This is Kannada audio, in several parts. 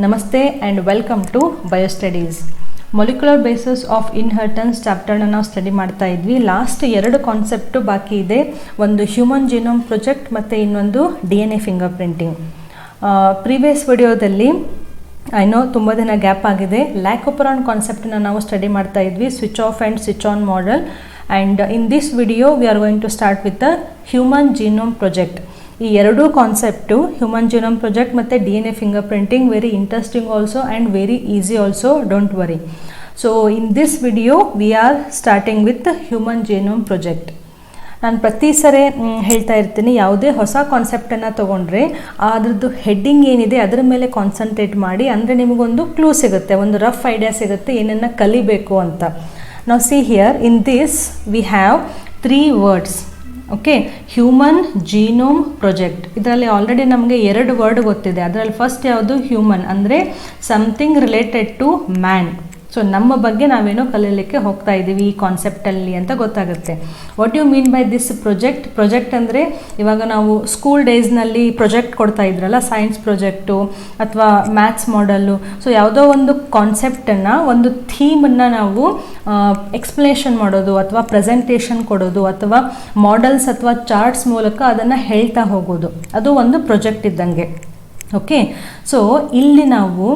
ನಮಸ್ತೆ and welcome to Biostudies. Molecular basis of inheritance ಚಾಪ್ಟರ್ನ ನಾವು ಸ್ಟಡಿ ಮಾಡ್ತಾ ಇದ್ವಿ. ಲಾಸ್ಟ್ 2 ಕಾನ್ಸೆಪ್ಟು ಬಾಕಿ ಇದೆ. ಒಂದು ಹ್ಯೂಮನ್ ಜೀನೋಮ್ ಪ್ರಾಜೆಕ್ಟ್ ಮತ್ತು ಇನ್ನೊಂದು DNA ಫಿಂಗರ್ ಪ್ರಿಂಟಿಂಗ್. ಪ್ರೀವಿಯಸ್ ವಿಡಿಯೋದಲ್ಲಿ ಐನೋ ತುಂಬ ದಿನ ಗ್ಯಾಪ್ ಆಗಿದೆ. ಲ್ಯಾಕೋಪರಾನ್ ಕಾನ್ಸೆಪ್ಟನ್ನ ನಾವು ಸ್ಟಡಿ ಮಾಡ್ತಾ ಇದ್ವಿ, switch off and switch on model. And in this video we are going to start with the human genome project. ಈ 2 ಕಾನ್ಸೆಪ್ಟು ಹ್ಯೂಮನ್ ಜೀನೋಮ್ ಪ್ರಾಜೆಕ್ಟ್ ಮತ್ತು DNA fingerprinting very interesting also and very easy also, don't worry. So in this video we are starting with human genome project. ನಾನು ಪ್ರತಿ ಸರಿ ಹೇಳ್ತಾ ಇರ್ತೀನಿ, ಯಾವುದೇ ಹೊಸ ಕಾನ್ಸೆಪ್ಟನ್ನು ತೊಗೊಂಡ್ರೆ ಅದ್ರದ್ದು ಹೆಡ್ಡಿಂಗ್ ಏನಿದೆ ಅದರ ಮೇಲೆ ಕಾನ್ಸಂಟ್ರೇಟ್ ಮಾಡಿ, ಅಂದರೆ ನಿಮಗೊಂದು ಕ್ಲೂ ಸಿಗುತ್ತೆ, ಒಂದು ರಫ್ ಐಡಿಯಾ ಸಿಗುತ್ತೆ ಏನನ್ನು ಕಲಿಬೇಕು ಅಂತ. ನಾವು see here in this we have 3 words. Okay, human genome project. ಇದರಲ್ಲಿ ಆಲ್ರೆಡಿ ನಮಗೆ 2 ವರ್ಡ್ ಗೊತ್ತಿದೆ. ಅದರಲ್ಲಿ ಫಸ್ಟ್ ಯಾವುದು ಹ್ಯೂಮನ್, ಅಂದರೆ something related to man. So ನಮ್ಮ ಬಗ್ಗೆ ನಾವೇನೋ ಕಲೀಲಿಕ್ಕೆ ಹೋಗ್ತಾ ಇದ್ದೀವಿ ಈ ಕಾನ್ಸೆಪ್ಟಲ್ಲಿ ಅಂತ ಗೊತ್ತಾಗುತ್ತೆ. What you mean by this project ಅಂದರೆ ಇವಾಗ ನಾವು ಸ್ಕೂಲ್ ಡೇಸ್ನಲ್ಲಿ ಪ್ರಾಜೆಕ್ಟ್ ಕೊಡ್ತಾ ಇದ್ರಲ್ಲ, ಸೈನ್ಸ್ ಪ್ರಾಜೆಕ್ಟು ಅಥವಾ ಮ್ಯಾಥ್ಸ್ ಮಾಡೆಲ್ಲು. ಸೊ ಯಾವುದೋ ಒಂದು ಕಾನ್ಸೆಪ್ಟನ್ನು, ಒಂದು ಥೀಮನ್ನು ನಾವು ಎಕ್ಸ್ಪ್ಲನೇಷನ್ ಮಾಡೋದು ಅಥವಾ ಪ್ರೆಸೆಂಟೇಷನ್ ಕೊಡೋದು ಅಥವಾ ಮಾಡೆಲ್ಸ್ ಅಥವಾ ಚಾರ್ಟ್ಸ್ ಮೂಲಕ ಅದನ್ನು ಹೇಳ್ತಾ ಹೋಗೋದು, ಅದು ಒಂದು ಪ್ರಾಜೆಕ್ಟ್ ಇದ್ದಂಗೆ. ಓಕೆ, ಸೊ ಇಲ್ಲಿ ನಾವು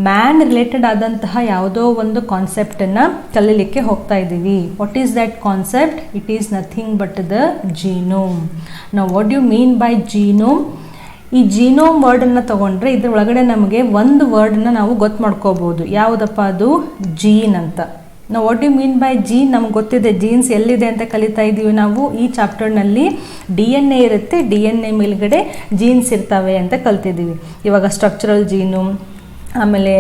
ಮ್ಯಾನ್ ರಿಲೇಟೆಡ್ ಆದಂತಹ ಯಾವುದೋ ಒಂದು ಕಾನ್ಸೆಪ್ಟನ್ನು ಕಲೀಲಿಕ್ಕೆ ಹೋಗ್ತಾ ಇದ್ದೀವಿ. What is that concept? It is nothing but the genome. ನಾವು what you mean by genome? ಈ ಜೀನೋಮ್ ವರ್ಡನ್ನು ತೊಗೊಂಡ್ರೆ ಇದ್ರ ಒಳಗಡೆ ನಮಗೆ ಒಂದು ವರ್ಡನ್ನು ನಾವು ಗೊತ್ತು ಮಾಡ್ಕೋಬೋದು. ಯಾವುದಪ್ಪ ಅದು? ಜೀನ್ ಅಂತ. ನಾವು what you mean by gene ನಮ್ಗೆ ಗೊತ್ತಿದೆ, ಜೀನ್ಸ್ ಎಲ್ಲಿದೆ ಅಂತ ಕಲಿತಾ ಇದ್ದೀವಿ ನಾವು. ಈ ಚಾಪ್ಟರ್ನಲ್ಲಿ DNA ಇರುತ್ತೆ, DNA ಮೇಲ್ಗಡೆ ಜೀನ್ಸ್ ಇರ್ತವೆ ಅಂತ ಕಲ್ತಿದ್ದೀವಿ. ಇವಾಗ ಸ್ಟ್ರಕ್ಚರಲ್ ಜೀನು, ಆಮೇಲೆ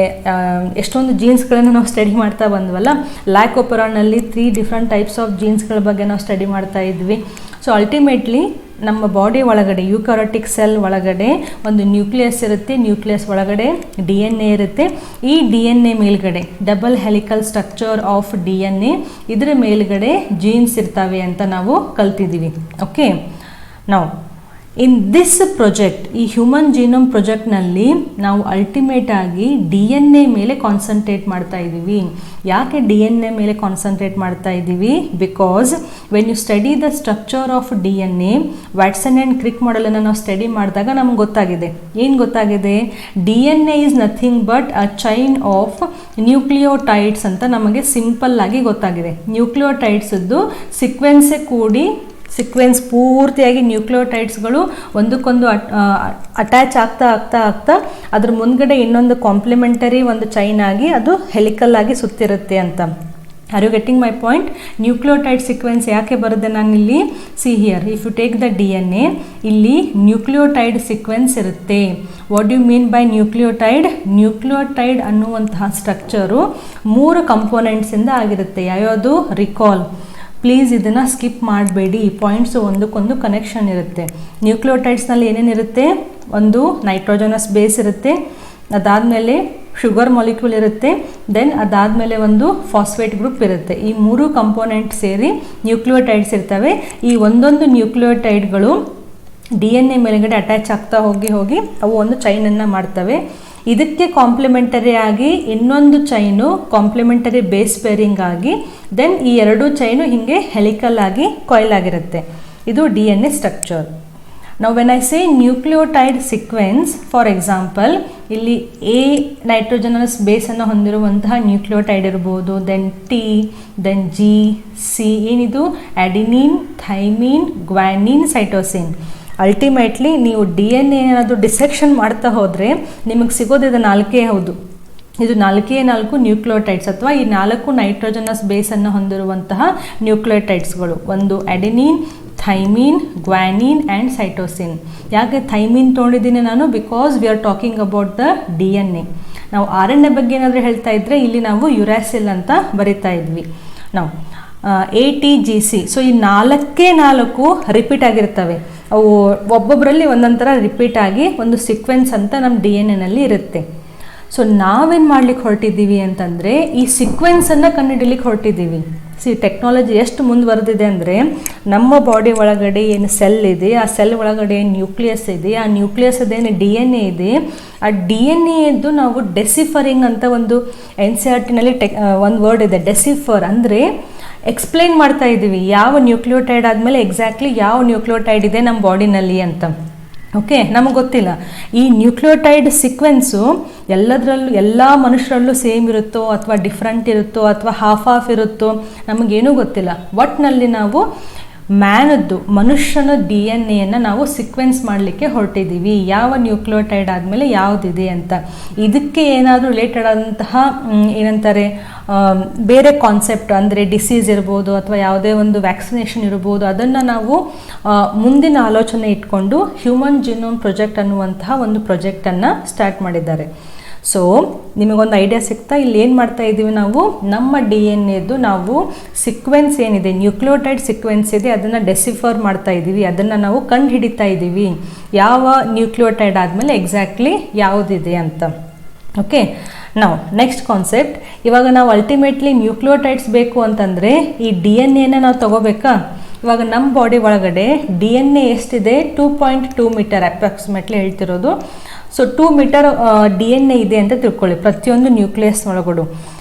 ಎಷ್ಟೊಂದು ಜೀನ್ಸ್ಗಳನ್ನು ನಾವು ಸ್ಟಡಿ ಮಾಡ್ತಾ ಬಂದ್ವಲ್ಲ. ಲ್ಯಾಕೋಪರಾನಲ್ಲಿ 3 ಡಿಫ್ರೆಂಟ್ ಟೈಪ್ಸ್ ಆಫ್ ಜೀನ್ಸ್ಗಳ ಬಗ್ಗೆ ನಾವು ಸ್ಟಡಿ ಮಾಡ್ತಾ ಇದ್ವಿ. ಸೊ ಅಲ್ಟಿಮೇಟ್ಲಿ ನಮ್ಮ ಬಾಡಿ ಒಳಗಡೆ ಯೂಕ್ಯಾರಿಯೋಟಿಕ್ ಸೆಲ್ ಒಳಗಡೆ ಒಂದು ನ್ಯೂಕ್ಲಿಯಸ್ ಇರುತ್ತೆ, ನ್ಯೂಕ್ಲಿಯಸ್ ಒಳಗಡೆ DNA ಇರುತ್ತೆ. ಈ DNA ಮೇಲ್ಗಡೆ double helical structure of DNA, ಇದರ ಮೇಲ್ಗಡೆ ಜೀನ್ಸ್ ಇರ್ತವೆ ಅಂತ ನಾವು ಕಲ್ತಿದ್ದೀವಿ. ಓಕೆ, ನಾವು ಇನ್ ದಿಸ್ ಪ್ರಾಜೆಕ್ಟ್, ಈ ಹ್ಯೂಮನ್ ಜೀನೋಮ್ ಪ್ರಾಜೆಕ್ಟ್ನಲ್ಲಿ ನಾವು ಅಲ್ಟಿಮೇಟ್ ಆಗಿ DNA ಮೇಲೆ ಕಾನ್ಸಂಟ್ರೇಟ್ ಮಾಡ್ತಾ ಇದ್ದೀವಿ. ಯಾಕೆ DNA ಮೇಲೆ ಕಾನ್ಸಂಟ್ರೇಟ್ ಮಾಡ್ತಾ ಇದ್ದೀವಿ? Because when you study the structure of DNA, Watson and Crick ಮಾಡೆಲನ್ನು ನಾವು ಸ್ಟಡಿ ಮಾಡಿದಾಗ ನಮ್ಗೆ ಗೊತ್ತಾಗಿದೆ. ಏನು ಗೊತ್ತಾಗಿದೆ? DNA is nothing but a chain of nucleotides ಅಂತ ನಮಗೆ ಸಿಂಪಲ್ ಆಗಿ ಗೊತ್ತಾಗಿದೆ. ನ್ಯೂಕ್ಲಿಯೋಟೈಡ್ಸದ್ದು ಸೀಕ್ವೆನ್ಸ್ ಪೂರ್ತಿಯಾಗಿ ನ್ಯೂಕ್ಲಿಯೋಟೈಡ್ಸ್ಗಳು ಒಂದಕ್ಕೊಂದು ಅಟ್ಯಾಚ್ ಆಗ್ತಾ ಅದ್ರ ಮುಂದ್ಗಡೆ ಇನ್ನೊಂದು ಕಾಂಪ್ಲಿಮೆಂಟರಿ ಒಂದು ಚೈನ್ ಆಗಿ ಅದು ಹೆಲಿಕಲ್ ಆಗಿ ಸುತ್ತಿರುತ್ತೆ ಅಂತ. Are you getting my point? Nucleotide sequence ಯಾಕೆ ಬರುತ್ತೆ ನಾನಿಲ್ಲಿ? See here, if you take the DNA, ಇಲ್ಲಿ ನ್ಯೂಕ್ಲಿಯೋಟೈಡ್ ಸೀಕ್ವೆನ್ಸ್ ಇರುತ್ತೆ. What you mean by nucleotide? Nucleotide ಅನ್ನುವಂತಹ ಸ್ಟ್ರಕ್ಚರು 3 ಕಂಪೋನೆಂಟ್ಸಿಂದ ಆಗಿರುತ್ತೆ. ಯಾವ್ಯಾವುದು? ರಿಕಾಲ್. ಪ್ಲೀಸ್ ಇದನ್ನು ಸ್ಕಿಪ್ ಮಾಡಬೇಡಿ, ಪಾಯಿಂಟ್ಸು ಒಂದಕ್ಕೊಂದು ಕನೆಕ್ಷನ್ ಇರುತ್ತೆ. ನ್ಯೂಕ್ಲಿಯೋಟೈಡ್ಸ್ನಲ್ಲಿ ಏನೇನಿರುತ್ತೆ? ಒಂದು ನೈಟ್ರೋಜನಸ್ ಬೇಸ್ ಇರುತ್ತೆ, ಅದಾದಮೇಲೆ ಶುಗರ್ ಮಾಲಿಕ್ಯೂಲ್ ಇರುತ್ತೆ, ದೆನ್ ಅದಾದಮೇಲೆ ಒಂದು ಫಾಸ್ಫೇಟ್ ಗ್ರೂಪ್ ಇರುತ್ತೆ. ಈ 3 ಕಂಪೋನೆಂಟ್ ಸೇರಿ ನ್ಯೂಕ್ಲಿಯೋಟೈಡ್ಸ್ ಇರ್ತವೆ. ಈ ಒಂದೊಂದು ನ್ಯೂಕ್ಲಿಯೋಟೈಡ್ಗಳು DNA ಮೇಲ್ಗಡೆ ಅಟ್ಯಾಚ್ ಆಗ್ತಾ ಹೋಗಿ ಅವು ಒಂದು ಚೈನನ್ನು ಮಾಡ್ತವೆ. ಇದಕ್ಕೆ ಕಾಂಪ್ಲಿಮೆಂಟರಿ ಆಗಿ ಇನ್ನೊಂದು ಚೈನು ಕಾಂಪ್ಲಿಮೆಂಟರಿ ಬೇಸ್ ಪೇರಿಂಗ್ ಆಗಿ ದೆನ್ ಈ 2 ಚೈನು ಹೀಗೆ ಹೆಲಿಕಲ್ ಆಗಿ ಕಾಯಿಲ್ ಆಗಿರುತ್ತೆ. ಇದು DNA ಸ್ಟ್ರಕ್ಚರ್. ನಾವು when I say nucleotide sequence, for example ಇಲ್ಲಿ A ನೈಟ್ರೋಜನಸ್ ಬೇಸನ್ನು ಹೊಂದಿರುವಂತಹ ನ್ಯೂಕ್ಲಿಯೋಟೈಡ್ ಇರ್ಬೋದು, then T, then G, C, ಏನಿದು? Adenine, thymine, guanine, cytosine. Ultimately ನೀವು DNA ಏನಾದರೂ ಡಿಸೆಕ್ಷನ್ ಮಾಡ್ತಾ ಹೋದರೆ ನಿಮಗೆ ಸಿಗೋದು ಇದು 4 ಹೌದು. ಇದು 4 ನ್ಯೂಕ್ಲಿಯೋಟೈಡ್ಸ್ ಅಥವಾ ಈ 4 ನೈಟ್ರೋಜನಸ್ ಬೇಸನ್ನು ಹೊಂದಿರುವಂತಹ ನ್ಯೂಕ್ಲಿಯೋಟೈಡ್ಸ್ಗಳು. ಒಂದು ಅಡಿನಿನ್, ಥೈಮಿನ್, ಗ್ವಾನಿನ್ ಆ್ಯಂಡ್ ಸೈಟೋಸಿನ್. ಯಾಕೆ ಥೈಮಿನ್ ತೊಗೊಂಡಿದ್ದೀನಿ ನಾನು? Because we are talking about the DNA. ನಾವು RNA ಬಗ್ಗೆ ಏನಾದರೂ ಹೇಳ್ತಾ ಇದ್ದರೆ ಇಲ್ಲಿ ನಾವು ಯುರಾಸಿಲ್ ಅಂತ ಬರಿತಾ ಇದ್ವಿ. ನಾವು ATGC. ಸೊ ಈ 4 ರಿಪೀಟ್ ಆಗಿರ್ತವೆ. ಅವು ಒಬ್ಬೊಬ್ಬರಲ್ಲಿ ಒಂದೊಂಥರ ರಿಪೀಟ್ ಆಗಿ ಒಂದು ಸೀಕ್ವೆನ್ಸ್ ಅಂತ ನಮ್ಮ DNA ಇರುತ್ತೆ. ಸೊ ನಾವೇನು ಮಾಡ್ಲಿಕ್ಕೆ ಹೊರಟಿದ್ದೀವಿ ಅಂತಂದರೆ ಈ ಸೀಕ್ವೆನ್ಸನ್ನು ಕಂಡುಹಿಡಲಿಕ್ಕೆ ಹೊರಟಿದ್ದೀವಿ. ಟೆಕ್ನಾಲಜಿ ಎಷ್ಟು ಮುಂದುವರೆದಿದೆ ಅಂದರೆ ನಮ್ಮ ಬಾಡಿ ಒಳಗಡೆ ಏನು ಸೆಲ್ ಇದೆ, ಆ ಸೆಲ್ ಒಳಗಡೆ ಏನು ನ್ಯೂಕ್ಲಿಯಸ್ ಇದೆ, ಆ ನ್ಯೂಕ್ಲಿಯಸ್ ಅದೇನು DNA ಇದೆ, ಆ DNA ನಾವು ಡೆಸಿಫರಿಂಗ್ ಅಂತ ಒಂದು NCERTನಲ್ಲಿ ಒಂದು ವರ್ಡ್ ಇದೆ, ಡೆಸಿಫರ್. ಅಂದರೆ ಎಕ್ಸ್ಪ್ಲೈನ್ ಮಾಡ್ತಾ ಇದ್ದೀವಿ ಯಾವ ನ್ಯೂಕ್ಲಿಯೋಟೈಡ್ ಆದಮೇಲೆ ಎಕ್ಸಾಕ್ಟ್ಲಿ ಯಾವ ನ್ಯೂಕ್ಲಿಯೋಟೈಡ್ ಇದೆ ನಮ್ಮ ಬಾಡಿನಲ್ಲಿ ಅಂತ. ಓಕೆ, ನಮಗೆ ಗೊತ್ತಿಲ್ಲ ಈ ನ್ಯೂಕ್ಲಿಯೋಟೈಡ್ ಸೀಕ್ವೆನ್ಸು ಎಲ್ಲದರಲ್ಲೂ ಎಲ್ಲ ಮನುಷ್ಯರಲ್ಲೂ ಸೇಮ್ ಇರುತ್ತೋ ಅಥವಾ ಡಿಫ್ರೆಂಟ್ ಇರುತ್ತೋ ಅಥವಾ ಹಾಫ್ ಇರುತ್ತೋ ನಮಗೇನೂ ಗೊತ್ತಿಲ್ಲ. ಒಟ್ಟಿನಲ್ಲಿ ನಾವು ಮನುಷ್ಯನ DNA ನಾವು ಸೀಕ್ವೆನ್ಸ್ ಮಾಡಲಿಕ್ಕೆ ಹೊರಟಿದ್ದೀವಿ, ಯಾವ ನ್ಯೂಕ್ಲಿಯೋಟೈಡ್ ಆದಮೇಲೆ ಯಾವುದಿದೆ ಅಂತ. ಇದಕ್ಕೆ ಏನಾದರೂ ರಿಲೇಟೆಡ್ ಆದಂತಹ ಏನಂತಾರೆ ಬೇರೆ ಕಾನ್ಸೆಪ್ಟ್ ಅಂದರೆ ಡಿಸೀಸ್ ಇರ್ಬೋದು ಅಥವಾ ಯಾವುದೇ ಒಂದು ವ್ಯಾಕ್ಸಿನೇಷನ್ ಇರ್ಬೋದು, ಅದನ್ನು ನಾವು ಮುಂದಿನ ಆಲೋಚನೆ ಇಟ್ಕೊಂಡು ಹ್ಯೂಮನ್ ಜಿನೋಮ್ ಪ್ರಾಜೆಕ್ಟ್ ಅನ್ನುವಂತಹ ಒಂದು ಪ್ರಾಜೆಕ್ಟನ್ನು ಸ್ಟಾರ್ಟ್ ಮಾಡಿದ್ದಾರೆ. ಸೊ ನಿಮಗೊಂದು ಐಡಿಯಾ ಸಿಗ್ತಾ ಇಲ್ಲಿ ಏನು ಮಾಡ್ತಾ ಇದ್ದೀವಿ, ನಾವು ನಮ್ಮ DNA ನಾವು ಸೀಕ್ವೆನ್ಸ್ ಏನಿದೆ, ನ್ಯೂಕ್ಲಿಯೋಟೈಡ್ ಸೀಕ್ವೆನ್ಸ್ ಇದೆ, ಅದನ್ನು ಡೆಸಿಫರ್ ಮಾಡ್ತಾ ಇದ್ದೀವಿ, ಅದನ್ನು ನಾವು ಕಂಡು ಹಿಡಿತಾ ಇದ್ದೀವಿ ಯಾವ ನ್ಯೂಕ್ಲಿಯೋಟೈಡ್ ಆದಮೇಲೆ ಎಕ್ಸಾಕ್ಟ್ಲಿ ಯಾವುದಿದೆ ಅಂತ. ಓಕೆ, ನಾವು ನೆಕ್ಸ್ಟ್ ಕಾನ್ಸೆಪ್ಟ್, ಇವಾಗ ನಾವು ಅಲ್ಟಿಮೇಟ್ಲಿ ನ್ಯೂಕ್ಲಿಯೋಟೈಡ್ಸ್ ಬೇಕು ಅಂತಂದರೆ ಈ DNA ನಾವು ತಗೋಬೇಕಾ? ಇವಾಗ ನಮ್ಮ ಬಾಡಿ ಒಳಗಡೆ DNA ಎಷ್ಟಿದೆ? 2.2 ಮೀಟರ್ ಅಪ್ರಾಕ್ಸಿಮೇಟ್ಲಿ ಹೇಳ್ತಿರೋದು. ಸೊ 2 ಮೀಟರ್ DNA ಇದೆ ಅಂತ ತಿಳ್ಕೊಳ್ಳಿ ಪ್ರತಿಯೊಂದು ನ್ಯೂಕ್ಲಿಯಸ್ ಒಳಗಡೆ.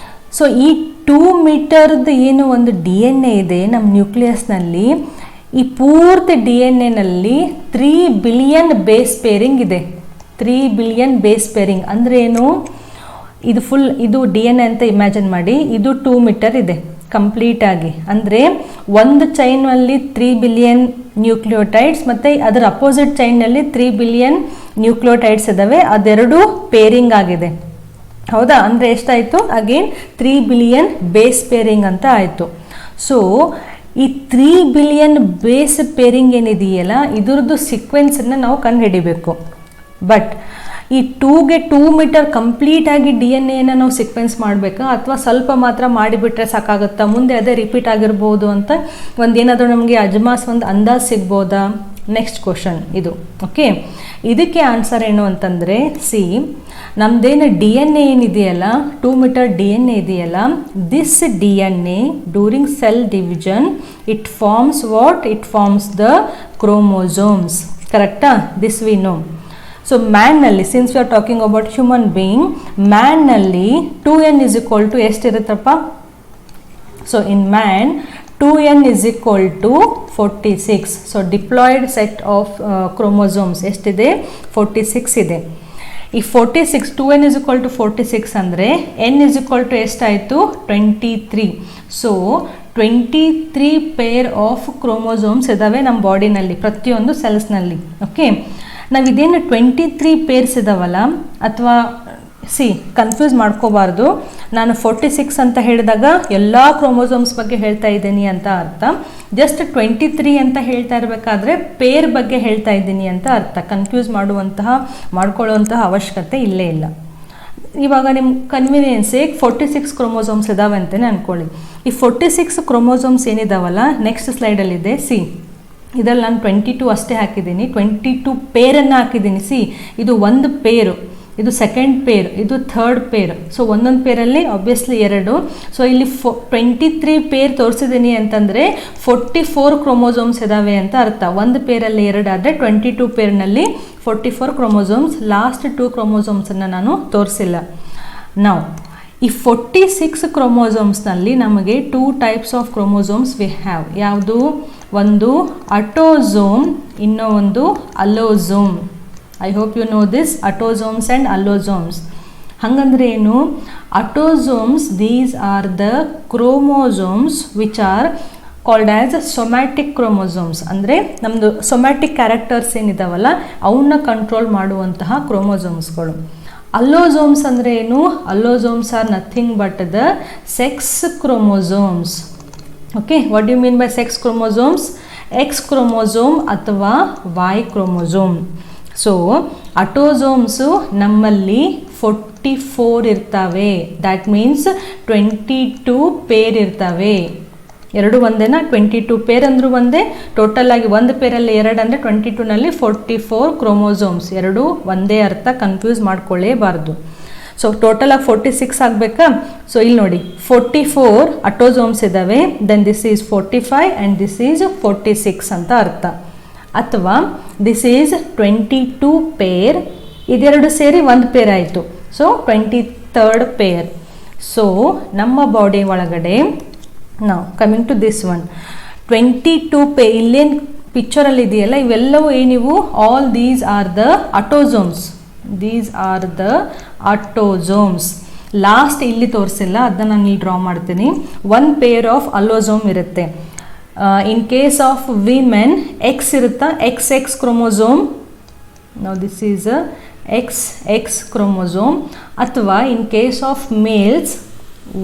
ಸೊ ಈ 2 ಮೀಟರ್ದು ಏನು ಒಂದು DNA ಇದೆ ನಮ್ಮ ನ್ಯೂಕ್ಲಿಯಸ್ನಲ್ಲಿ, ಈ ಪೂರ್ತಿ DNA-ನಲ್ಲಿ 3 ಬಿಲಿಯನ್ ಬೇಸ್ ಪೇರಿಂಗ್ ಇದೆ. 3 ಬಿಲಿಯನ್ ಬೇಸ್ ಪೇರಿಂಗ್ ಅಂದರೆ ಏನು? ಇದು ಫುಲ್ ಇದು DNA ಅಂತ ಇಮ್ಯಾಜಿನ್ ಮಾಡಿ. ಇದು 2 ಮೀಟರ್ ಇದೆ ಕಂಪ್ಲೀಟಾಗಿ. ಅಂದರೆ ಒಂದು ಚೈನಲ್ಲಿ 3 ಬಿಲಿಯನ್ ನ್ಯೂಕ್ಲಿಯೋಟೈಡ್ಸ್ ಮತ್ತು ಅದರ ಅಪೋಸಿಟ್ ಚೈನ್ನಲ್ಲಿ 3 ಬಿಲಿಯನ್ ನ್ಯೂಕ್ಲಿಯೋಟೈಡ್ಸ್ ಇದ್ದಾವೆ. ಅದೆರಡು ಪೇರಿಂಗ್ ಆಗಿದೆ, ಹೌದಾ? ಅಂದರೆ ಎಷ್ಟಾಯಿತು? ಅಗೇನ್ 3 ಬಿಲಿಯನ್ ಬೇಸ್ ಪೇರಿಂಗ್ ಅಂತ ಆಯಿತು. ಸೊ ಈ 3 ಬಿಲಿಯನ್ ಬೇಸ್ ಪೇರಿಂಗ್ ಏನಿದೆಯಲ್ಲ, ಇದರದ್ದು ಸೀಕ್ವೆನ್ಸನ್ನು ನಾವು ಕಂಡು ಹಿಡಿಬೇಕು. ಬಟ್ ಈ 2 ಮೀಟರ್ ಕಂಪ್ಲೀಟಾಗಿ DNA ನಾವು ಸೀಕ್ವೆನ್ಸ್ ಮಾಡಬೇಕಾ ಅಥವಾ ಸ್ವಲ್ಪ ಮಾತ್ರ ಮಾಡಿಬಿಟ್ರೆ ಸಾಕಾಗುತ್ತಾ? ಮುಂದೆ ಅದೇ ರಿಪೀಟ್ ಆಗಿರ್ಬೋದು ಅಂತ ಒಂದೇನಾದರೂ ನಮಗೆ ಅಜ್ಮಾಸ್ ಒಂದು ಅಂದಾಜು ಸಿಗ್ಬೋದಾ? ನೆಕ್ಸ್ಟ್ ಕ್ವಶನ್ ಇದು. ಓಕೆ, ಇದಕ್ಕೆ ಆನ್ಸರ್ ಏನು ಅಂತಂದರೆ ನಮ್ಮದೇನು DNA ಏನಿದೆಯಲ್ಲ, 2 ಮೀಟರ್ DNA ಇದೆಯಲ್ಲ, this DNA during cell division it forms what? It forms the chromosomes. ಕರೆಕ್ಟಾ? This we know. ಸೊ ಮ್ಯಾನ್ನಲ್ಲಿ, since we are talking about human being, ಮ್ಯಾನ್ನಲ್ಲಿ 2n ಇಸ್ ಈಕ್ವಲ್ ಟು ಎಷ್ಟಿರುತ್ತಪ್ಪ? So in man 2n is equal to 46. So diploid set of chromosomes ಎಷ್ಟಿದೆ? 46 ಇದೆ. ಈ 46 2n is equal to 46 ಅಂದರೆ n is equal to ಎಷ್ಟಾಯಿತು? 23. ಸೊ 23 ಪೇರ್ ಆಫ್ ಕ್ರೋಮೋಸೋಮ್ಸ್ ಇದ್ದಾವೆ ನಮ್ಮ ಬಾಡಿನಲ್ಲಿ, ಪ್ರತಿಯೊಂದು ಸೆಲ್ಸ್ನಲ್ಲಿ. ಓಕೆ, ನಾವಿದೇನು 23 ಪೇರ್ಸ್ ಇದಾವಲ್ಲ, ಅಥವಾ ಕನ್ಫ್ಯೂಸ್ ಮಾಡ್ಕೋಬಾರ್ದು. ನಾನು 46 ಅಂತ ಹೇಳಿದಾಗ ಎಲ್ಲ ಕ್ರೋಮೋಸೋಮ್ಸ್ ಬಗ್ಗೆ ಹೇಳ್ತಾ ಇದ್ದೀನಿ ಅಂತ ಅರ್ಥ. ಜಸ್ಟ್ 23 ಅಂತ ಹೇಳ್ತಾ ಇರಬೇಕಾದ್ರೆ ಪೇರ್ ಬಗ್ಗೆ ಹೇಳ್ತಾ ಇದ್ದೀನಿ ಅಂತ ಅರ್ಥ. ಕನ್ಫ್ಯೂಸ್ ಮಾಡ್ಕೊಳ್ಳುವಂತಹ ಅವಶ್ಯಕತೆ ಇಲ್ಲೇ ಇಲ್ಲ. ಇವಾಗ ನಿಮ್ಮ ಕನ್ವೀನಿಯನ್ಸಿಗೆ 46 ಕ್ರೋಮೋಸೋಮ್ಸ್ ಇದಾವೆ ಅಂತಲೇ ಅಂದ್ಕೊಳ್ಳಿ. ಈ 46 ಕ್ರೋಮೋಸೋಮ್ಸ್ ಏನಿದಾವಲ್ಲ, ನೆಕ್ಸ್ಟ್ ಸ್ಲೈಡಲ್ಲಿದೆ. ಇದರಲ್ಲಿ ನಾನು 22 ಅಷ್ಟೇ ಹಾಕಿದ್ದೀನಿ, 22 ಪೇರನ್ನು ಹಾಕಿದ್ದೀನಿ. ಇದು ಒಂದು ಪೇರು, ಇದು ಸೆಕೆಂಡ್ ಪೇರ್, ಇದು ಥರ್ಡ್ ಪೇರ್. ಸೊ ಒಂದೊಂದು ಪೇರಲ್ಲಿ ಆಬ್ವಿಯಸ್ಲಿ 2. ಸೊ ಇಲ್ಲಿ 23 ಪೇರ್ ತೋರಿಸಿದ್ದೀನಿ ಅಂತಂದರೆ 44 ಕ್ರೋಮೋಸೋಮ್ಸ್ ಇದ್ದಾವೆ ಅಂತ ಅರ್ಥ. ಒಂದು ಪೇರಲ್ಲಿ 2 ಆದರೆ 22 ಪೇರ್ನಲ್ಲಿ 44 ಕ್ರೋಮೋಸೋಮ್ಸ್. ಲಾಸ್ಟ್ 2 ಕ್ರೋಮೋಸೋಮ್ಸನ್ನು ನಾನು ತೋರಿಸಿಲ್ಲ. ನಾವು ಈ 46 ಕ್ರೋಮೋಸೋಮ್ಸ್ನಲ್ಲಿ ನಮಗೆ 2 types of chromosomes we have. ಯಾವುದು? ಒಂದು ಆಟೋಸೋಮ್, ಇನ್ನೂ ಒಂದು allosome. I hope you know this, autosomes and allosomes. ಹಾಗಂದ್ರೆ ಏನು? Autosomes, these are the chromosomes which are called as somatic chromosomes. ಅಂದರೆ ನಮ್ಮದು ಸೊಮ್ಯಾಟಿಕ್ ಕ್ಯಾರೆಕ್ಟರ್ಸ್ ಏನಿದಾವಲ್ಲ ಅವನ್ನ ಕಂಟ್ರೋಲ್ ಮಾಡುವಂತಹ ಕ್ರೋಮೋಸೋಮ್ಸ್ಗಳು. ಅಲ್ಲೋಸೋಮ್ಸ್ ಅಂದರೆ ಏನು? Allosomes are nothing but the sex chromosomes. Okay, what do you mean by sex chromosomes? X chromosome ಅಥವಾ ವೈ ಕ್ರೋಮೋಸೋಮ್. ಸೊ ಆಟೋಸೋಮ್ಸು ನಮ್ಮಲ್ಲಿ 44 ಇರ್ತವೆ. ದ್ಯಾಟ್ ಮೀನ್ಸ್ 22 ಪೇರ್ ಇರ್ತವೆ. ಎರಡು ಒಂದೇನಾ? 22 ಪೇರ್ ಅಂದರೂ ಒಂದೇ. ಟೋಟಲ್ ಆಗಿ ಒಂದು ಪೇರಲ್ಲಿ 2 ಅಂದರೆ 22ನಲ್ಲಿ 44 ಕ್ರೋಮೋಸೋಮ್ಸ್. ಎರಡು ಒಂದೇ ಅರ್ಥ, ಕನ್ಫ್ಯೂಸ್ ಮಾಡ್ಕೊಳ್ಳೇಬಾರ್ದು. ಸೊ ಟೋಟಲ್ ಆಗಿ 46 ಆಗಬೇಕಾ? ಸೊ ಇಲ್ಲಿ ನೋಡಿ 44 ಅಟೋಸೋಮ್ಸ್ ಇದ್ದಾವೆ, then this is 45 and this is 46 ಅಂತ ಅರ್ಥ. ಅಥವಾ ದಿಸ್ ಈಸ್ 22 ಪೇರ್, ಇದೆರಡು ಸೇರಿ ಒಂದು ಪೇರ್ ಆಯಿತು, ಸೊ 23rd ಪೇರ್. ಸೊ ನಮ್ಮ ಬಾಡಿ ಒಳಗಡೆ ನಾವು coming to this one 22 pair, ಇಲ್ಲೇನು ಪಿಕ್ಚರಲ್ಲಿ ಇದೆಯಲ್ಲ ಇವೆಲ್ಲವೂ ಏನಿವು? All these are the autosomes, these are the autosomes. Last ಇಲ್ಲಿ ತೋರಿಸಿಲ್ಲ, ಅದನ್ನ ನಾನು ಇಲ್ಲಿ ಡ್ರಾ ಮಾಡ್ತೀನಿ. 1 ಪೇರ್ ಆಫ್ ಅಲೋಸೋಮ್ ಇರುತ್ತೆ. In case of women X ಇರುತ್ತಾ, XX ಕ್ರೋಮೋಸೋಮ್, ನಾವು ದಿಸ್ ಈಸ್ XX ಕ್ರೋಮೋಸೋಮ್. ಅಥವಾ in case of males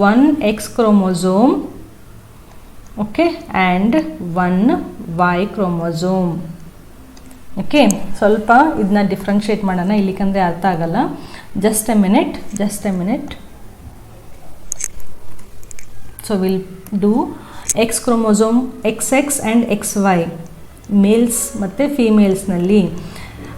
1X chromosome, okay, and 1Y chromosome. Okay, ಸ್ವಲ್ಪ ಇದನ್ನ ಡಿಫ್ರೆನ್ಷಿಯೇಟ್ ಮಾಡೋಣ ಇಲ್ಲಿಕಂದರೆ ಅರ್ಥ ಆಗಲ್ಲ. Just a minute. So will do X chromosome XX and XY males ಮತ್ತು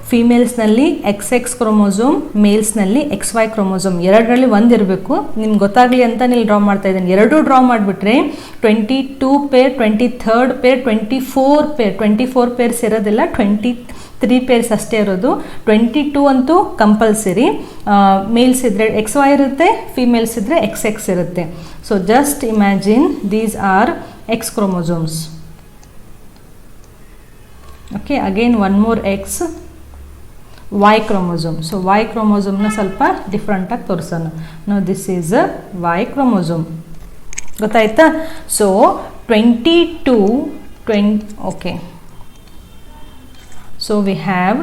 ಫೀಮೇಲ್ಸ್ನಲ್ಲಿ XX ಕ್ರೋಮೋಸೋಮ್, ಮೇಲ್ಸ್ನಲ್ಲಿ XY ಕ್ರೋಮೋಸೋಮ್, ಎರಡರಲ್ಲಿ ಒಂದಿರಬೇಕು. ನಿಮ್ಗೆ ಗೊತ್ತಾಗಲಿ ಅಂತ ಇಲ್ಲಿ ಡ್ರಾ ಮಾಡ್ತಾ ಇದ್ದೀನಿ. ಎರಡೂ ಡ್ರಾ ಮಾಡಿಬಿಟ್ರೆ 22 ಪೇರ್, 23rd ಪೇರ್, 24 ಪೇರ್ಸ್ ಇರೋದಿಲ್ಲ, 23 ಪೇರ್ಸ್ ಅಷ್ಟೇ ಇರೋದು. 22 ಅಂತೂ ಕಂಪಲ್ಸರಿ. ಮೇಲ್ಸ್ ಇದ್ದರೆ XY ಇರುತ್ತೆ, ಫೀಮೇಲ್ಸ್ ಇದ್ದರೆ XX ಇರುತ್ತೆ. So just imagine these are X chromosomes. Okay, again one more X, Y chromosome. So Y ಕ್ರೋಮೋಸೋಮ್ನ ಸ್ವಲ್ಪ ಡಿಫ್ರೆಂಟಾಗಿ ತೋರಿಸೋಣ. No this is a Y chromosome. ಗೊತ್ತಾಯ್ತಾ? So 22 okay, so we have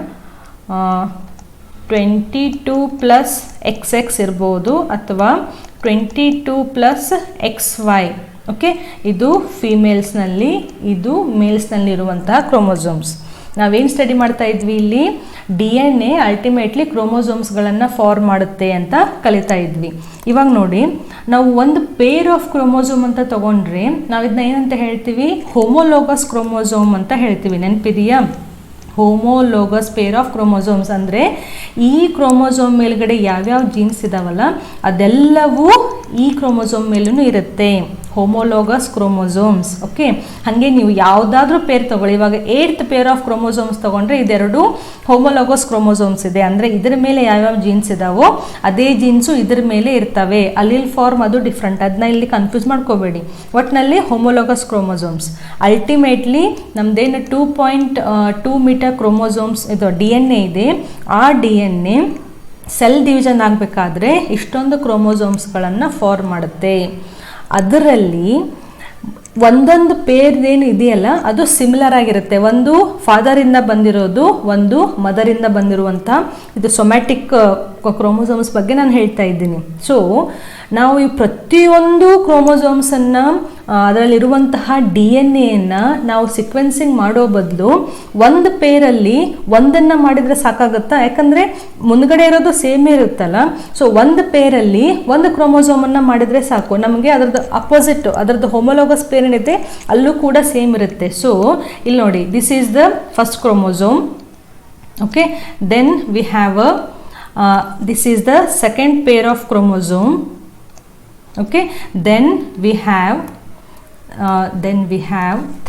22 plus XX ಇರ್ಬೋದು, ಅಥವಾ 22 ಪ್ಲಸ್ XY. ಓಕೆ, ಇದು ಫೀಮೇಲ್ಸ್ನಲ್ಲಿ, ಇದು ಮೇಲ್ಸ್ನಲ್ಲಿರುವಂತಹ ಕ್ರೋಮೋಸೋಮ್ಸ್. ನಾವೇನು ಸ್ಟಡಿ ಮಾಡ್ತಾ ಇದ್ವಿ ಇಲ್ಲಿ? DNA ಅಲ್ಟಿಮೇಟ್ಲಿ ಕ್ರೋಮೋಸೋಮ್ಸ್ಗಳನ್ನು ಫಾರ್ಮ್ ಮಾಡುತ್ತೆ ಅಂತ ಕಲಿತಾ ಇದ್ವಿ. ಇವಾಗ ನೋಡಿ, ನಾವು ಒಂದು ಪೇರ್ ಆಫ್ ಕ್ರೋಮೋಸೋಮ್ ಅಂತ ತಗೊಂಡ್ರೆ ನಾವು ಇದನ್ನ ಏನಂತ ಹೇಳ್ತೀವಿ? ಹೋಮೋಲೋಗಸ್ ಕ್ರೋಮೋಸೋಮ್ ಅಂತ ಹೇಳ್ತೀವಿ. ನೆನಪಿದೆಯಾ? ಹೋಮೋಲೋಗಸ್ ಪೇರ್ ಆಫ್ ಕ್ರೋಮೋಸೋಮ್ಸ್ ಅಂದರೆ ಈ ಕ್ರೋಮೋಸೋಮ್ ಮೇಲ್ಗಡೆ ಯಾವ್ಯಾವ ಜೀನ್ಸ್ ಇದಾವಲ್ಲ ಅದೆಲ್ಲವೂ ಈ ಕ್ರೋಮೋಸೋಮ್ ಮೇಲೂ ಇರುತ್ತೆ. Homologous chromosomes. ಓಕೆ, ಹಾಗೆ ನೀವು ಯಾವುದಾದ್ರೂ ಪೇರ್ ತಗೊಳ್ಳಿ. ಇವಾಗ 8th ಪೇರ್ ಆಫ್ ಕ್ರೋಮೋಸೋಮ್ಸ್ ತಗೊಂಡ್ರೆ ಇದೆರಡು ಹೋಮೋಲೋಗಸ್ ಕ್ರೋಮೋಸೋಮ್ಸ್ ಇದೆ. ಅಂದರೆ ಇದರ ಮೇಲೆ ಯಾವ್ಯಾವ ಜೀನ್ಸ್ ಇದಾವೋ ಅದೇ ಜೀನ್ಸು ಇದ್ರ ಮೇಲೆ ಇರ್ತವೆ. ಅಲ್ಲಿಲ್ ಫಾರ್ಮ್ ಅದು ಡಿಫ್ರೆಂಟ್, ಅದನ್ನ ಇಲ್ಲಿ ಕನ್ಫ್ಯೂಸ್ ಮಾಡ್ಕೋಬೇಡಿ. ಒಟ್ಟಿನಲ್ಲಿ ಹೋಮೋಲೋಗಸ್ ಕ್ರೋಮೋಸೋಮ್ಸ್. ಅಲ್ಟಿಮೇಟ್ಲಿ ನಮ್ದೇನು 2.2 ಮೀಟರ್ ಕ್ರೋಮೋಸೋಮ್ಸ್ ಇದು DNA ಇದೆ. ಆ DNA ಸೆಲ್ ಡಿವಿಷನ್ ಆಗಬೇಕಾದ್ರೆ ಇಷ್ಟೊಂದು ಕ್ರೋಮೋಸೋಮ್ಸ್ಗಳನ್ನು ಫಾರ್ಮ್ ಮಾಡುತ್ತೆ. ಅದರಲ್ಲಿ ಒಂದೊಂದು ಪೇರ್ ಏನು ಇದೆಯಲ್ಲ ಅದು ಸಿಮಿಲರ್ ಆಗಿರುತ್ತೆ. ಒಂದು ಫಾದರಿಂದ ಬಂದಿರೋದು, ಒಂದು ಮದರಿಂದ ಬಂದಿರುವಂಥ. ಇದು ಸೊಮ್ಯಾಟಿಕ್ ಕ್ರೋಮೋಸೋಮ್ಸ್ ಬಗ್ಗೆ ನಾನು ಹೇಳ್ತಾ ಇದ್ದೀನಿ. ಸೊ ನಾವು ಈ ಪ್ರತಿಯೊಂದು ಕ್ರೋಮೋಸೋಮ್ಸನ್ನು ಅದರಲ್ಲಿರುವಂತಹ DNA ನಾವು ಸಿಕ್ವೆನ್ಸಿಂಗ್ ಮಾಡೋ ಬದಲು ಒಂದು ಪೇರಲ್ಲಿ ಒಂದನ್ನು ಮಾಡಿದರೆ ಸಾಕಾಗುತ್ತಾ? ಯಾಕಂದರೆ ಮುಂದ್ಗಡೆ ಇರೋದು ಸೇಮ್ ಇರುತ್ತಲ್ಲ. ಸೊ ಒಂದು ಪೇರಲ್ಲಿ ಒಂದು ಕ್ರೋಮೋಸೋಮನ್ನು ಮಾಡಿದರೆ ಸಾಕು, ನಮಗೆ ಅದರದ್ದು ಅಪೋಸಿಟ್, ಅದರದ್ದು ಹೋಮೋಲೋಗಸ್ ಪೇರ್ ಏನಿದೆ ಅಲ್ಲೂ ಕೂಡ ಸೇಮ್ ಇರುತ್ತೆ. ಸೊ ಇಲ್ಲಿ ನೋಡಿ, this is the first chromosome. Okay, then we have this is the second pair of chromosome. Okay, then we have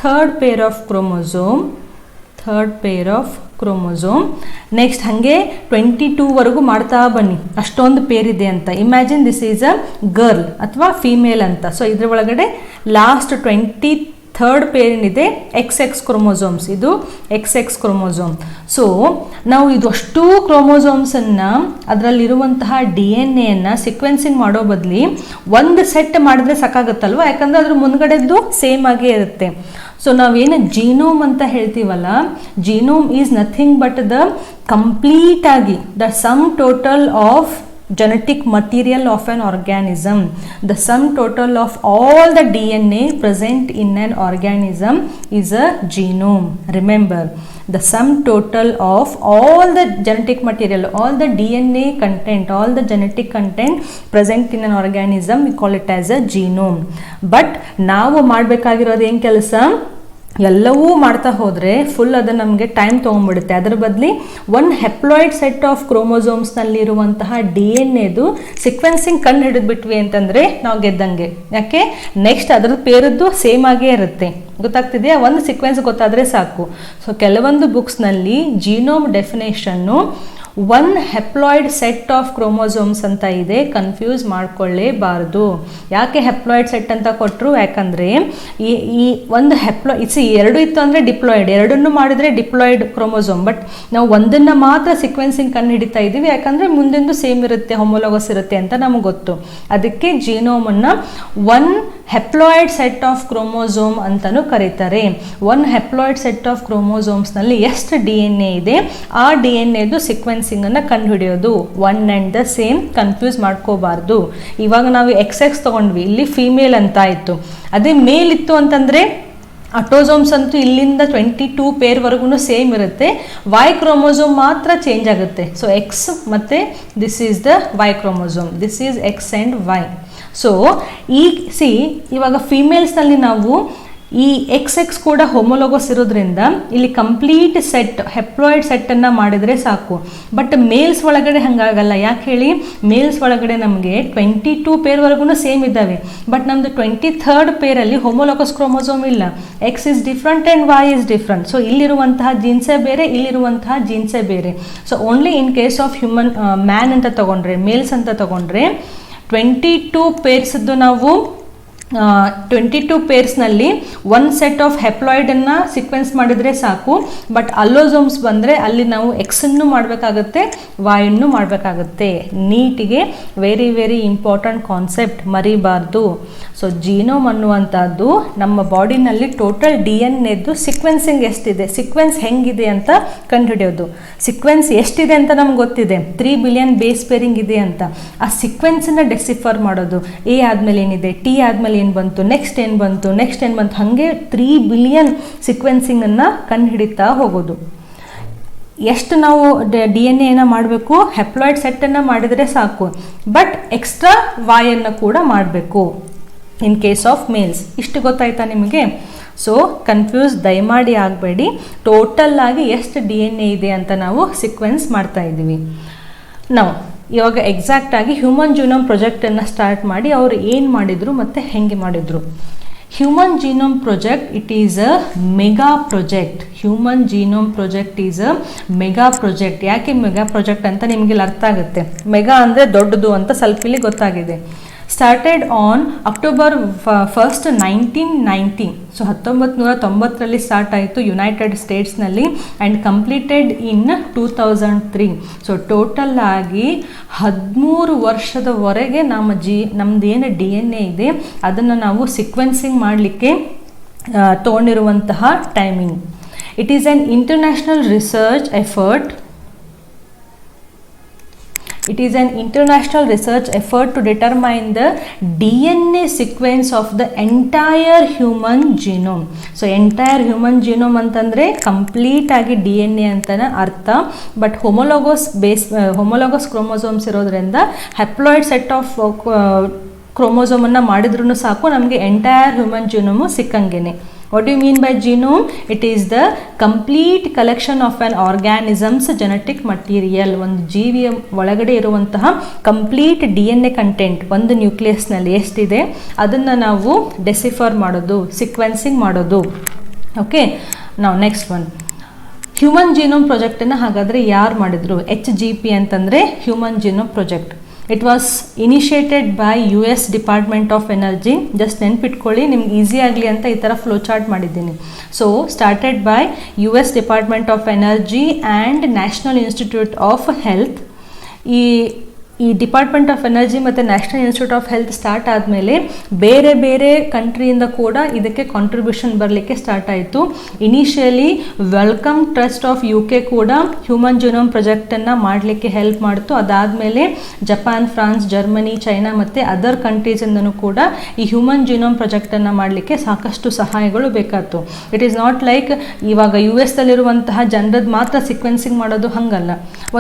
third pair of chromosome. Next ಹಾಗೆ 22 ವರೆಗೂ ಮಾಡ್ತಾ ಬನ್ನಿ, ಅಷ್ಟೊಂದು ಪೇರ್ ಇದೆ ಅಂತ. Imagine this is a girl ಅಥವಾ ಫೀಮೇಲ್ ಅಂತ. ಸೊ ಇದ್ರ ಒಳಗಡೆ ಲಾಸ್ಟ್ 23rd ಪೇರ್ ಏನಿದೆ XX ಕ್ರೋಮೋಸೋಮ್ಸ್, ಇದು XX ಕ್ರೋಮೋಸೋಮ್. ಸೊ ನಾವು ಇದು ಅಷ್ಟು ಕ್ರೋಮೋಸೋಮ್ಸನ್ನು ಅದರಲ್ಲಿರುವಂತಹ DNA ಸಿಕ್ವೆನ್ಸಿಂಗ್ ಮಾಡೋ ಬದಲಿ ಒಂದು ಸೆಟ್ ಮಾಡಿದ್ರೆ ಸಾಕಾಗುತ್ತಲ್ವ, ಯಾಕಂದರೆ ಅದ್ರ ಮುಂದ್ಗಡೆದ್ದು ಸೇಮ್ ಆಗೇ ಇರುತ್ತೆ. ಸೊ ನಾವೇನು ಜೀನೋಮ್ ಅಂತ ಹೇಳ್ತೀವಲ್ಲ, genome is nothing but the complete ಆಗಿ the sum total of genetic material of an organism. The sum total of all the DNA present in an organism is a genome. Remember, the sum total of all the genetic material, all the DNA content, all the genetic content present in an organism, we call it as a genome. But ನಾವು ಮಾಡಬೇಕಾಗಿರೋದು ಏನು ಕೆಲಸ? ಎಲ್ಲವೂ ಮಾಡ್ತಾ ಹೋದರೆ ಫುಲ್ ಅದು ನಮಗೆ ಟೈಮ್ ತೊಗೊಂಡ್ಬಿಡುತ್ತೆ. ಅದರ ಬದಲಿ ಒನ್ ಹೆಪ್ಲಾಯ್ಡ್ ಸೆಟ್ ಆಫ್ ಕ್ರೋಮೋಸೋಮ್ಸ್ನಲ್ಲಿರುವಂತಹ DNA ಸಿಕ್ವೆನ್ಸಿಂಗ್ ಕಂಡು ಹಿಡಿದ್ಬಿಟ್ವಿ ಅಂತಂದರೆ ನಾವು ಗೆದ್ದಂಗೆ. ಯಾಕೆ ನೆಕ್ಸ್ಟ್ ಅದ್ರದ್ದು ಪೇರದ್ದು ಸೇಮ್ ಆಗೇ ಇರುತ್ತೆ. ಗೊತ್ತಾಗ್ತಿದೆಯಾ? ಒಂದು ಸೀಕ್ವೆನ್ಸ್ ಗೊತ್ತಾದರೆ ಸಾಕು. ಸೊ ಕೆಲವೊಂದು ಬುಕ್ಸ್ನಲ್ಲಿ ಜೀನೋಮ್ ಡೆಫಿನೇಷನ್ನು one haploid set of chromosomes ಅಂತ ಇದೆ, ಕನ್ಫ್ಯೂಸ್ ಮಾಡ್ಕೊಳ್ಳೇಬಾರ್ದು. ಯಾಕೆ ಹೆಪ್ಲಾಯ್ಡ್ ಸೆಟ್ ಅಂತ ಕೊಟ್ಟರು? ಯಾಕಂದರೆ ಈ ಒಂದು ಎರಡು ಇತ್ತು ಅಂದರೆ ಡಿಪ್ಲಾಯ್ಡ್, ಎರಡನ್ನು ಮಾಡಿದರೆ ಡಿಪ್ಲಾಯ್ಡ್ ಕ್ರೋಮೋಸೋಮ್. ಬಟ್ ನಾವು ಒಂದನ್ನು ಮಾತ್ರ ಸೀಕ್ವೆನ್ಸಿಂಗ್ ಕಂಡು ಹಿಡಿತಾ ಇದ್ದೀವಿ, ಯಾಕಂದರೆ ಮುಂದೆಂದು ಸೇಮ್ ಇರುತ್ತೆ, ಹೋಮೋಲೋಗಸ್ ಇರುತ್ತೆ ಅಂತ ನಮಗೆ ಗೊತ್ತು. ಅದಕ್ಕೆ ಜೀನೋಮನ್ನು one haploid set of chromosome ಅಂತಲೂ ಕರೀತಾರೆ. ಒನ್ ಹೆಪ್ಲಾಯ್ಡ್ ಸೆಟ್ ಆಫ್ ಕ್ರೋಮೋಸೋಮ್ಸ್ನಲ್ಲಿ ಎಷ್ಟು DNA ಇದೆ, ಆ DNAದು ಸೀಕ್ವೆನ್ಸಿಂಗನ್ನು ಕಂಡುಹಿಡಿಯೋದು. One and the same, confuse ಮಾಡ್ಕೋಬಾರ್ದು. ಇವಾಗ ನಾವು XX ತೊಗೊಂಡ್ವಿ, ಇಲ್ಲಿ ಫೀಮೇಲ್ ಅಂತ ಆಯಿತು. ಅದೇ ಮೇಲ್ ಇತ್ತು ಅಂತಂದರೆ ಅಟೋಸೋಮ್ಸ್ ಅಂತೂ ಇಲ್ಲಿಂದ 22 ಪೇರ್ವರೆಗೂ ಸೇಮ್ ಇರುತ್ತೆ. Y ಕ್ರೋಮೋಸೋಮ್ ಮಾತ್ರ ಚೇಂಜ್ ಆಗುತ್ತೆ. ಸೊ X ಮತ್ತು this is the Y chromosome, this is X and Y. So ಇವಾಗ ಫೀಮೇಲ್ಸ್ನಲ್ಲಿ ನಾವು ಈ XX ಕೂಡ ಹೋಮೋಲೋಗಸ್ ಇರೋದ್ರಿಂದ ಇಲ್ಲಿ ಕಂಪ್ಲೀಟ್ ಸೆಟ್, ಹೆಪ್ಲಾಯ್ಡ್ ಸೆಟ್ಟನ್ನು ಮಾಡಿದರೆ ಸಾಕು. ಬಟ್ ಮೇಲ್ಸ್ ಒಳಗಡೆ ಹಾಗಾಗಲ್ಲ. ಯಾಕೆ ಹೇಳಿ? ಮೇಲ್ಸ್ ಒಳಗಡೆ ನಮಗೆ 22 ಪೇರ್ವರೆಗೂ ಸೇಮ್ ಇದ್ದಾವೆ. ಬಟ್ ನಮ್ಮದು 23rd ಪೇರಲ್ಲಿ ಹೋಮೋಲೋಗಸ್ ಕ್ರೋಮೋಸೋಮ್ ಇಲ್ಲ. X is different and Y is different. So ಇಲ್ಲಿರುವಂತಹ ಜೀನ್ಸೇ ಬೇರೆ, ಇಲ್ಲಿರುವಂತಹ ಜೀನ್ಸೇ ಬೇರೆ. So only in case of human man ಅಂತ ತಗೊಂಡ್ರೆ, ಮೇಲ್ಸ್ ಅಂತ ತಗೊಂಡ್ರೆ 22 ಪೇರ್ಸ್ದು ನಾವು 22 ಪೇರ್ಸ್ನಲ್ಲಿ ಒನ್ ಸೆಟ್ ಆಫ್ ಹೆಪ್ಲಾಯ್ಡನ್ನು ಸೀಕ್ವೆನ್ಸ್ ಮಾಡಿದರೆ ಸಾಕು. ಬಟ್ ಅಲ್ಲೋಸೋಮ್ಸ್ ಬಂದರೆ ಅಲ್ಲಿ ನಾವು Xನ್ನು ಮಾಡಬೇಕಾಗುತ್ತೆ, Yನ್ನು ಮಾಡಬೇಕಾಗುತ್ತೆ. ನೀಟಿಗೆ ವೆರಿ ವೆರಿ ಇಂಪಾರ್ಟೆಂಟ್ ಕಾನ್ಸೆಪ್ಟ್, ಮರಿಬಾರ್ದು. ಸೊ ಜೀನೋಮ್ ಅನ್ನುವಂಥದ್ದು ನಮ್ಮ ಬಾಡಿನಲ್ಲಿ ಟೋಟಲ್ DNAದು ಸೀಕ್ವೆನ್ಸಿಂಗ್ ಎಷ್ಟಿದೆ, ಸೀಕ್ವೆನ್ಸ್ ಹೆಂಗಿದೆ ಅಂತ ಕಂಡುಹಿಡಿಯೋದು. ಸೀಕ್ವೆನ್ಸ್ ಎಷ್ಟಿದೆ ಅಂತ ನಮ್ಗೆ ಗೊತ್ತಿದೆ, 3 ಬಿಲಿಯನ್ ಬೇಸ್ ಪೇರಿಂಗ್ ಇದೆ ಅಂತ. ಆ ಸೀಕ್ವೆನ್ಸನ್ನು ಡೆಸಿಫರ್ ಮಾಡೋದು. A ಆದಮೇಲೆ ಏನಿದೆ, T ಆದಮೇಲೆ ಏನು ಬಂತು, ನೆಕ್ಸ್ಟ್ ಏನು ಬಂತು, ನೆಕ್ಸ್ಟ್ ಏನು ಬಂತು, ಹಾಗೆ 3 ಬಿಲಿಯನ್ ಸೀಕ್ವೆನ್ಸಿಂಗನ್ನು ಕಂಡುಹಿಡಿತಾ ಹೋಗೋದು. ಎಷ್ಟು ನಾವು DNA ಮಾಡಬೇಕು, ಹೆಪ್ಲಾಯ್ಡ್ ಸೆಟ್ಟನ್ನು ಮಾಡಿದರೆ ಸಾಕು. ಬಟ್ ಎಕ್ಸ್ಟ್ರಾ Yಯನ್ನು ಕೂಡ ಮಾಡಬೇಕು ಇನ್ ಕೇಸ್ ಆಫ್ ಮೇಲ್ಸ್. ಇಷ್ಟು ಗೊತ್ತಾಯ್ತಾ ನಿಮಗೆ? ಸೊ ಕನ್ಫ್ಯೂಸ್ ದಯಮಾಡಿ ಆಗಬೇಡಿ. ಟೋಟಲ್ ಆಗಿ ಎಷ್ಟು DNA ಇದೆ ಅಂತ ನಾವು ಸೀಕ್ವೆನ್ಸ್ ಮಾಡ್ತಾ ಇದ್ದೀವಿ. ನಾವು ಇವಾಗ ಎಕ್ಸಾಕ್ಟ್ ಆಗಿ ಹ್ಯೂಮನ್ ಜೀನೋಮ್ ಪ್ರಾಜೆಕ್ಟನ್ನು ಸ್ಟಾರ್ಟ್ ಮಾಡಿ ಅವರು ಏನು ಮಾಡಿದರು ಮತ್ತು ಹೆಂಗೆ ಮಾಡಿದರು. Human genome project, it is a mega project. Human genome project is a mega project. ಯಾಕೆ ಮೆಗಾ ಪ್ರಾಜೆಕ್ಟ್ ಅಂತ ನಿಮಗೆ ಅರ್ಥ ಆಗುತ್ತೆ. ಮೆಗಾ ಅಂದರೆ ದೊಡ್ಡದು ಅಂತ ಸ್ವಲ್ಪ ಇಲ್ಲಿ ಗೊತ್ತಾಗಿದೆ. Started on October 1st 1990. So 1990ರಲ್ಲಿ ಸ್ಟಾರ್ಟ್ ಆಯಿತು ಯುನೈಟೆಡ್ ಸ್ಟೇಟ್ಸ್ನಲ್ಲಿ and completed in 2003. So total ಆಗಿ 13 ವರ್ಷದವರೆಗೆ ನಮ್ಮದೇನು DNA ಇದೆ ಅದನ್ನು ನಾವು ಸೀಕ್ವೆನ್ಸಿಂಗ್ ಮಾಡಲಿಕ್ಕೆ ತೊಗೊಂಡಿರುವಂತಹ timing. It is an international research effort. It is an international research effort to determine the DNA sequence of the entire human genome. So entire human genome ಅಂತಂದರೆ ಕಂಪ್ಲೀಟ್ ಆಗಿ DNA ಅಂತಲೇ ಅರ್ಥ. ಬಟ್ ಹೋಮೋಲೋಗಸ್ ಕ್ರೋಮೋಸೋಮ್ಸ್ ಇರೋದ್ರಿಂದ ಹೆಪ್ಲಾಯ್ಡ್ ಸೆಟ್ ಆಫ್ ಕ್ರೋಮೋಸೋಮನ್ನು ಮಾಡಿದ್ರೂ ಸಾಕು, ನಮಗೆ ಎಂಟೈರ್ ಹ್ಯೂಮನ್ ಜೀನೋಮು ಸಿಕ್ಕಂಗೆನೆ. What do you mean by genome? It is the complete collection of an organism's genetic material. ಒಂದು ಜೀವಿಯ ಒಳಗಡೆ ಇರುವಂತಹ ಕಂಪ್ಲೀಟ್ DNA ಕಂಟೆಂಟ್ ಒಂದು ನ್ಯೂಕ್ಲಿಯಸ್ನಲ್ಲಿ ಎಷ್ಟಿದೆ ಅದನ್ನು ನಾವು ಡೆಸಿಫರ್ ಮಾಡೋದು, ಸೀಕ್ವೆನ್ಸಿಂಗ್ ಮಾಡೋದು. ಓಕೆ, ನಾವು ನೆಕ್ಸ್ಟ್ ಒನ್ ಹ್ಯೂಮನ್ ಜೀನೋಮ್ ಪ್ರಾಜೆಕ್ಟನ್ನು ಹಾಗಾದರೆ ಯಾರು ಮಾಡಿದರು? HGP ಅಂತಂದರೆ human genome project. It was initiated by US department of energy. Just ನೆನ್ಪಿಟ್ಕೊಳ್ಳಿ, ನಿಮ್ಗೆ ಈಸಿ ಆಗಲಿ ಅಂತ ಈ ಥರ ಫ್ಲೋ ಚಾರ್ಟ್ ಮಾಡಿದ್ದೀನಿ. So started by US department of energy and national institute of health. ಈ ಡಿಪಾರ್ಟ್ಮೆಂಟ್ ಆಫ್ ಎನರ್ಜಿ ಮತ್ತು national institute of health start ಆದಮೇಲೆ ಬೇರೆ ಬೇರೆ ಕಂಟ್ರಿಯಿಂದ ಕೂಡ ಇದಕ್ಕೆ ಕಾಂಟ್ರಿಬ್ಯೂಷನ್ ಬರಲಿಕ್ಕೆ ಸ್ಟಾರ್ಟ್ ಆಯಿತು. Initially welcome trust of UK ಕೂಡ ಹ್ಯೂಮನ್ ಜೀನೋಮ್ ಪ್ರಾಜೆಕ್ಟನ್ನು ಮಾಡಲಿಕ್ಕೆ ಹೆಲ್ಪ್ ಮಾಡಿತು. ಅದಾದಮೇಲೆ ಜಪಾನ್, ಫ್ರಾನ್ಸ್, ಜರ್ಮನಿ, ಚೈನಾ ಮತ್ತು ಅದರ್ ಕಂಟ್ರೀಸಿಂದನೂ ಕೂಡ ಈ ಹ್ಯೂಮನ್ ಜೀನೋಮ್ ಪ್ರಾಜೆಕ್ಟನ್ನು ಮಾಡಲಿಕ್ಕೆ ಸಾಕಷ್ಟು ಸಹಾಯಗಳು ಬೇಕಾಯಿತು. ಇಟ್ ಈಸ್ ನಾಟ್ ಲೈಕ್ ಇವಾಗ US-ದಲ್ಲಿರುವಂತಹ ಜನರದ್ದು ಮಾತ್ರ ಸೀಕ್ವೆನ್ಸಿಂಗ್ ಮಾಡೋದು, ಹಾಗಲ್ಲ.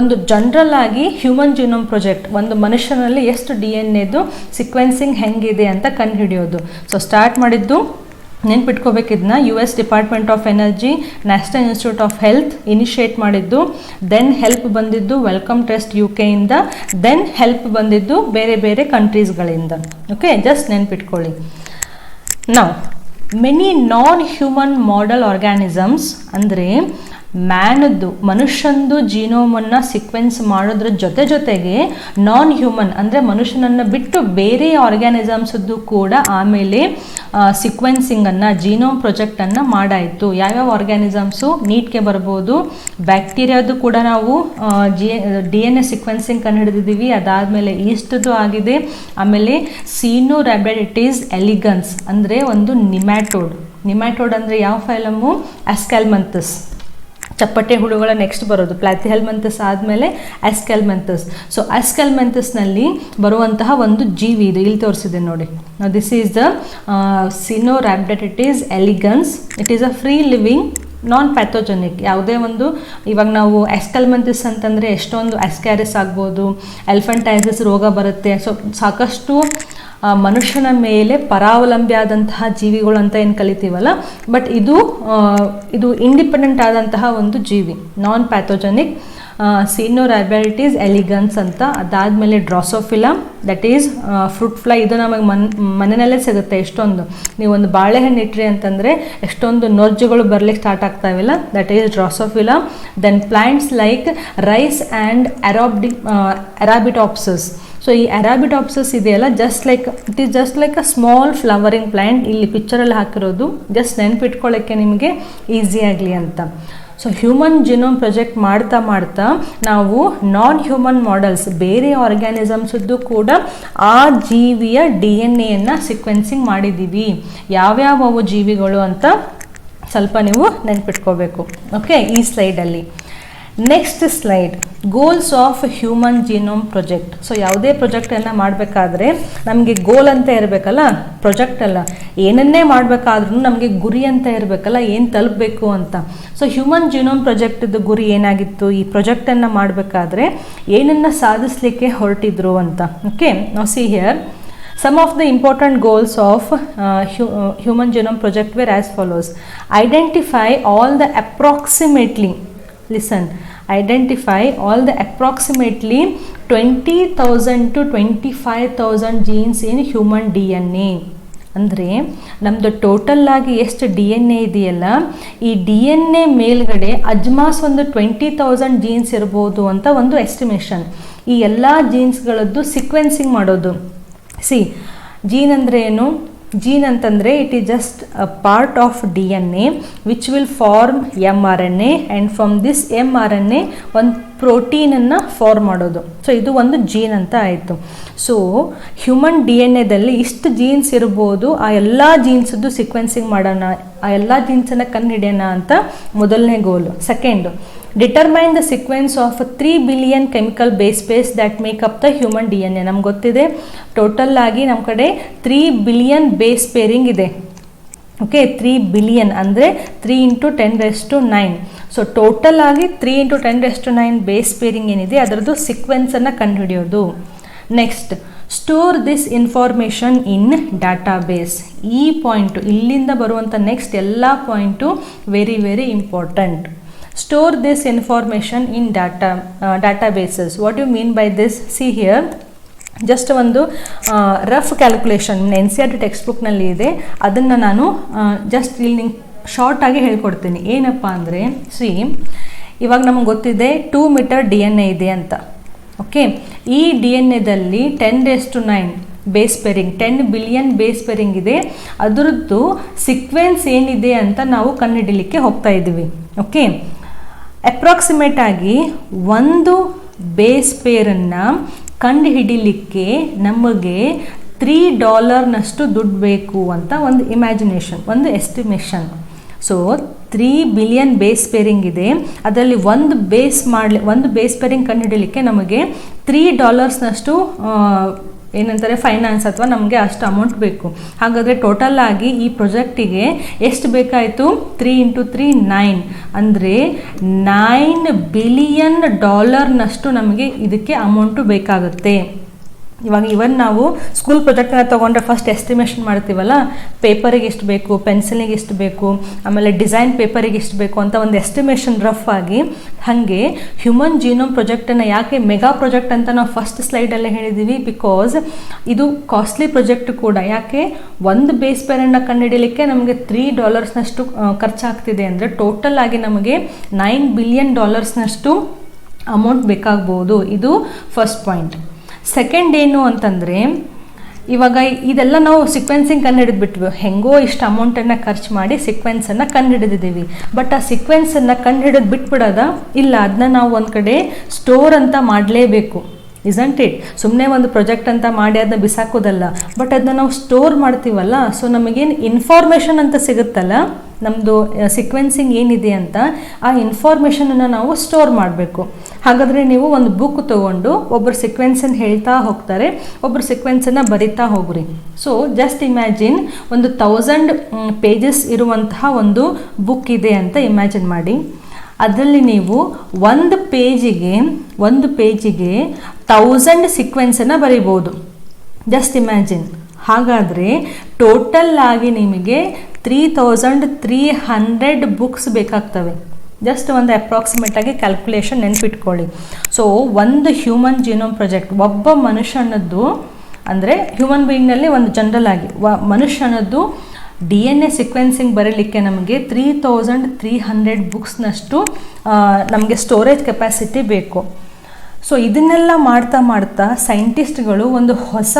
ಒಂದು ಜನರಲ್ ಆಗಿ ಹ್ಯೂಮನ್ ಜೀನೋಮ್ ಪ್ರಾಜೆಕ್ಟ್ ಒಂದು ಮನುಷ್ಯನಲ್ಲಿ ಎಷ್ಟು DNAದು ಸೀಕ್ವೆನ್ಸಿಂಗ್ ಹೆಂಗಿದೆ ಅಂತ ಕಂಡುಹಿಡಿಯೋದು. ಸೊ ಸ್ಟಾರ್ಟ್ ಮಾಡಿದ್ದು ನೆನ್ಪಿಟ್ಕೋಬೇಕಿದ್ನ US department of energy, national institute of health initiate ಮಾಡಿದ್ದು, ದೆನ್ ಹೆಲ್ಪ್ ಬಂದಿದ್ದು ವೆಲ್ಕಮ್ ಟ್ರಸ್ಟ್ UK ಇಂದ, ದೆನ್ ಹೆಲ್ಪ್ ಬಂದಿದ್ದು ಬೇರೆ ಬೇರೆ ಕಂಟ್ರೀಸ್ಗಳಿಂದ. ಓಕೆ, ಜಸ್ಟ್ ನೆನ್ಪಿಟ್ಕೊಳ್ಳಿ. ನಾವು ಮೆನಿ ನಾನ್ ಹ್ಯೂಮನ್ ಮಾಡೆಲ್ ಆರ್ಗ್ಯಾನಿಸಮ್ಸ್ ಅಂದರೆ ಮನುಷ್ಯಂದು ಜೀನೋಮನ್ನು ಸಿಕ್ವೆನ್ಸ್ ಮಾಡೋದ್ರ ಜೊತೆಗೆ ನಾನ್ ಹ್ಯೂಮನ್ ಅಂದರೆ ಮನುಷ್ಯನನ್ನು ಬಿಟ್ಟು ಬೇರೆ ಆರ್ಗ್ಯಾನಿಸಮ್ಸದ್ದು ಕೂಡ ಆಮೇಲೆ ಸಿಕ್ವೆನ್ಸಿಂಗನ್ನು, ಜೀನೋಮ್ ಪ್ರಾಜೆಕ್ಟನ್ನು ಮಾಡಾಯಿತು. ಯಾವ್ಯಾವ ಆರ್ಗ್ಯಾನಿಸಮ್ಸು ನೀಟ್ಗೆ ಬರ್ಬೋದು. ಬ್ಯಾಕ್ಟೀರಿಯಾದು ಕೂಡ ನಾವು DNA ಸಿಕ್ವೆನ್ಸಿಂಗ್ ಕಂಡುಹಿಡಿದಿದ್ದೀವಿ, ಅದಾದಮೇಲೆ ಈಸ್ಟ್ದು ಆಗಿದೆ. ಆಮೇಲೆ ಸೀನೋರಾಬ್ಯಾಡಿಟಿಸ್ ಎಲಿಗನ್ಸ್ ಅಂದರೆ ಒಂದು ನಿಮ್ಯಾಟೋಡ್ ಅಂದರೆ ಯಾವ ಫೈಲಮು? ಅಸ್ಕ್ಯಾಲ್ಮಂಥಸ್, ಚಪ್ಪಟೆ ಹುಳುಗಳ ನೆಕ್ಸ್ಟ್ ಬರೋದು. ಪ್ಲಾಥಿಹೆಲ್ಮಿಂಥಸ್ ಆದಮೇಲೆ ಅಸ್ಕ್ಯಾಲ್ಮಂಥಸ್. ಸೊ ಅಸ್ಕ್ಯಾಲ್ಮಂಥಸ್ನಲ್ಲಿ ಬರುವಂತಹ ಒಂದು ಜೀವಿ ಇದು, ಇಲ್ಲಿ ತೋರಿಸಿದೆ ನೋಡಿ. This is the Caenorhabditis elegans. It is a free living non pathogenic. ಯಾವುದೇ ಒಂದು, ಇವಾಗ ನಾವು ಅಸ್ಕ್ಯಾಲ್ಮಂಥಸ್ ಅಂತಂದರೆ ಎಷ್ಟೊಂದು ಅಸ್ಕ್ಯಾರಿಸ್ ಆಗ್ಬೋದು, ಎಲ್ಫಂಟೈಸಿಸ್ ರೋಗ ಬರುತ್ತೆ. ಸೊ ಸಾಕಷ್ಟು ಮನುಷ್ಯನ ಮೇಲೆ ಪರಾವಲಂಬಿ ಆದಂತಹ ಜೀವಿಗಳು ಅಂತ ಏನು ಕಲಿತೀವಲ್ಲ, ಬಟ್ ಇದು ಇಂಡಿಪೆಂಡೆಂಟ್ ಆದಂತಹ ಒಂದು ಜೀವಿ, ನಾನ್ ಪ್ಯಾಥೋಜೆನಿಕ್. ಸಿನೋರಾಬ್ಯಾಡಿಟಿಸ್ ಎಲಿಗನ್ಸ್ ಅಂತ. ಅದಾದಮೇಲೆ ಡ್ರಾಸೋಫಿಲಾ, ದಟ್ ಈಸ್ ಫ್ರೂಟ್ ಫ್ಲೈ. ಇದು ನಮಗೆ ಮನೆಯಲ್ಲೇ ಸಿಗುತ್ತೆ ಎಷ್ಟೊಂದು. ನೀವೊಂದು ಬಾಳೆಹಣ್ಣು ಇಟ್ರಿ ಅಂತಂದರೆ ಎಷ್ಟೊಂದು ನೊರ್ಜುಗಳು ಬರಲಿಕ್ಕೆ ಸ್ಟಾರ್ಟ್ ಆಗ್ತಾಯಿಲ್ಲ, that is Drosophila. Then plants like rice and Arabidopsis. So ಈ ಅರಾಬಿಟಾಪ್ಸಸ್ ಇದೆಯಲ್ಲ, it is just like a small flowering plant. ಇಲ್ಲಿ ಪಿಕ್ಚರಲ್ಲಿ ಹಾಕಿರೋದು ಜಸ್ಟ್ ನೆನ್ಪಿಟ್ಕೊಳ್ಳೋಕ್ಕೆ ನಿಮಗೆ ಈಸಿ ಆಗಲಿ ಅಂತ. ಸೊ ಹ್ಯೂಮನ್ ಜಿನೋಮ್ ಪ್ರಾಜೆಕ್ಟ್ ಮಾಡ್ತಾ ನಾವು ನಾನ್ ಹ್ಯೂಮನ್ ಮಾಡೆಲ್ಸ್, ಬೇರೆ ಆರ್ಗ್ಯಾನಿಸಮ್ಸದ್ದು ಕೂಡ ಆ ಜೀವಿಯ DNA ಸಿಕ್ವೆನ್ಸಿಂಗ್ ಮಾಡಿದ್ದೀವಿ. ಯಾವ್ಯಾವ ಜೀವಿಗಳು ಅಂತ ಸ್ವಲ್ಪ ನೀವು ನೆನ್ಪಿಟ್ಕೋಬೇಕು. ಓಕೆ, ಈ ಸ್ಲೈಡಲ್ಲಿ. Next slide, goals of human genome project. So ಯಾವುದೇ ಪ್ರಾಜೆಕ್ಟನ್ನು ಮಾಡಬೇಕಾದ್ರೆ ನಮಗೆ ಗೋಲ್ ಅಂತ ಇರಬೇಕಲ್ಲ, ಪ್ರಾಜೆಕ್ಟ್ ಅಲ್ಲ, ಏನನ್ನೇ ಮಾಡಬೇಕಾದ್ರೂ ನಮಗೆ ಗುರಿ ಅಂತ ಇರಬೇಕಲ್ಲ, ಏನು ತಲುಪಬೇಕು ಅಂತ. ಸೊ ಹ್ಯೂಮನ್ ಜೀನೋಮ್ ಪ್ರಾಜೆಕ್ಟ್ದು ಗುರಿ ಏನಾಗಿತ್ತು? ಈ ಪ್ರಾಜೆಕ್ಟನ್ನು ಮಾಡಬೇಕಾದ್ರೆ ಏನನ್ನು ಸಾಧಿಸಲಿಕ್ಕೆ ಹೊರಟಿದ್ರು ಅಂತ. ಓಕೆ, ನಾವು see here some of the important goals of human genome project were as follows. Identify all the approximately 20,000 to 25,000 genes in human DNA. ಅಂದರೆ ನಮ್ಮದು ಟೋಟಲ್ ಆಗಿ ಎಷ್ಟು DNA ಇದೆಯಲ್ಲ, ಈ DNA ಮೇಲ್ಗಡೆ ಅಜ್ಮಾಸ್ ಒಂದು 20,000 ಜೀನ್ಸ್ ಇರ್ಬೋದು ಅಂತ ಒಂದು ಎಸ್ಟಿಮೇಷನ್. ಈ ಎಲ್ಲ ಜೀನ್ಸ್ಗಳದ್ದು ಸಿಕ್ವೆನ್ಸಿಂಗ್ ಮಾಡೋದು. ಜೀನ್ ಅಂದರೆ ಏನು? ಜೀನ್ ಅಂತಂದರೆ it is just a part of DNA which will form mRNA and from this mRNA ಒಂದು ಪ್ರೋಟೀನನ್ನು ಫಾರ್ಮ್ ಮಾಡೋದು. ಸೊ ಇದು ಒಂದು ಜೀನ್ ಅಂತ ಆಯಿತು. ಸೊ ಹ್ಯೂಮನ್ DNAದಲ್ಲಿ ಇಷ್ಟು ಜೀನ್ಸ್ ಇರ್ಬೋದು, ಆ ಎಲ್ಲ ಜೀನ್ಸದ್ದು ಸಿಕ್ವೆನ್ಸಿಂಗ್ ಮಾಡೋಣ, ಆ ಎಲ್ಲ ಜೀನ್ಸನ್ನು ಕಂಡುಹಿಡಿಯೋಣ ಅಂತ ಮೊದಲನೇ goal. Second, determine the sequence of 3 billion chemical base pairs that make up the human DNA. ನಮ್ಗೆ ಗೊತ್ತಿದೆ ಟೋಟಲ್ ಆಗಿ ನಮ್ಮ ಕಡೆ 3 ಬಿಲಿಯನ್ ಬೇಸ್ ಪೇರಿಂಗ್ ಇದೆ. ಓಕೆ, 3 ಬಿಲಿಯನ್ ಅಂದರೆ 3 × 10⁹. ಸೊ ಟೋಟಲ್ ಆಗಿ 3 × 10⁹ ಬೇಸ್ ಪೇರಿಂಗ್ ಏನಿದೆ ಅದರದ್ದು ಸಿಕ್ವೆನ್ಸನ್ನು ಕಂಡುಹಿಡಿಯೋದು. Next, store this information in database. ಈ ಪಾಯಿಂಟು, ಇಲ್ಲಿಂದ ಬರುವಂಥ ನೆಕ್ಸ್ಟ್ ಎಲ್ಲ point very very important. Store this information in databases. What do you mean by this? See here, just ಒಂದು ರಫ್ ಕ್ಯಾಲ್ಕುಲೇಷನ್ NCERT ಟೆಕ್ಸ್ಟ್ ಬುಕ್ನಲ್ಲಿ ಇದೆ, ಅದನ್ನು ನಾನು ಜಸ್ಟ್ ಇಲ್ಲಿ ನಿಂಗೆ ಶಾರ್ಟಾಗಿ ಹೇಳ್ಕೊಡ್ತೀನಿ. ಏನಪ್ಪ ಅಂದರೆ, ಇವಾಗ ನಮಗೆ ಗೊತ್ತಿದೆ 2 ಮೀಟರ್ DNA ಇದೆ ಅಂತ. ಓಕೆ, ಈ DNAದಲ್ಲಿ 10⁹ base pairing, 10 billion base pairing ಇದೆ. ಅದರದ್ದು ಸಿಕ್ವೆನ್ಸ್ ಏನಿದೆ ಅಂತ ನಾವು ಕಂಡುಹಿಡಿಲಿಕ್ಕೆ ಹೋಗ್ತಾ ಇದ್ದೀವಿ. ಓಕೆ, ಅಪ್ರಾಕ್ಸಿಮೇಟ್ ಆಗಿ ಒಂದು ಬೇಸ್ ಪೇರನ್ನು ಕಂಡುಹಿಡಿಲಿಕ್ಕೆ ನಮಗೆ $3 ದುಡ್ಡು ಬೇಕು ಅಂತ ಒಂದು ಇಮ್ಯಾಜಿನೇಷನ್, ಒಂದು estimation. So 3 billion base pairing ಇದೆ, ಅದರಲ್ಲಿ ಒಂದು ಬೇಸ್ ಪೇರಿಂಗ್ ಕಂಡುಹಿಡಿಲಿಕ್ಕೆ ನಮಗೆ $3 ಏನಂತಾರೆ ಫೈನಾನ್ಸ್ ಅಥವಾ ನಮಗೆ ಅಷ್ಟು ಅಮೌಂಟ್ ಬೇಕು. ಹಾಗಾದರೆ ಟೋಟಲ್ ಆಗಿ ಈ ಪ್ರಾಜೆಕ್ಟಿಗೆ ಎಷ್ಟು ಬೇಕಾಯಿತು? 3 × 3 9, ಅಂದರೆ $9 ಬಿಲಿಯನ್ ನಮಗೆ ಇದಕ್ಕೆ ಅಮೌಂಟು ಬೇಕಾಗುತ್ತೆ. ಇವಾಗ ಇವನ್ ನಾವು ಸ್ಕೂಲ್ ಪ್ರಾಜೆಕ್ಟನ್ನ ತೊಗೊಂಡ್ರೆ ಫಸ್ಟ್ ಎಸ್ಟಿಮೇಷನ್ ಮಾಡ್ತೀವಲ್ಲ, ಪೇಪರಿಗೆ ಎಷ್ಟು ಬೇಕು, ಪೆನ್ಸಿಲಿಗೆ ಎಷ್ಟು ಬೇಕು, ಆಮೇಲೆ ಡಿಸೈನ್ ಪೇಪರಿಗೆ ಎಷ್ಟು ಬೇಕು ಅಂತ ಒಂದು ಎಸ್ಟಿಮೇಷನ್ ರಫ್ ಆಗಿ. ಹಾಗೆ ಹ್ಯೂಮನ್ ಜೀನೋಮ್ ಪ್ರಾಜೆಕ್ಟನ್ನು ಯಾಕೆ ಮೆಗಾ ಪ್ರಾಜೆಕ್ಟ್ ಅಂತ ನಾವು ಫಸ್ಟ್ ಸ್ಲೈಡಲ್ಲೇ ಹೇಳಿದ್ದೀವಿ, ಬಿಕಾಸ್ ಇದು ಕಾಸ್ಟ್ಲಿ ಪ್ರಾಜೆಕ್ಟ್ ಕೂಡ. ಯಾಕೆ, ಒಂದು ಬೇಸ್ ಪೇರನ್ನು ಕಂಡುಹಿಡಲಿಕ್ಕೆ ನಮಗೆ $3 ಖರ್ಚಾಗ್ತಿದೆ ಅಂದರೆ ಟೋಟಲ್ ಆಗಿ ನಮಗೆ $9 ಬಿಲಿಯನ್ ಅಮೌಂಟ್ ಬೇಕಾಗ್ಬೋದು. ಇದು ಫಸ್ಟ್ ಪಾಯಿಂಟ್. ಸೆಕೆಂಡ್ ಏನು ಅಂತಂದರೆ, ಇವಾಗ ಇದೆಲ್ಲ ನಾವು ಸೀಕ್ವೆನ್ಸಿಂಗ್ ಕಂಡುಹಿಡಿದ್ಬಿಟ್ವಿ, ಹೆಂಗೋ ಇಷ್ಟು ಅಮೌಂಟನ್ನು ಖರ್ಚು ಮಾಡಿ ಸೀಕ್ವೆನ್ಸನ್ನು ಕಂಡುಹಿಡಿದಿದ್ದೀವಿ. ಬಟ್ ಆ ಸೀಕ್ವೆನ್ಸನ್ನು ಕಂಡುಹಿಡಿದು ಬಿಟ್ಬಿಡೋದ ಇಲ್ಲ, ಅದನ್ನ ನಾವು ಒಂದು ಕಡೆ ಸ್ಟೋರ್ ಅಂತ ಮಾಡಲೇಬೇಕು. Isn't it? ಸುಮ್ಮನೆ ಒಂದು ಪ್ರಾಜೆಕ್ಟ್ ಅಂತ ಮಾಡಿ ಅದನ್ನ ಬಿಸಾಕೋದಲ್ಲ, ಬಟ್ ಅದನ್ನ ನಾವು ಸ್ಟೋರ್ ಮಾಡ್ತೀವಲ್ಲ, ಸೊ ನಮಗೇನು ಇನ್ಫಾರ್ಮೇಷನ್ ಅಂತ ಸಿಗುತ್ತಲ್ಲ, ನಮ್ಮದು ಸೀಕ್ವೆನ್ಸಿಂಗ್ ಏನಿದೆ ಅಂತ ಆ ಇನ್ಫಾರ್ಮೇಷನನ್ನು ನಾವು ಸ್ಟೋರ್ ಮಾಡಬೇಕು. ಹಾಗಾದರೆ ನೀವು ಒಂದು ಬುಕ್ ತೊಗೊಂಡು ಒಬ್ಬರು ಸೀಕ್ವೆನ್ಸನ್ನು ಹೇಳ್ತಾ ಹೋಗ್ತಾರೆ, ಒಬ್ಬರು ಸೀಕ್ವೆನ್ಸನ್ನು ಬರಿತಾ ಹೋಗ್ರಿ. ಸೊ ಜಸ್ಟ್ ಇಮ್ಯಾಜಿನ್, ಒಂದು 1000 ಪೇಜಸ್ ಇರುವಂತಹ ಒಂದು ಬುಕ್ ಇದೆ ಅಂತ ಇಮ್ಯಾಜಿನ್ ಮಾಡಿ. ಅದರಲ್ಲಿ ನೀವು ಒಂದು ಪೇಜಿಗೆ 1000 ಸೀಕ್ವೆನ್ಸನ್ನು ಬರಿಬೋದು. Just imagine. ಹಾಗಾದರೆ ಟೋಟಲ್ ಆಗಿ ನಿಮಗೆ 3300 ಬುಕ್ಸ್ ಬೇಕಾಗ್ತವೆ. ಜಸ್ಟ್ ಒಂದು ಅಪ್ರಾಕ್ಸಿಮೇಟಾಗಿ ಕ್ಯಾಲ್ಕುಲೇಷನ್ ನೆನಪಿಟ್ಕೊಳ್ಳಿ. ಸೊ ಒಂದು ಹ್ಯೂಮನ್ ಜೀನೋಮ್ ಪ್ರಾಜೆಕ್ಟ್, ಒಬ್ಬ ಮನುಷ್ಯನದ್ದು ಅಂದರೆ ಹ್ಯೂಮನ್ ಬೀಯಿಂಗ್ನಲ್ಲಿ ಒಂದು ಜನರಲ್ ಆಗಿ ಮನುಷ್ಯನದ್ದು DNA ಸೀಕ್ವೆನ್ಸಿಂಗ್ ಬರೀಲಿಕ್ಕೆ ನಮಗೆ 3300 ಬುಕ್ಸ್ನಷ್ಟು ನಮಗೆ ಸ್ಟೋರೇಜ್ ಕೆಪಾಸಿಟಿ ಬೇಕು. ಸೊ ಇದನ್ನೆಲ್ಲ ಮಾಡ್ತಾ ಸೈಂಟಿಸ್ಟ್ಗಳು ಒಂದು ಹೊಸ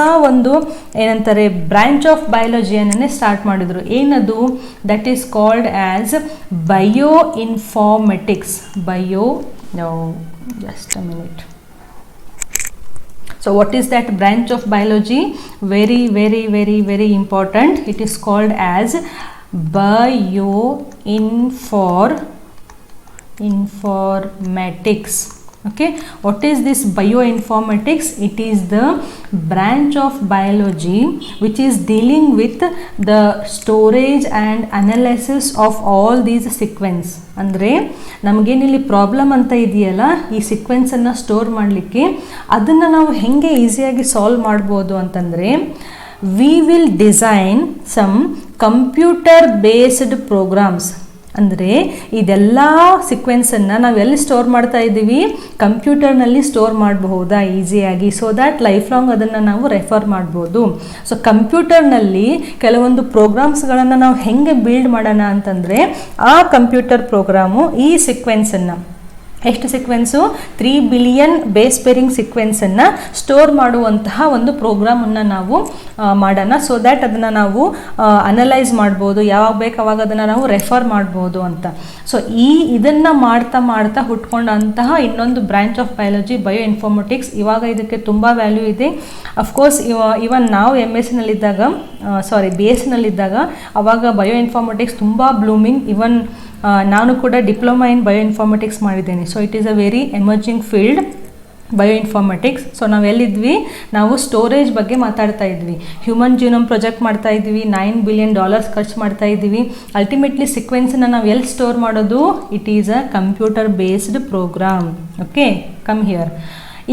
ಏನಂತಾರೆ ಬ್ರಾಂಚ್ ಆಫ್ ಬಯಾಲಜಿಯನ್ನೇ ಸ್ಟಾರ್ಟ್ ಮಾಡಿದರು. ಏನದು? That is called as bio informatics. Just a minute. So what is that branch of biology? Very important. It is called as bioinformatics. Okay, what is this bioinformatics? It is the branch of biology which is dealing with the storage and analysis of all these sequence. ಅಂದರೆ ನಮಗೇನಿಲ್ಲಿ ಪ್ರಾಬ್ಲಮ್ ಅಂತ ಇದೆಯಲ್ಲ, ಈ ಸೀಕ್ವೆನ್ಸನ್ನು ಸ್ಟೋರ್ ಮಾಡಲಿಕ್ಕೆ, ಅದನ್ನು ನಾವು ಹೇಗೆ ಈಸಿಯಾಗಿ ಸಾಲ್ವ್ ಮಾಡ್ಬೋದು ಅಂತಂದರೆ, we will design some computer based programs. ಅಂದರೆ ಇದೆಲ್ಲ ಸೀಕ್ವೆನ್ಸನ್ನು ನಾವು ಎಲ್ಲಿ ಸ್ಟೋರ್ ಮಾಡ್ತಾ ಇದ್ದೀವಿ? ಕಂಪ್ಯೂಟರ್ನಲ್ಲಿ ಸ್ಟೋರ್ ಮಾಡಬಹುದಾ ಈಸಿಯಾಗಿ, ಸೊ ದ್ಯಾಟ್ ಲೈಫ್ ಲಾಂಗ್ ಅದನ್ನು ನಾವು ರೆಫರ್ ಮಾಡ್ಬೋದು. ಸೊ ಕಂಪ್ಯೂಟರ್ನಲ್ಲಿ ಕೆಲವೊಂದು ಪ್ರೋಗ್ರಾಮ್ಸ್ಗಳನ್ನು ನಾವು ಹೆಂಗೆ ಬಿಲ್ಡ್ ಮಾಡೋಣ ಅಂತಂದರೆ, ಆ ಕಂಪ್ಯೂಟರ್ ಪ್ರೋಗ್ರಾಮು ಈ ಸೀಕ್ವೆನ್ಸನ್ನು, ಎಷ್ಟು ಸೀಕ್ವೆನ್ಸು? 3 ಬಿಲಿಯನ್ ಬೇಸ್ ಪೇರಿಂಗ್ ಸೀಕ್ವೆನ್ಸನ್ನು ಸ್ಟೋರ್ ಮಾಡುವಂತಹ ಒಂದು ಪ್ರೋಗ್ರಾಮನ್ನು ನಾವು ಮಾಡೋಣ. ಸೊ ದ್ಯಾಟ್ ಅದನ್ನು ನಾವು ಅನಲೈಸ್ ಮಾಡ್ಬೋದು, ಯಾವಾಗ ಬೇಕು ಅವಾಗ ಅದನ್ನು ನಾವು ರೆಫರ್ ಮಾಡ್ಬೋದು ಅಂತ. ಸೊ ಇದನ್ನು ಮಾಡ್ತಾ ಹುಟ್ಕೊಂಡಂತಹ ಇನ್ನೊಂದು branch of biology bio informatics. ಇವಾಗ ಇದಕ್ಕೆ ತುಂಬ ವ್ಯಾಲ್ಯೂ ಇದೆ. ಅಫ್ಕೋರ್ಸ್ ಇವನ್ ನಾವು BSc ಅವಾಗ ಬಯೋ ಇನ್ಫಾರ್ಮೆಟಿಕ್ಸ್ ತುಂಬ ಬ್ಲೂಮಿಂಗ್. ಇವನ್ ನಾನು ಕೂಡ ಡಿಪ್ಲೊಮಾ ಇನ್ ಬಯೋ ಇನ್ಫಾರ್ಮೆಟಿಕ್ಸ್ ಮಾಡಿದ್ದೇನೆ. So it is a very emerging field bio informatics. So ನಾವೆಲ್ಲಿದ್ವಿ? ನಾವು ಸ್ಟೋರೇಜ್ ಬಗ್ಗೆ ಮಾತಾಡ್ತಾ ಇದ್ವಿ. ಹ್ಯೂಮನ್ ಜೀನೋಮ್ ಪ್ರಾಜೆಕ್ಟ್ ಮಾಡ್ತಾ ಇದ್ವಿ, $9 ಬಿಲಿಯನ್ ಖರ್ಚು ಮಾಡ್ತಾ ಇದ್ದೀವಿ. ಅಲ್ಟಿಮೇಟ್ಲಿ ಸೀಕ್ವೆನ್ಸನ್ನು ನಾವು ಎಲ್ಲಿ ಸ್ಟೋರ್ ಮಾಡೋದು? It is a computer based program. Okay, come here.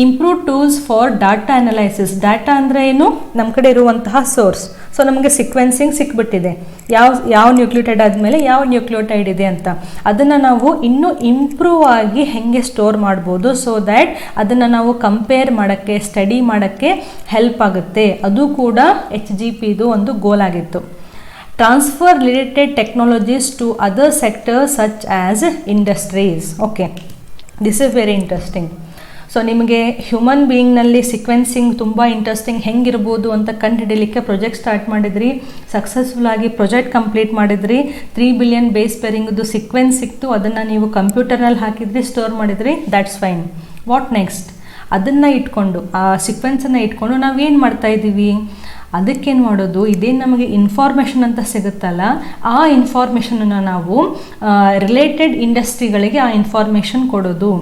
Improve tools for data analysis. Data ಅಂದರೆ ಏನು? ನಮ್ಮ ಕಡೆ ಇರುವಂತಹ ಸೋರ್ಸ್. ಸೊ ನಮಗೆ ಸೀಕ್ವೆನ್ಸಿಂಗ್ ಸಿಕ್ಬಿಟ್ಟಿದೆ, ಯಾವ ನ್ಯೂಕ್ಲಿಯೋಟೈಡ್ ಆದಮೇಲೆ ಯಾವ ನ್ಯೂಕ್ಲಿಯೋಟೈಡ್ ಇದೆ ಅಂತ. ಅದನ್ನು ನಾವು ಇನ್ನೂ ಇಂಪ್ರೂವ್ ಆಗಿ ಹೇಗೆ ಸ್ಟೋರ್ ಮಾಡ್ಬೋದು, ಸೊ ದ್ಯಾಟ್ ಅದನ್ನು ನಾವು ಕಂಪೇರ್ ಮಾಡೋಕ್ಕೆ, ಸ್ಟಡಿ ಮಾಡೋಕ್ಕೆ ಹೆಲ್ಪ್ ಆಗುತ್ತೆ. ಅದು ಕೂಡ HGPದು ಒಂದು ಗೋಲ್ ಆಗಿತ್ತು. Transfer related technologies to other sectors such as industries. Okay, this is very interesting. So ನಿಮಗೆ ಹ್ಯೂಮನ್ ಬೀಯಿಂಗ್ನಲ್ಲಿ ಸೀಕ್ವೆನ್ಸಿಂಗ್ ತುಂಬ ಇಂಟ್ರೆಸ್ಟಿಂಗ್ ಹೆಂಗಿರ್ಬೋದು ಅಂತ ಕಂಡುಹಿಡಲಿಕ್ಕೆ ಪ್ರಾಜೆಕ್ಟ್ ಸ್ಟಾರ್ಟ್ ಮಾಡಿದ್ರಿ, ಸಕ್ಸಸ್ಫುಲ್ ಆಗಿ ಪ್ರಾಜೆಕ್ಟ್ ಕಂಪ್ಲೀಟ್ ಮಾಡಿದ್ರಿ. 3 ಬಿಲಿಯನ್ ಬೇಸ್ ಪೇರಿಂಗ್ದು ಸೀಕ್ವೆನ್ಸ್ ಸಿಕ್ತು, ಅದನ್ನು ನೀವು ಕಂಪ್ಯೂಟರ್ನಲ್ಲಿ ಹಾಕಿದ್ರಿ, ಸ್ಟೋರ್ ಮಾಡಿದ್ರಿ, ದ್ಯಾಟ್ಸ್ ಫೈನ್. What next? ಅದನ್ನು ಇಟ್ಕೊಂಡು, ಆ ಸೀಕ್ವೆನ್ಸನ್ನು ಇಟ್ಕೊಂಡು ನಾವೇನು ಮಾಡ್ತಾ ಇದ್ದೀವಿ? ಅದಕ್ಕೇನು ಮಾಡೋದು, ಇದೇನು ನಮಗೆ ಇನ್ಫಾರ್ಮೇಷನ್ ಅಂತ ಸಿಗುತ್ತಲ್ಲ, ಆ ಇನ್ಫಾರ್ಮೇಷನನ್ನು ನಾವು ರಿಲೇಟೆಡ್ ಇಂಡಸ್ಟ್ರಿಗಳಿಗೆ ಆ ಇನ್ಫಾರ್ಮೇಷನ್ ಕೊಡೋದು.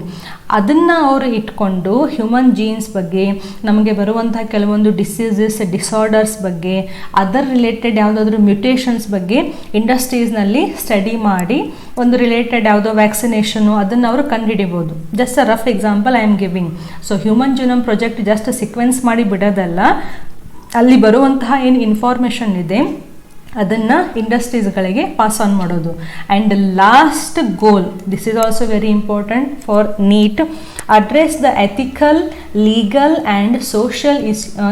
ಅದನ್ನು ಅವರು ಇಟ್ಕೊಂಡು ಹ್ಯೂಮನ್ ಜೀನ್ಸ್ ಬಗ್ಗೆ, ನಮಗೆ ಬರುವಂತಹ ಕೆಲವೊಂದು ಡಿಸೀಸಸ್, ಡಿಸಾರ್ಡರ್ಸ್ ಬಗ್ಗೆ, ಅದರ್ ರಿಲೇಟೆಡ್ ಯಾವುದಾದ್ರೂ ಮ್ಯೂಟೇಷನ್ಸ್ ಬಗ್ಗೆ ಇಂಡಸ್ಟ್ರೀಸ್ನಲ್ಲಿ ಸ್ಟಡಿ ಮಾಡಿ ಒಂದು ರಿಲೇಟೆಡ್ ಯಾವುದೋ ವ್ಯಾಕ್ಸಿನೇಷನು ಅದನ್ನು ಅವರು ಕಂಡುಹಿಡಿಬೋದು. Just a rough example I am giving. So human genome project just sequence ಮಾಡಿ ಬಿಡೋದಲ್ಲ, ಅಲ್ಲಿ ಬರುವಂತಹ ಏನು ಇನ್ಫಾರ್ಮೇಷನ್ ಇದೆ ಅದನ್ನು ಇಂಡಸ್ಟ್ರೀಸ್ಗಳಿಗೆ ಪಾಸ್ ಆನ್ ಮಾಡೋದು. And last goal, this is also very important for neat, address the ethical, legal and social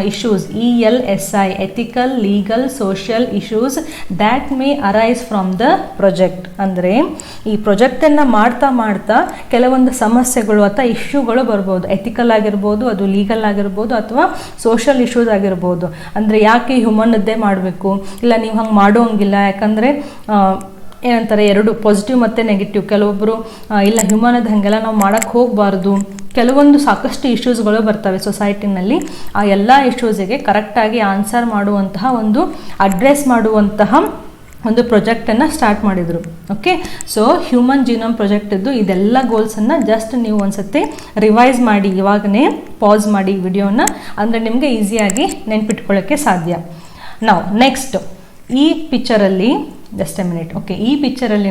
issues, ELSI, ethical, legal, social issues that may arise from the project. ಅಂದರೆ ಈ ಪ್ರಾಜೆಕ್ಟನ್ನು ಮಾಡ್ತಾ ಮಾಡ್ತಾ ಕೆಲವೊಂದು ಸಮಸ್ಯೆಗಳು ಅಥವಾ ಇಶ್ಯೂಗಳು ಬರ್ಬೋದು. ಎಥಿಕಲ್ ಆಗಿರ್ಬೋದು, ಅದು ಲೀಗಲ್ ಆಗಿರ್ಬೋದು, ಅಥವಾ ಸೋಷಿಯಲ್ ಇಶ್ಯೂಸ್ ಆಗಿರ್ಬೋದು. ಅಂದರೆ ಯಾಕೆ ಹ್ಯೂಮನ್ನದ್ದೇ ಮಾಡಬೇಕು, ಇಲ್ಲ ನೀವು ಹಂಗೆ ಮಾಡೋಂಗಿಲ್ಲ, ಯಾಕಂದರೆ ಏನಂತಾರೆ, ಎರಡು ಪಾಸಿಟಿವ್ ಮತ್ತು ನೆಗೆಟಿವ್. ಕೆಲವೊಬ್ಬರು ಇಲ್ಲ ಹ್ಯೂಮನದ್ದು ಹಾಗೆಲ್ಲ ನಾವು ಮಾಡೋಕ್ಕೆ ಹೋಗಬಾರ್ದು, ಕೆಲವೊಂದು ಸಾಕಷ್ಟು ಇಶ್ಯೂಸ್ಗಳು ಬರ್ತವೆ ಸೊಸೈಟಿನಲ್ಲಿ. ಆ ಎಲ್ಲ ಇಶ್ಯೂಸಿಗೆ ಕರೆಕ್ಟಾಗಿ ಆನ್ಸರ್ ಮಾಡುವಂತಹ ಒಂದು ಅಡ್ರೆಸ್ ಮಾಡುವಂತಹ ಒಂದು ಪ್ರಾಜೆಕ್ಟನ್ನು ಸ್ಟಾರ್ಟ್ ಮಾಡಿದರು. ಓಕೆ, ಸೊ ಹ್ಯೂಮನ್ ಜೀನೋಮ್ ಪ್ರಾಜೆಕ್ಟದ್ದು ಇದೆಲ್ಲ ಗೋಲ್ಸನ್ನು ಜಸ್ಟ್ ನೀವು ಒಂದ್ಸತಿ ರಿವೈಸ್ ಮಾಡಿ, ಇವಾಗನೇ ಪಾಸ್ ಮಾಡಿ ವಿಡಿಯೋನ, ಅಂದರೆ ನಿಮಗೆ ಈಸಿಯಾಗಿ ನೆನ್ಪಿಟ್ಕೊಳ್ಳೋಕ್ಕೆ ಸಾಧ್ಯ. ನಾವು ನೆಕ್ಸ್ಟ್ ಈ ಪಿಕ್ಚರಲ್ಲಿ ಜಸ್ಟ್ ಎ ಮಿನಿಟ್. ಓಕೆ, ಈ ಪಿಕ್ಚರಲ್ಲಿ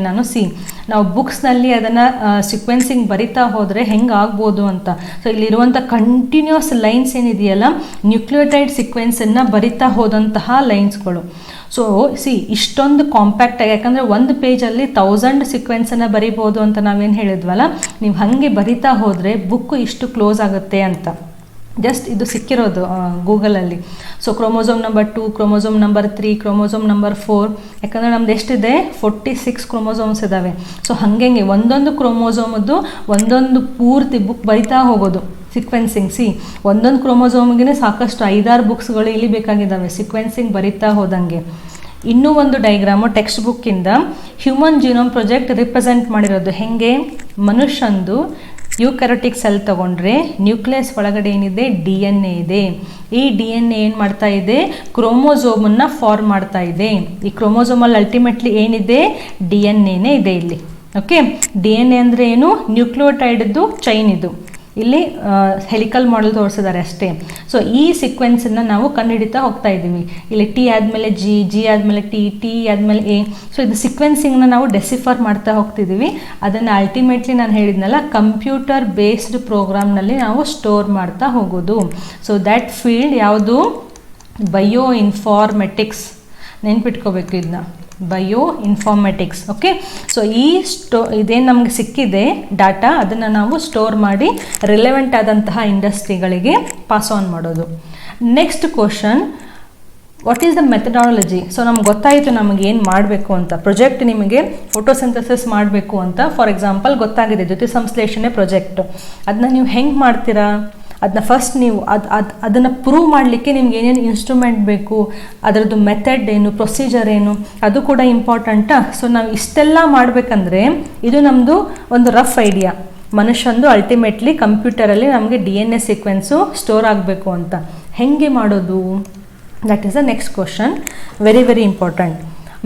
ನಾವು ಬುಕ್ಸ್ನಲ್ಲಿ ಅದನ್ನು ಸೀಕ್ವೆನ್ಸಿಂಗ್ ಬರಿತಾ ಹೋದರೆ ಹೆಂಗೆ ಆಗ್ಬೋದು ಅಂತ. ಸೊ ಇಲ್ಲಿರುವಂಥ ಕಂಟಿನ್ಯೂಸ್ ಲೈನ್ಸ್ ಏನಿದೆಯಲ್ಲ, ನ್ಯೂಕ್ಲಿಯೋಟೈಡ್ ಸೀಕ್ವೆನ್ಸನ್ನು ಬರಿತಾ ಹೋದಂತಹ ಲೈನ್ಸ್ಗಳು. ಸೊ ಇಷ್ಟೊಂದು ಕಾಂಪ್ಯಾಕ್ಟಾಗಿ, ಯಾಕಂದರೆ ಒಂದು ಪೇಜಲ್ಲಿ 1000 ಸೀಕ್ವೆನ್ಸನ್ನು ಬರಿಬೋದು ಅಂತ ನಾವೇನು ಹೇಳಿದ್ವಲ್ಲ, ನೀವು ಹಾಗೆ ಬರಿತಾ ಹೋದರೆ ಬುಕ್ಕು ಇಷ್ಟು ಕ್ಲೋಸ್ ಆಗುತ್ತೆ ಅಂತ. ಜಸ್ಟ್ ಇದು ಸಿಕ್ಕಿರೋದು ಗೂಗಲಲ್ಲಿ. So chromosome number 2, chromosome number 3, chromosome number 4, ಯಾಕಂದರೆ ನಮ್ದು ಎಷ್ಟಿದೆ 46 ಕ್ರೋಮೋಸೋಮ್ಸ್ ಇದ್ದಾವೆ. ಸೊ ಹಾಗೆ ಒಂದೊಂದು ಕ್ರೋಮೋಸೋಮದ್ದು ಒಂದೊಂದು ಪೂರ್ತಿ ಬುಕ್ ಬರಿತಾ ಹೋಗೋದು ಸೀಕ್ವೆನ್ಸಿಂಗ್. ಒಂದೊಂದು ಕ್ರೋಮೋಸೋಮ್ಗೆ ಸಾಕಷ್ಟು 5-6 ಬುಕ್ಸ್ಗಳು ಇಲ್ಲಿ ಬೇಕಾಗಿದ್ದಾವೆ ಸೀಕ್ವೆನ್ಸಿಂಗ್ ಬರಿತಾ ಹೋದಂಗೆ. ಇನ್ನೂ ಒಂದು ಡೈಗ್ರಾಮು ಟೆಕ್ಸ್ಟ್ ಬುಕ್ಕಿಂದ ಹ್ಯೂಮನ್ ಜೀನೋಮ್ ಪ್ರಾಜೆಕ್ಟ್ ರಿಪ್ರೆಸೆಂಟ್ ಮಾಡಿರೋದು. ಹೆಂಗೆ, ಮನುಷ್ಯಂದು ಯೂಕ್ಯಾರಿಯೋಟಿಕ್ ಸೆಲ್ ತಗೊಂಡ್ರೆ ನ್ಯೂಕ್ಲಿಯಸ್ ಒಳಗಡೆ ಏನಿದೆ, DNA ಇದೆ. ಈ DNA ಏನು ಮಾಡ್ತಾ ಇದೆ, ಕ್ರೋಮೋಸೋಮನ್ನು ಫಾರ್ಮ್ ಮಾಡ್ತಾ ಇದೆ. ಈ ಕ್ರೋಮೋಸೋಮಲ್ಲಿ ಅಲ್ಟಿಮೇಟ್ಲಿ ಏನಿದೆ, DNA ಇದೆ ಇಲ್ಲಿ. ಓಕೆ, DNA ಅಂದರೆ ಏನು, ನ್ಯೂಕ್ಲಿಯೋಟೈಡ್ದು ಚೈನ್. ಇದು ಇಲ್ಲಿ ಹೆಲಿಕಲ್ ಮಾಡೆಲ್ ತೋರಿಸಿದ್ದಾರೆ ಅಷ್ಟೇ. ಸೊ ಈ ಸೀಕ್ವೆನ್ಸನ್ನು ನಾವು ಕಂಡುಹಿಡಿತಾ ಹೋಗ್ತಾ ಇದ್ದೀವಿ. ಇಲ್ಲಿ T ಆದಮೇಲೆ G ಆದಮೇಲೆ T ಆದಮೇಲೆ A. ಸೊ ಇದು ಸೀಕ್ವೆನ್ಸಿಂಗ್ನ ನಾವು ಡೆಸಿಫರ್ ಮಾಡ್ತಾ ಹೋಗ್ತಿದ್ದೀವಿ. ಅದನ್ನು ಅಲ್ಟಿಮೇಟ್ಲಿ ನಾನು ಹೇಳಿದ್ನಲ್ಲ, ಕಂಪ್ಯೂಟರ್ ಬೇಸ್ಡ್ ಪ್ರೋಗ್ರಾಮ್ನಲ್ಲಿ ನಾವು ಸ್ಟೋರ್ ಮಾಡ್ತಾ ಹೋಗೋದು. ಸೊ ದ್ಯಾಟ್ ಫೀಲ್ಡ್ ಯಾವುದು, ಬಯೋ ಇನ್ಫಾರ್ಮೆಟಿಕ್ಸ್. ನೆನ್ಪಿಟ್ಕೋಬೇಕು ಇದನ್ನ, ಬಯೋ ಇನ್ಫಾರ್ಮೆಟಿಕ್ಸ್. ಓಕೆ, ಸೊ ಇದೇನು ನಮಗೆ ಸಿಕ್ಕಿದೆ ಡಾಟಾ, ಅದನ್ನು ನಾವು ಸ್ಟೋರ್ ಮಾಡಿ ರಿಲೆವೆಂಟ್ ಆದಂತಹ ಇಂಡಸ್ಟ್ರಿಗಳಿಗೆ ಪಾಸ್ ಆನ್ ಮಾಡೋದು. Next question, what is the methodology? So ನಮ್ಗೆ ಗೊತ್ತಾಯಿತು ನಮಗೆ ಏನು ಮಾಡಬೇಕು ಅಂತ. ಪ್ರಾಜೆಕ್ಟ್ ನಿಮಗೆ ಫೋಟೋಸಿಂಥಸಿಸ್ ಮಾಡಬೇಕು ಅಂತ ಫಾರ್ ಎಕ್ಸಾಂಪಲ್ ಗೊತ್ತಾಗಿದೆ, ದ್ಯುತಿ ಸಂಶ್ಲೇಷಣೆ ಪ್ರಾಜೆಕ್ಟ್. ಅದನ್ನ ನೀವು ಹೆಂಗೆ ಮಾಡ್ತೀರಾ, ಅದನ್ನ ಫಸ್ಟ್ ನೀವು ಅದನ್ನು ಪ್ರೂವ್ ಮಾಡಲಿಕ್ಕೆ ನಿಮ್ಗೆ ಏನೇನು ಇನ್ಸ್ಟ್ರೂಮೆಂಟ್ ಬೇಕು, ಅದರದ್ದು ಮೆಥಡ್ ಏನು, ಪ್ರೊಸೀಜರ್ ಏನು, ಅದು ಕೂಡ ಇಂಪಾರ್ಟೆಂಟಾ. ಸೊ ನಾವು ಇಷ್ಟೆಲ್ಲ ಮಾಡಬೇಕಂದ್ರೆ ಇದು ನಮ್ಮದು ಒಂದು ರಫ್ ಐಡಿಯಾ. ಮನುಷ್ಯಂದು ಅಲ್ಟಿಮೇಟ್ಲಿ ಕಂಪ್ಯೂಟರಲ್ಲಿ ನಮಗೆ DNA ಸೀಕ್ವೆನ್ಸು ಸ್ಟೋರ್ ಆಗಬೇಕು ಅಂತ. ಹೆಂಗೆ ಮಾಡೋದು, that is the next question, very very important.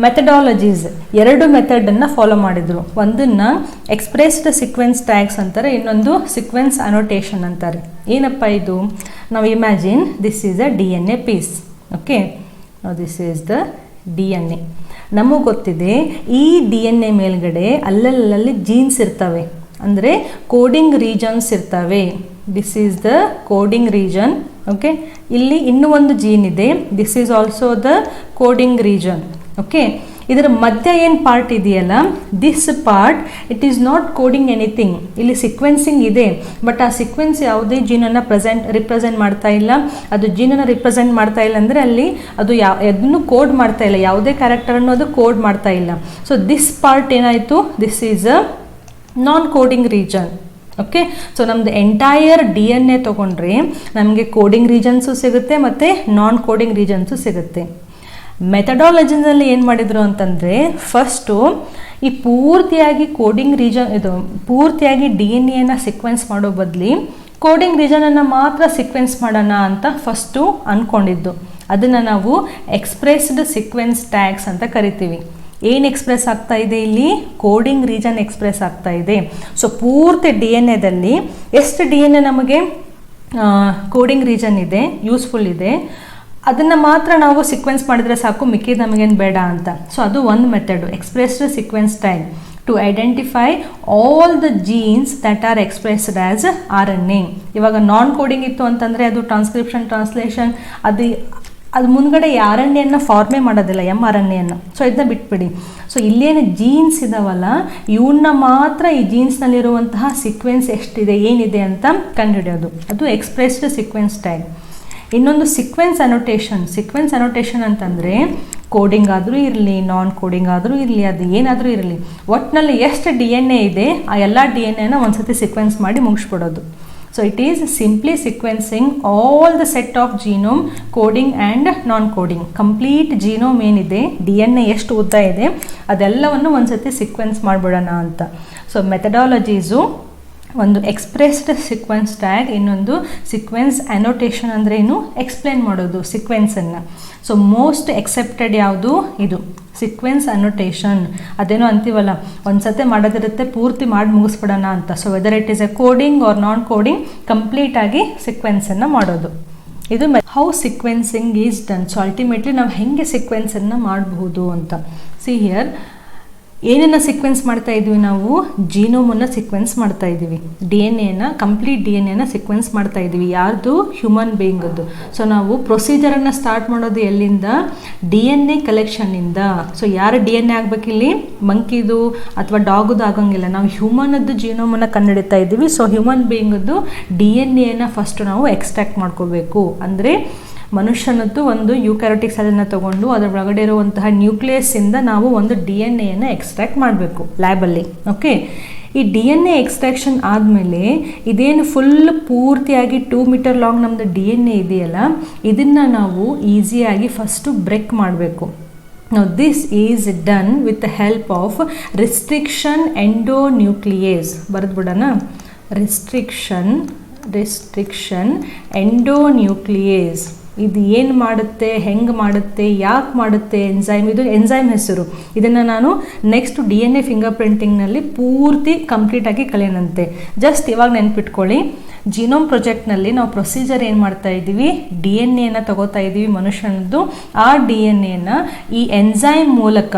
Methodologies, 2 ಮೆಥಡನ್ನು ಫಾಲೋ ಮಾಡಿದರು. ಒಂದನ್ನು ಎಕ್ಸ್ಪ್ರೆಸ್ಡ್ ಸೀಕ್ವೆನ್ಸ್ ಟ್ಯಾಗ್ಸ್ ಅಂತಾರೆ, ಇನ್ನೊಂದು ಸೀಕ್ವೆನ್ಸ್ ಅನೋಟೇಷನ್ ಅಂತಾರೆ. ಏನಪ್ಪ ಇದು, ನಾವು imagine this is a DNA piece. Okay, this is the DNA. ನಮಗೆ ಗೊತ್ತಿದೆ ಈ DNA ಮೇಲ್ಗಡೆ ಅಲ್ಲಲ್ಲಿ ಜೀನ್ಸ್ ಇರ್ತವೆ, ಅಂದರೆ ಕೋಡಿಂಗ್ ರೀಜನ್ಸ್ ಇರ್ತವೆ. This is the coding region. Okay, ಇಲ್ಲಿ ಇನ್ನೂ ಒಂದು ಜೀನ್ ಇದೆ, this is also the coding region. Okay, ಇದರ ಮಧ್ಯ ಏನು ಪಾರ್ಟ್ ಇದೆಯಲ್ಲ, this part it is not coding anything. ಇಲ್ಲಿ ಸೀಕ್ವೆನ್ಸಿಂಗ್ ಇದೆ, ಬಟ್ ಆ ಸೀಕ್ವೆನ್ಸ್ ಯಾವುದೇ ಜೀನನ್ನು ರಿಪ್ರೆಸೆಂಟ್ ಮಾಡ್ತಾ ಇಲ್ಲ. ಅದು ಜೀನನ್ನು ರಿಪ್ರೆಸೆಂಟ್ ಮಾಡ್ತಾ ಇಲ್ಲ ಅಂದರೆ ಅಲ್ಲಿ ಅದು ಅದನ್ನು ಕೋಡ್ ಮಾಡ್ತಾ ಇಲ್ಲ, ಯಾವುದೇ ಕ್ಯಾರೆಕ್ಟರನ್ನು ಅದು ಕೋಡ್ ಮಾಡ್ತಾ ಇಲ್ಲ. ಸೊ ದಿಸ್ ಪಾರ್ಟ್ ಏನಾಯಿತು, this is a non coding region. Okay, so ನಮ್ಮದು ಎಂಟೈರ್ DNA ತೊಗೊಂಡ್ರೆ ನಮಗೆ ಕೋಡಿಂಗ್ ರೀಜನ್ಸು ಸಿಗುತ್ತೆ ಮತ್ತು ನಾನ್ ಕೋಡಿಂಗ್ ರೀಜನ್ಸು ಸಿಗುತ್ತೆ. ಮೆಥಡಾಲಜಿನಲ್ಲಿ ಏನು ಮಾಡಿದರು ಅಂತಂದರೆ, ಫಸ್ಟು ಈ ಪೂರ್ತಿಯಾಗಿ ಕೋಡಿಂಗ್ ರೀಜನ್, ಇದು ಪೂರ್ತಿಯಾಗಿ DNA ಸೀಕ್ವೆನ್ಸ್ ಮಾಡೋ ಬದಲಿ ಕೋಡಿಂಗ್ ರೀಜನನ್ನು ಮಾತ್ರ ಸೀಕ್ವೆನ್ಸ್ ಮಾಡೋಣ ಅಂತ ಫಸ್ಟು ಅಂದ್ಕೊಂಡಿದ್ದು. ಅದನ್ನು ನಾವು ಎಕ್ಸ್ಪ್ರೆಸ್ಡ್ ಸೀಕ್ವೆನ್ಸ್ ಟ್ಯಾಗ್ಸ್ ಅಂತ ಕರಿತೀವಿ. ಏನು ಎಕ್ಸ್ಪ್ರೆಸ್ ಆಗ್ತಾ ಇದೆ ಇಲ್ಲಿ? ಕೋಡಿಂಗ್ ರೀಜನ್ ಎಕ್ಸ್ಪ್ರೆಸ್ ಆಗ್ತಾ ಇದೆ. ಸೊ ಪೂರ್ತಿ DNA ಎಷ್ಟು DNA ನಮಗೆ ಕೋಡಿಂಗ್ ರೀಜನ್ ಇದೆ, ಯೂಸ್ಫುಲ್ ಇದೆ, ಅದನ್ನು ಮಾತ್ರ ನಾವು ಸೀಕ್ವೆನ್ಸ್ ಮಾಡಿದರೆ ಸಾಕು, ಮಿಕ್ಕಿದ್ದು ನಮಗೇನು ಬೇಡ ಅಂತ. ಸೊ ಅದು ಒಂದು method, expressed sequence tag to identify all the genes that are expressed as RNA. ಇವಾಗ ನಾನ್ ಕೋಡಿಂಗ್ ಇತ್ತು ಅಂತಂದರೆ ಅದು ಟ್ರಾನ್ಸ್ಕ್ರಿಪ್ಷನ್, ಟ್ರಾನ್ಸ್ಲೇಷನ್, ಅದು ಮುಂದ್ಗಡೆ RNA ಫಾರ್ಮೇ ಮಾಡೋದಿಲ್ಲ, mRNA. ಸೊ ಇದನ್ನ ಬಿಟ್ಬಿಡಿ. ಸೊ ಇಲ್ಲೇನು ಜೀನ್ಸ್ ಇದಾವಲ್ಲ, ಇವನ್ನ ಮಾತ್ರ ಈ ಜೀನ್ಸ್ನಲ್ಲಿರುವಂತಹ ಸೀಕ್ವೆನ್ಸ್ ಎಷ್ಟಿದೆ, ಏನಿದೆ ಅಂತ ಕಂಡುಹಿಡಿಯೋದು, ಅದು ಎಕ್ಸ್ಪ್ರೆಸ್ಡ್ ಸೀಕ್ವೆನ್ಸ್ ಟ್ಯಾಗ್. ಇನ್ನೊಂದು ಸೀಕ್ವೆನ್ಸ್ ಅನೋಟೇಷನ್ ಅಂತಂದರೆ ಕೋಡಿಂಗ್ ಆದರೂ ಇರಲಿ, ನಾನ್ ಕೋಡಿಂಗ್ ಆದರೂ ಇರಲಿ, ಅದು ಏನಾದರೂ ಇರಲಿ, ಒಟ್ಟಿನಲ್ಲಿ ಎಷ್ಟು DNA ಇದೆ ಆ ಎಲ್ಲ DNA ಒಂದ್ಸತಿ ಸೀಕ್ವೆನ್ಸ್ ಮಾಡಿ ಮುಗಿಸ್ಬಿಡೋದು. So it is simply sequencing all the set of genome coding and non-coding. Complete genome ಏನಿದೆ, DNA ಎಷ್ಟು ಉದ್ದ ಇದೆ ಅದೆಲ್ಲವನ್ನು ಒಂದ್ಸತಿ ಸೀಕ್ವೆನ್ಸ್ ಮಾಡಿಬಿಡೋಣ ಅಂತ. ಸೊ ಮೆಥಡಾಲಜೀಸು ಒಂದು ಎಕ್ಸ್ಪ್ರೆಸ್ಡ್ ಸೀಕ್ವೆನ್ಸ್ ಟ್ಯಾಗ್, ಇನ್ನೊಂದು ಸೀಕ್ವೆನ್ಸ್ ಅನೋಟೇಷನ್ ಅಂದರೆ ಏನು, ಎಕ್ಸ್ಪ್ಲೇನ್ ಮಾಡೋದು ಸೀಕ್ವೆನ್ಸನ್ನು. ಸೊ ಮೋಸ್ಟ್ ಎಕ್ಸೆಪ್ಟೆಡ್ ಯಾವುದು? ಇದು ಸೀಕ್ವೆನ್ಸ್ ಅನೋಟೇಷನ್. ಅದೇನೋ ಅಂತೀವಲ್ಲ, ಒಂದು ಸತಿ ಮಾಡೋದಿರುತ್ತೆ, ಪೂರ್ತಿ ಮಾಡಿ ಮುಗಿಸ್ಬಿಡೋಣ ಅಂತ. So whether it is a coding or non coding, ಕಂಪ್ಲೀಟಾಗಿ ಸೀಕ್ವೆನ್ಸನ್ನು ಮಾಡೋದು. ಇದು how sequencing is done. So ultimately ನಾವು ಹೆಂಗೆ ಸೀಕ್ವೆನ್ಸನ್ನು ಮಾಡಬಹುದು ಅಂತ. ಸಿ ಹಿಯರ್ ಏನನ್ನು ಸೀಕ್ವೆನ್ಸ್ ಮಾಡ್ತಾ ಇದ್ವಿ ನಾವು? ಜೀನೋಮನ್ನು ಸೀಕ್ವೆನ್ಸ್ ಮಾಡ್ತಾ ಇದ್ದೀವಿ, ಕಂಪ್ಲೀಟ್ DNA ಸೀಕ್ವೆನ್ಸ್ ಮಾಡ್ತಾ ಇದ್ದೀವಿ. ಯಾರ್ದು? ಹ್ಯೂಮನ್ ಬೀಯಿಂಗದ್ದು. ಸೊ ನಾವು ಪ್ರೊಸೀಜರನ್ನು ಸ್ಟಾರ್ಟ್ ಮಾಡೋದು ಎಲ್ಲಿಂದ? DNA ಕಲೆಕ್ಷನ್ನಿಂದ. ಸೊ ಯಾರ DNA ಆಗಬೇಕಿಲ್ಲಿ? ಮಂಕಿದು ಅಥವಾ ಡಾಗುದು ಆಗಂಗಿಲ್ಲ, ನಾವು ಹ್ಯೂಮನದ್ದು ಜೀನೋಮನ್ನು ಕಂಡುಹಿಡಿತಾ ಇದ್ದೀವಿ. ಸೊ ಹ್ಯೂಮನ್ ಬೀಯಿಂಗದ್ದು DNA ಫಸ್ಟ್ ನಾವು ಎಕ್ಸ್ಟ್ರಾಕ್ಟ್ ಮಾಡ್ಕೋಬೇಕು. ಅಂದರೆ ಮನುಷ್ಯನದ್ದು ಒಂದು ಯೂಕ್ಯಾರಿಯೋಟಿಕ್ ಸೆಲ್ಲನ್ನು ತಗೊಂಡು ಅದರ ಒಳಗಡೆ ಇರುವಂತಹ ನ್ಯೂಕ್ಲಿಯಸ್ಸಿಂದ ನಾವು ಒಂದು DNA ಎಕ್ಸ್ಟ್ರಾಕ್ಟ್ ಮಾಡಬೇಕು ಲ್ಯಾಬಲ್ಲಿ. ಓಕೆ, ಈ DNA ಎಕ್ಸ್ಟ್ರಾಕ್ಷನ್ ಆದಮೇಲೆ ಇದೇನು ಫುಲ್ ಪೂರ್ತಿಯಾಗಿ 2 ಮೀಟರ್ ಲಾಂಗ್ ನಮ್ಮದು DNA ಇದೆಯಲ್ಲ, ಇದನ್ನು ನಾವು ಈಸಿಯಾಗಿ ಫಸ್ಟು ಬ್ರೇಕ್ ಮಾಡಬೇಕು. Now this is done with the help of restriction endonuclease. ಬರೆದ್ಬಿಡೋಣ, ರಿಸ್ಟ್ರಿಕ್ಷನ್ ಎಂಡೋನ್ಯೂಕ್ಲಿಯೇಸ್. ಇದು ಏನು ಮಾಡುತ್ತೆ, ಹೆಂಗೆ ಮಾಡುತ್ತೆ, ಯಾಕೆ ಮಾಡುತ್ತೆ? ಎನ್ಸೈಮ್, ಇದು ಎನ್ಸೈಮ್ ಹೆಸರು. ಇದನ್ನು ನಾನು ನೆಕ್ಸ್ಟ್ DNA ಫಿಂಗರ್ ಪ್ರಿಂಟಿಂಗ್ನಲ್ಲಿ ಪೂರ್ತಿ ಕಂಪ್ಲೀಟಾಗಿ ಕಲಿಯೋಣಂತೆ. ಜಸ್ಟ್ ಇವಾಗ ನೆನ್ಪಿಟ್ಕೊಳ್ಳಿ, ಜೀನೋಮ್ ಪ್ರಾಜೆಕ್ಟ್ನಲ್ಲಿ ನಾವು ಪ್ರೊಸೀಜರ್ ಏನು ಮಾಡ್ತಾ ಇದ್ದೀವಿ? DNA ತಗೋತಾ ಇದ್ದೀವಿ ಮನುಷ್ಯನದ್ದು. ಆ DNA ಈ ಎನ್ಸೈಮ್ ಮೂಲಕ,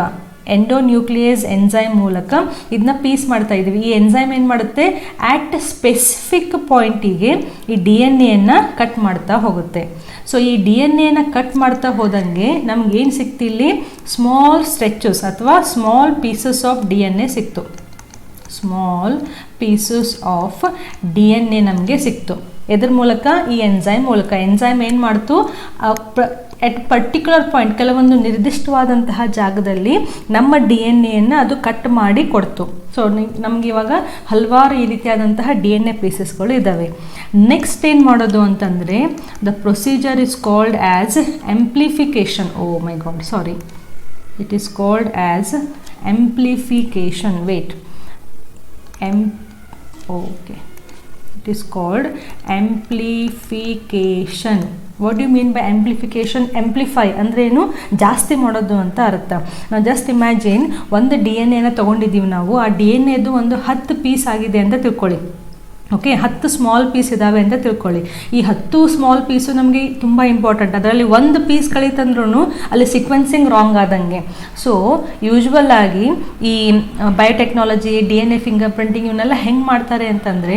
ಎಂಡೋನ್ಯೂಕ್ಲಿಯೇಸ್ ಎನ್ಸೈಮ್ ಮೂಲಕ ಇದನ್ನ ಪೀಸ್ ಮಾಡ್ತಾ ಇದ್ದೀವಿ. ಈ ಎನ್ಸೈಮ್ ಏನು ಮಾಡುತ್ತೆ? ಆಟ್ ಸ್ಪೆಸಿಫಿಕ್ ಪಾಯಿಂಟಿಗೆ ಈ DNA ಕಟ್ ಮಾಡ್ತಾ ಹೋಗುತ್ತೆ. ಸೊ ಈ DNA ಕಟ್ ಮಾಡ್ತಾ ಹೋದಂಗೆ ನಮ್ಗೇನು ಸಿಕ್ತು ಇಲ್ಲಿ? ಸ್ಮಾಲ್ ಸ್ಟ್ರೆಚಸ್ ಅಥವಾ ಸ್ಮಾಲ್ ಪೀಸಸ್ ಆಫ್ DNA ಸಿಕ್ತು. ಸ್ಮಾಲ್ ಪೀಸಸ್ ಆಫ್ DNA ನಮಗೆ ಸಿಕ್ತು. ಎದ್ರ ಮೂಲಕ? ಈ ಎನ್ಸೈಮ್ ಮೂಲಕ. ಎನ್ಸೈಮ್ ಏನು ಮಾಡ್ತು? ಎಟ್ ಪರ್ಟಿಕ್ಯುಲರ್ ಪಾಯಿಂಟ್, ಕೆಲವೊಂದು ನಿರ್ದಿಷ್ಟವಾದಂತಹ ಜಾಗದಲ್ಲಿ ನಮ್ಮ DNA ಅದು ಕಟ್ ಮಾಡಿ ಕೊಡ್ತು. ಸೊ ನಮ್ಗೆ ಇವಾಗ ಹಲವಾರು ಈ ರೀತಿಯಾದಂತಹ DNA ಪೀಸಸ್ಗಳು ಇದ್ದಾವೆ. ನೆಕ್ಸ್ಟ್ ಏನು ಮಾಡೋದು ಅಂತಂದರೆ, the procedure is called as amplification. Oh my god, sorry, it is called as amplification. Wait, okay, it is called amplification. what do you mean by amplification? amplify ಅಂದ್ರೆ ಏನು? ಜಾಸ್ತಿ ಮಾಡೋದು ಅಂತ ಅರ್ಥ. ನಾವು ಜಸ್ಟ್ ಇಮ್ಯಾಜಿನ್ ಒಂದು DNA ತಗೊಂಡಿದ್ದೀವಿ ನಾವು, ಆ DNAದು ಒಂದು 10 ಪೀಸ್ ಆಗಿದೆ ಅಂತ ತಿಳ್ಕೊಳ್ಳಿ. ಓಕೆ, 10 ಸ್ಮಾಲ್ ಪೀಸ್ ಇದ್ದಾವೆ ಅಂತ ತಿಳ್ಕೊಳ್ಳಿ. ಈ 10 ಸ್ಮಾಲ್ ಪೀಸು ನಮಗೆ ತುಂಬ ಇಂಪಾರ್ಟೆಂಟ್. ಅದರಲ್ಲಿ ಒಂದು ಪೀಸ್ ಕಳೀತಂದ್ರೂ ಅಲ್ಲಿ ಸೀಕ್ವೆನ್ಸಿಂಗ್ ರಾಂಗ್ ಆದಂಗೆ. ಸೊ ಯೂಶ್ವಲ್ ಆಗಿ ಈ ಬಯೋಟೆಕ್ನಾಲಜಿ, DNA ಫಿಂಗರ್ ಪ್ರಿಂಟಿಂಗ್ ಇವನ್ನೆಲ್ಲ ಹೆಂಗೆ ಮಾಡ್ತಾರೆ ಅಂತಂದರೆ,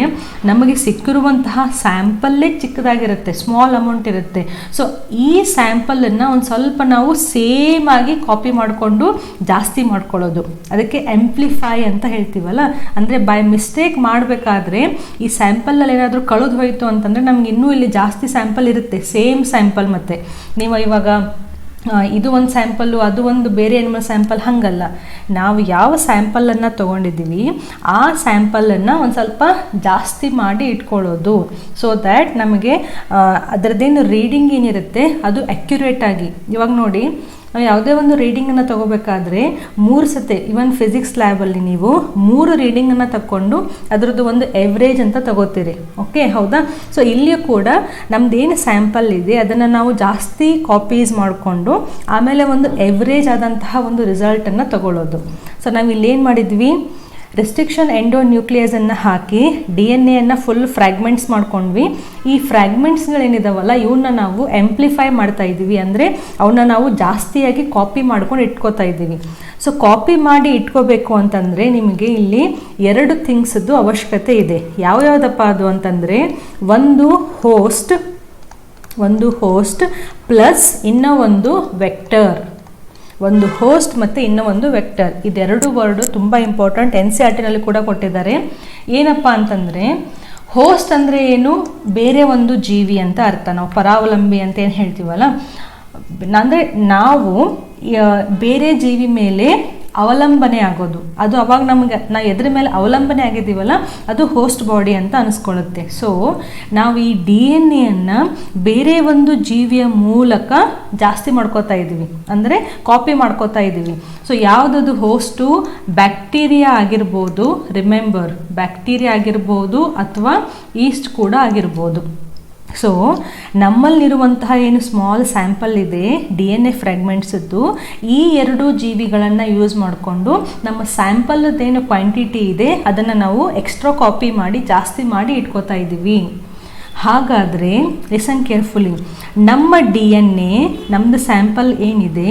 ನಮಗೆ ಸಿಕ್ಕಿರುವಂತಹ ಸ್ಯಾಂಪಲ್ಲೇ ಚಿಕ್ಕದಾಗಿರುತ್ತೆ, ಸ್ಮಾಲ್ ಅಮೌಂಟ್ ಇರುತ್ತೆ. ಸೊ ಈ ಸ್ಯಾಂಪಲನ್ನು ಒಂದು ಸ್ವಲ್ಪ ನಾವು ಸೇಮ್ ಆಗಿ ಕಾಪಿ ಮಾಡಿಕೊಂಡು ಜಾಸ್ತಿ ಮಾಡ್ಕೊಳ್ಳೋದು, ಅದಕ್ಕೆ ಆಂಪ್ಲಿಫೈ ಅಂತ ಹೇಳ್ತೀವಲ್ಲ. ಅಂದರೆ ಬೈ ಮಿಸ್ಟೇಕ್ ಮಾಡಬೇಕಾದ್ರೆ ಈ ಸ್ಯಾಂಪಲಲ್ಲಿ ಏನಾದರೂ ಕಳೆದು ಹೋಯಿತು ಅಂತಂದರೆ ನಮ್ಗೆ ಇನ್ನೂ ಇಲ್ಲಿ ಜಾಸ್ತಿ ಸ್ಯಾಂಪಲ್ ಇರುತ್ತೆ, ಸೇಮ್ ಸ್ಯಾಂಪಲ್. ಮತ್ತು ನೀವು ಇವಾಗ ಇದು ಒಂದು ಸ್ಯಾಂಪಲ್ಲು, ಅದು ಒಂದು ಬೇರೆ ಎನಿಮಲ್ ಸ್ಯಾಂಪಲ್, ಹಾಗಲ್ಲ. ನಾವು ಯಾವ ಸ್ಯಾಂಪಲನ್ನು ತೊಗೊಂಡಿದ್ದೀವಿ ಆ ಸ್ಯಾಂಪಲನ್ನು ಒಂದು ಸ್ವಲ್ಪ ಜಾಸ್ತಿ ಮಾಡಿ ಇಟ್ಕೊಳ್ಳೋದು. ಸೊ ದ್ಯಾಟ್ ನಮಗೆ ಅದರದ್ದೇನು ರೀಡಿಂಗ್ ಏನಿರುತ್ತೆ ಅದು ಅಕ್ಯುರೇಟಾಗಿ. ಇವಾಗ ನೋಡಿ, ನಾವು ಯಾವುದೇ ಒಂದು ರೀಡಿಂಗನ್ನು ತಗೋಬೇಕಾದ್ರೆ 3 ಸತಿ ಇವನ್ ಫಿಸಿಕ್ಸ್ ಲ್ಯಾಬಲ್ಲಿ ನೀವು 3 ರೀಡಿಂಗನ್ನು ತಗೊಂಡು ಅದರದ್ದು ಒಂದು ಎವ್ರೇಜ್ ಅಂತ ತಗೋತೀರಿ. ಓಕೆ, ಹೌದಾ? ಸೊ ಇಲ್ಲಿಯೂ ಕೂಡ ನಮ್ದೇನು ಸ್ಯಾಂಪಲ್ ಇದೆ ಅದನ್ನು ನಾವು ಜಾಸ್ತಿ ಕಾಪೀಸ್ ಮಾಡಿಕೊಂಡು ಆಮೇಲೆ ಒಂದು ಎವ್ರೇಜ್ ಆದಂತಹ ಒಂದು ರಿಸಲ್ಟನ್ನು ತಗೊಳ್ಳೋದು. ಸೊ ನಾವು ಇಲ್ಲೇನು ಮಾಡಿದ್ವಿ, ರೆಸ್ಟ್ರಿಕ್ಷನ್ ಎಂಡೋನ್ಯೂಕ್ಲಿಯಸನ್ನು ಹಾಕಿ DNA ಫುಲ್ ಫ್ರ್ಯಾಗ್ಮೆಂಟ್ಸ್ ಮಾಡ್ಕೊಂಡ್ವಿ. ಈ ಫ್ರ್ಯಾಗ್ಮೆಂಟ್ಸ್ಗಳೇನಿದಾವಲ್ಲ ಇವನ್ನ ನಾವು ಆಂಪ್ಲಿಫೈ ಮಾಡ್ತಾ ಇದ್ದೀವಿ, ಅಂದರೆ ಅವನ್ನ ನಾವು ಜಾಸ್ತಿಯಾಗಿ ಕಾಪಿ ಮಾಡ್ಕೊಂಡು ಇಟ್ಕೋತಾ ಇದ್ದೀವಿ. ಸೊ ಕಾಪಿ ಮಾಡಿ ಇಟ್ಕೋಬೇಕು ಅಂತಂದರೆ ನಿಮಗೆ ಇಲ್ಲಿ 2 ಥಿಂಗ್ಸದ್ದು ಅವಶ್ಯಕತೆ ಇದೆ. ಯಾವ್ಯಾವುದಪ್ಪ ಅದು ಅಂತಂದರೆ ಒಂದು ಹೋಸ್ಟ್ ಪ್ಲಸ್ ಇನ್ನೂ ಒಂದು ವೆಕ್ಟರ್. ಒಂದು ಹೋಸ್ಟ್ ಮತ್ತು ಇನ್ನೂ ಒಂದು ವೆಕ್ಟರ್. ಇದೆರಡು ವರ್ಡು ತುಂಬ ಇಂಪಾರ್ಟೆಂಟ್, NCERTನಲ್ಲಿ ಕೂಡ ಕೊಟ್ಟಿದ್ದಾರೆ. ಏನಪ್ಪ ಅಂತಂದರೆ ಹೋಸ್ಟ್ ಅಂದರೆ ಏನು, ಬೇರೆ ಒಂದು ಜೀವಿ ಅಂತ ಅರ್ಥ. ನಾವು ಪರಾವಲಂಬಿ ಅಂತ ಏನು ಹೇಳ್ತೀವಲ್ಲ, ಅಂದರೆ ನಾವು ಬೇರೆ ಜೀವಿ ಮೇಲೆ ಅವಲಂಬನೆ ಆಗೋದು, ಅದು ಅವಾಗ ನಮಗೆ ನಾವು ಎದ್ರ ಮೇಲೆ ಅವಲಂಬನೆ ಆಗಿದ್ದೀವಲ್ಲ ಅದು ಹೋಸ್ಟ್ ಬಾಡಿ ಅಂತ ಅನಿಸ್ಕೊಳ್ಳುತ್ತೆ. ಸೊ ನಾವು ಈ DNA ಬೇರೆ ಒಂದು ಜೀವಿಯ ಮೂಲಕ ಜಾಸ್ತಿ ಮಾಡ್ಕೋತಾ ಇದ್ದೀವಿ, ಅಂದರೆ ಕಾಪಿ ಮಾಡ್ಕೋತಾ ಇದ್ದೀವಿ. ಸೊ ಯಾವುದದು ಹೋಸ್ಟು, ಬ್ಯಾಕ್ಟೀರಿಯಾ ಆಗಿರ್ಬೋದು, ರಿಮೆಂಬರ್ ಬ್ಯಾಕ್ಟೀರಿಯಾ ಆಗಿರ್ಬೋದು ಅಥವಾ ಈಸ್ಟ್ ಕೂಡ ಆಗಿರ್ಬೋದು. ಸೊ ನಮ್ಮಲ್ಲಿರುವಂತಹ ಏನು ಸ್ಮಾಲ್ ಸ್ಯಾಂಪಲ್ ಇದೆ DNA ಫ್ರ್ಯಾಗ್ಮೆಂಟ್ಸದ್ದು, ಈ 2 ಜೀವಿಗಳನ್ನು ಯೂಸ್ ಮಾಡಿಕೊಂಡು ನಮ್ಮ ಸ್ಯಾಂಪಲ್ದೇನು ಕ್ವಾಂಟಿಟಿ ಇದೆ ಅದನ್ನು ನಾವು ಎಕ್ಸ್ಟ್ರಾ ಕಾಪಿ ಮಾಡಿ ಜಾಸ್ತಿ ಮಾಡಿ ಇಟ್ಕೋತಾ ಇದ್ದೀವಿ. ಹಾಗಾದರೆ ಲಿಸನ್ ಕೇರ್ಫುಲಿ, ನಮ್ಮ DNA ನಮ್ಮದು ಸ್ಯಾಂಪಲ್ ಏನಿದೆ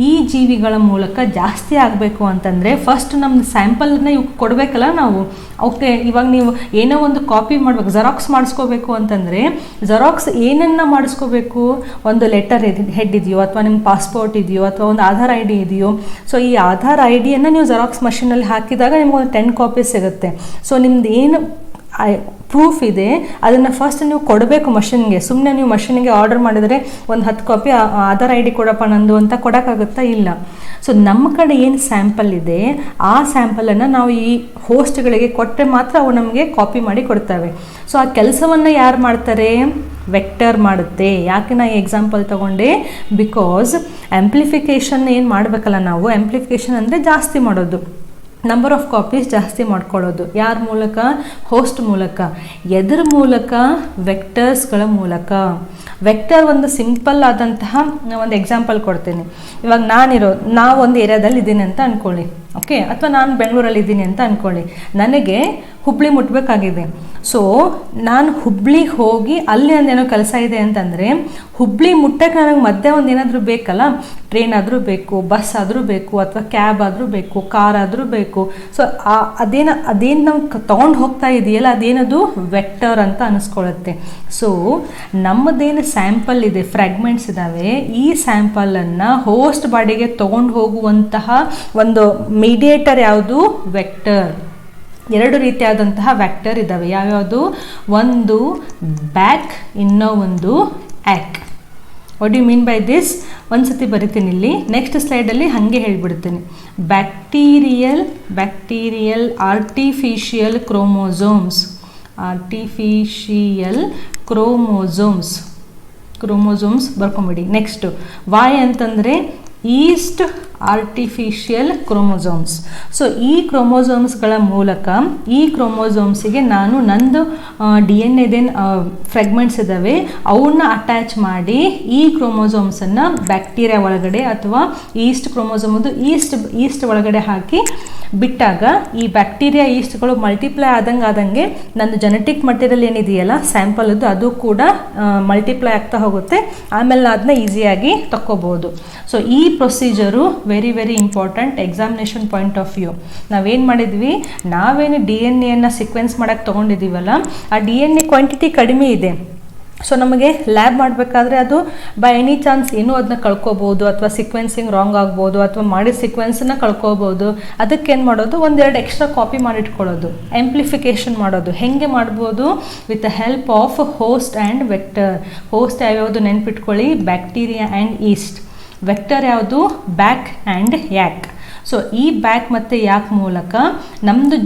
ಈ ಜೀವಿಗಳ ಮೂಲಕ ಜಾಸ್ತಿ ಆಗಬೇಕು ಅಂತಂದರೆ ಫಸ್ಟ್ ನಮ್ಮದು ಸ್ಯಾಂಪಲ್ನ ಇವು ಕೊಡಬೇಕಲ್ಲ ನಾವು. ಓಕೆ, ಇವಾಗ ನೀವು ಏನೋ ಒಂದು ಕಾಪಿ ಮಾಡಬೇಕು, ಜೆರಾಕ್ಸ್ ಮಾಡಿಸ್ಕೋಬೇಕು ಅಂತಂದರೆ ಜೆರಾಕ್ಸ್ ಏನನ್ನು ಮಾಡಿಸ್ಕೋಬೇಕು, ಒಂದು ಲೆಟರ್ ಹೆಡ್ ಇದೆಯೋ ಅಥವಾ ನಿಮ್ಮ ಪಾಸ್ಪೋರ್ಟ್ ಇದೆಯೋ ಅಥವಾ ಒಂದು ಆಧಾರ್ ID ಇದೆಯೋ. ಸೊ ಈ ಆಧಾರ್ IDಯನ್ನು ನೀವು ಜೆರಾಕ್ಸ್ ಮಷೀನಲ್ಲಿ ಹಾಕಿದಾಗ ನಿಮ್ಗೊಂದು 10 ಕಾಪೀಸ್ ಸಿಗುತ್ತೆ. ಸೊ ನಿಮ್ದು ಏನು ಪ್ರೂಫ್ ಇದೆ ಅದನ್ನು ಫಸ್ಟ್ ನೀವು ಕೊಡಬೇಕು ಮಷಿನ್ಗೆ. ಸುಮ್ಮನೆ ನೀವು ಮಷಿನ್ಗೆ ಆರ್ಡರ್ ಮಾಡಿದರೆ ಒಂದು 10 ಕಾಪಿ ಆಧಾರ್ ID ಕೊಡಪ್ಪ ನಂದು ಅಂತ ಕೊಡೋಕ್ಕಾಗುತ್ತಾ? ಇಲ್ಲ. ಸೊ ನಮ್ಮ ಕಡೆ ಏನು ಸ್ಯಾಂಪಲ್ ಇದೆ ಆ ಸ್ಯಾಂಪಲನ್ನು ನಾವು ಈ ಹೋಸ್ಟ್ಗಳಿಗೆ ಕೊಟ್ಟರೆ ಮಾತ್ರ ಅವು ನಮಗೆ ಕಾಪಿ ಮಾಡಿ ಕೊಡ್ತವೆ. ಸೊ ಆ ಕೆಲಸವನ್ನು ಯಾರು ಮಾಡ್ತಾರೆ? ವೆಕ್ಟರ್ ಮಾಡುತ್ತೆ. ಯಾಕೆ ನಾ ಈ ಎಕ್ಸಾಂಪಲ್ ತಗೊಂಡೆ? ಬಿಕಾಸ್ ಆಂಪ್ಲಿಫಿಕೇಷನ್ ಏನು ಮಾಡಬೇಕಲ್ಲ ನಾವು, ಆಂಪ್ಲಿಫಿಕೇಷನ್ ಅಂದರೆ ಜಾಸ್ತಿ ಮಾಡೋದು, ನಂಬರ್ ಆಫ್ ಕಾಪೀಸ್ ಜಾಸ್ತಿ ಮಾಡ್ಕೊಳ್ಳೋದು. ಯಾರ ಮೂಲಕ? ಹೋಸ್ಟ್ ಮೂಲಕ. ಎದರ ಮೂಲಕ? ವೆಕ್ಟರ್ಸ್ಗಳ ಮೂಲಕ. ವೆಕ್ಟರ್ ಒಂದು ಸಿಂಪಲ್ ಆದಂತಹ ಒಂದು ಎಕ್ಸಾಂಪಲ್ ಕೊಡ್ತೀನಿ. ಇವಾಗ ನಾವು ಒಂದು ಏರಿಯಾದಲ್ಲಿ ಇದ್ದೀನಿ ಅಂತ ಅಂದ್ಕೊಳ್ಳಿ, ಓಕೆ, ಅಥವಾ ನಾನು ಬೆಂಗಳೂರಲ್ಲಿ ಇದ್ದೀನಿ ಅಂತ ಅಂದ್ಕೊಳ್ಳಿ. ನನಗೆ ಹುಬ್ಳಿ ಮುಟ್ಟಬೇಕಾಗಿದೆ. ಸೊ ನಾನು ಹುಬ್ಳಿಗೆ ಹೋಗಿ ಅಲ್ಲಿ ಒಂದೇನೋ ಕೆಲಸ ಇದೆ ಅಂತಂದರೆ ಹುಬ್ಳಿ ಮುಟ್ಟಕ್ಕೆ ನನಗೆ ಮಧ್ಯೆ ಒಂದು ಏನಾದರೂ ಬೇಕಲ್ಲ, ಟ್ರೈನ್ ಆದರೂ ಬೇಕು, ಬಸ್ ಆದರೂ ಬೇಕು, ಅಥವಾ ಕ್ಯಾಬ್ ಆದರೂ ಬೇಕು, ಕಾರ್ ಆದರೂ ಬೇಕು. ಸೊ ಅದೇನು ನಾವು ತೊಗೊಂಡು ಹೋಗ್ತಾ ಇದೆಯಲ್ಲ ಅದೇನದು ವೆಕ್ಟರ್ ಅಂತ ಅನಿಸ್ಕೊಳ್ಳುತ್ತೆ. ಸೊ ನಮ್ಮದೇನು ಸ್ಯಾಂಪಲ್ ಇದೆ, ಫ್ರ್ಯಾಗ್ಮೆಂಟ್ಸ್ ಇದ್ದಾವೆ, ಈ ಸ್ಯಾಂಪಲನ್ನು ಹೋಸ್ಟ್ ಬಾಡಿಗೆ ತೊಗೊಂಡು ಹೋಗುವಂತಹ ಒಂದು ಮೀಡಿಯೇಟರ್ ಯಾವುದು? ವೆಕ್ಟರ್. 2 ರೀತಿಯಾದಂತಹ ವೆಕ್ಟರ್ ಇದ್ದಾವೆ. ಯಾವ್ಯಾವುದು? ಒಂದು ಬ್ಯಾಕ್, ಇನ್ನೂ ಒಂದು YAC. What you mean by this? ಒಂದು ಸತಿ ಬರಿತೀನಿ ಇಲ್ಲಿ, ನೆಕ್ಸ್ಟ್ ಸ್ಲೈಡಲ್ಲಿ ಹಾಗೆ ಹೇಳ್ಬಿಡ್ತೀನಿ. ಬ್ಯಾಕ್ಟೀರಿಯಲ್ ಆರ್ಟಿಫಿಷಿಯಲ್ ಕ್ರೋಮೋಸೋಮ್ಸ್ ಬರ್ಕೊಂಬಿಡಿ. ನೆಕ್ಸ್ಟು ವಾಯ್ ಅಂತಂದರೆ ಈಸ್ಟ್ ಆರ್ಟಿಫಿಷಿಯಲ್ ಕ್ರೋಮೋಸೋಮ್ಸ್. ಸೊ ಈ ಕ್ರೋಮೋಸೋಮ್ಸ್ಗಳ ಮೂಲಕ ಈ ಕ್ರೋಮೋಸೋಮ್ಸಿಗೆ ನಾನು ನಂದು DNA ಫ್ರ್ಯಾಗ್ಮೆಂಟ್ಸ್ ಇದ್ದಾವೆ ಅವನ್ನ ಅಟ್ಯಾಚ್ ಮಾಡಿ ಈ ಕ್ರೋಮೋಸೋಮ್ಸನ್ನು ಬ್ಯಾಕ್ಟೀರಿಯಾ ಒಳಗಡೆ ಅಥವಾ ಈಸ್ಟ್ ಕ್ರೋಮೋಸೋಮದು ಈಸ್ಟ್ ಒಳಗಡೆ ಹಾಕಿ ಬಿಟ್ಟಾಗ ಈ ಬ್ಯಾಕ್ಟೀರಿಯಾ ಈಸ್ಟ್ಗಳು ಮಲ್ಟಿಪ್ಲೈ ಆದಂಗೆ ನನ್ನ ಜೆನೆಟಿಕ್ ಮಟೀರಿಯಲ್ ಏನಿದೆಯಲ್ಲ ಸ್ಯಾಂಪಲ್ದು ಅದು ಕೂಡ ಮಲ್ಟಿಪ್ಲೈ ಆಗ್ತಾ ಹೋಗುತ್ತೆ. ಆಮೇಲೆ ಅದನ್ನ ಈಸಿಯಾಗಿ ತಕ್ಕೋಬೋದು. ಸೊ ಈ procedure very very important examination point of view. ನಾವೇನು ಮಾಡಿದ್ವಿ, ನಾವೇನು DNA ಸೀಕ್ವೆನ್ಸ್ ಮಾಡೋಕ್ಕೆ ತೊಗೊಂಡಿದ್ದೀವಲ್ಲ ಆ DNA ಕ್ವಾಂಟಿಟಿ ಕಡಿಮೆ ಇದೆ. ಸೊ ನಮಗೆ ಲ್ಯಾಬ್ ಮಾಡಬೇಕಾದ್ರೆ ಅದು ಬೈ ಎನಿ ಚಾನ್ಸ್ ಏನೋ ಅದನ್ನ ಕಳ್ಕೊಬೋದು, ಅಥವಾ ಸೀಕ್ವೆನ್ಸಿಂಗ್ ರಾಂಗ್ ಆಗ್ಬೋದು, ಅಥವಾ ಮಾಡಿದ ಸೀಕ್ವೆನ್ಸನ್ನ ಕಳ್ಕೊಬೋದು. ಅದಕ್ಕೇನು ಮಾಡೋದು, 1-2 ಎಕ್ಸ್ಟ್ರಾ ಕಾಪಿ ಮಾಡಿಟ್ಕೊಳ್ಳೋದು, ಆಂಪ್ಲಿಫಿಕೇಷನ್ ಮಾಡೋದು. ಹೇಗೆ ಮಾಡ್ಬೋದು? With the help of host and vector. Host ಯಾವ್ಯಾವುದು ನೆನ್ಪಿಟ್ಕೊಳ್ಳಿ? Bacteria and yeast. ವೆಕ್ಟರ್ ಯಾವುದು? BAC and YAC. ಸೊ ಈ ಬ್ಯಾಕ್ ಮತ್ತು ಯಾಕ್ ಮೂಲಕ ನಮ್ಮದು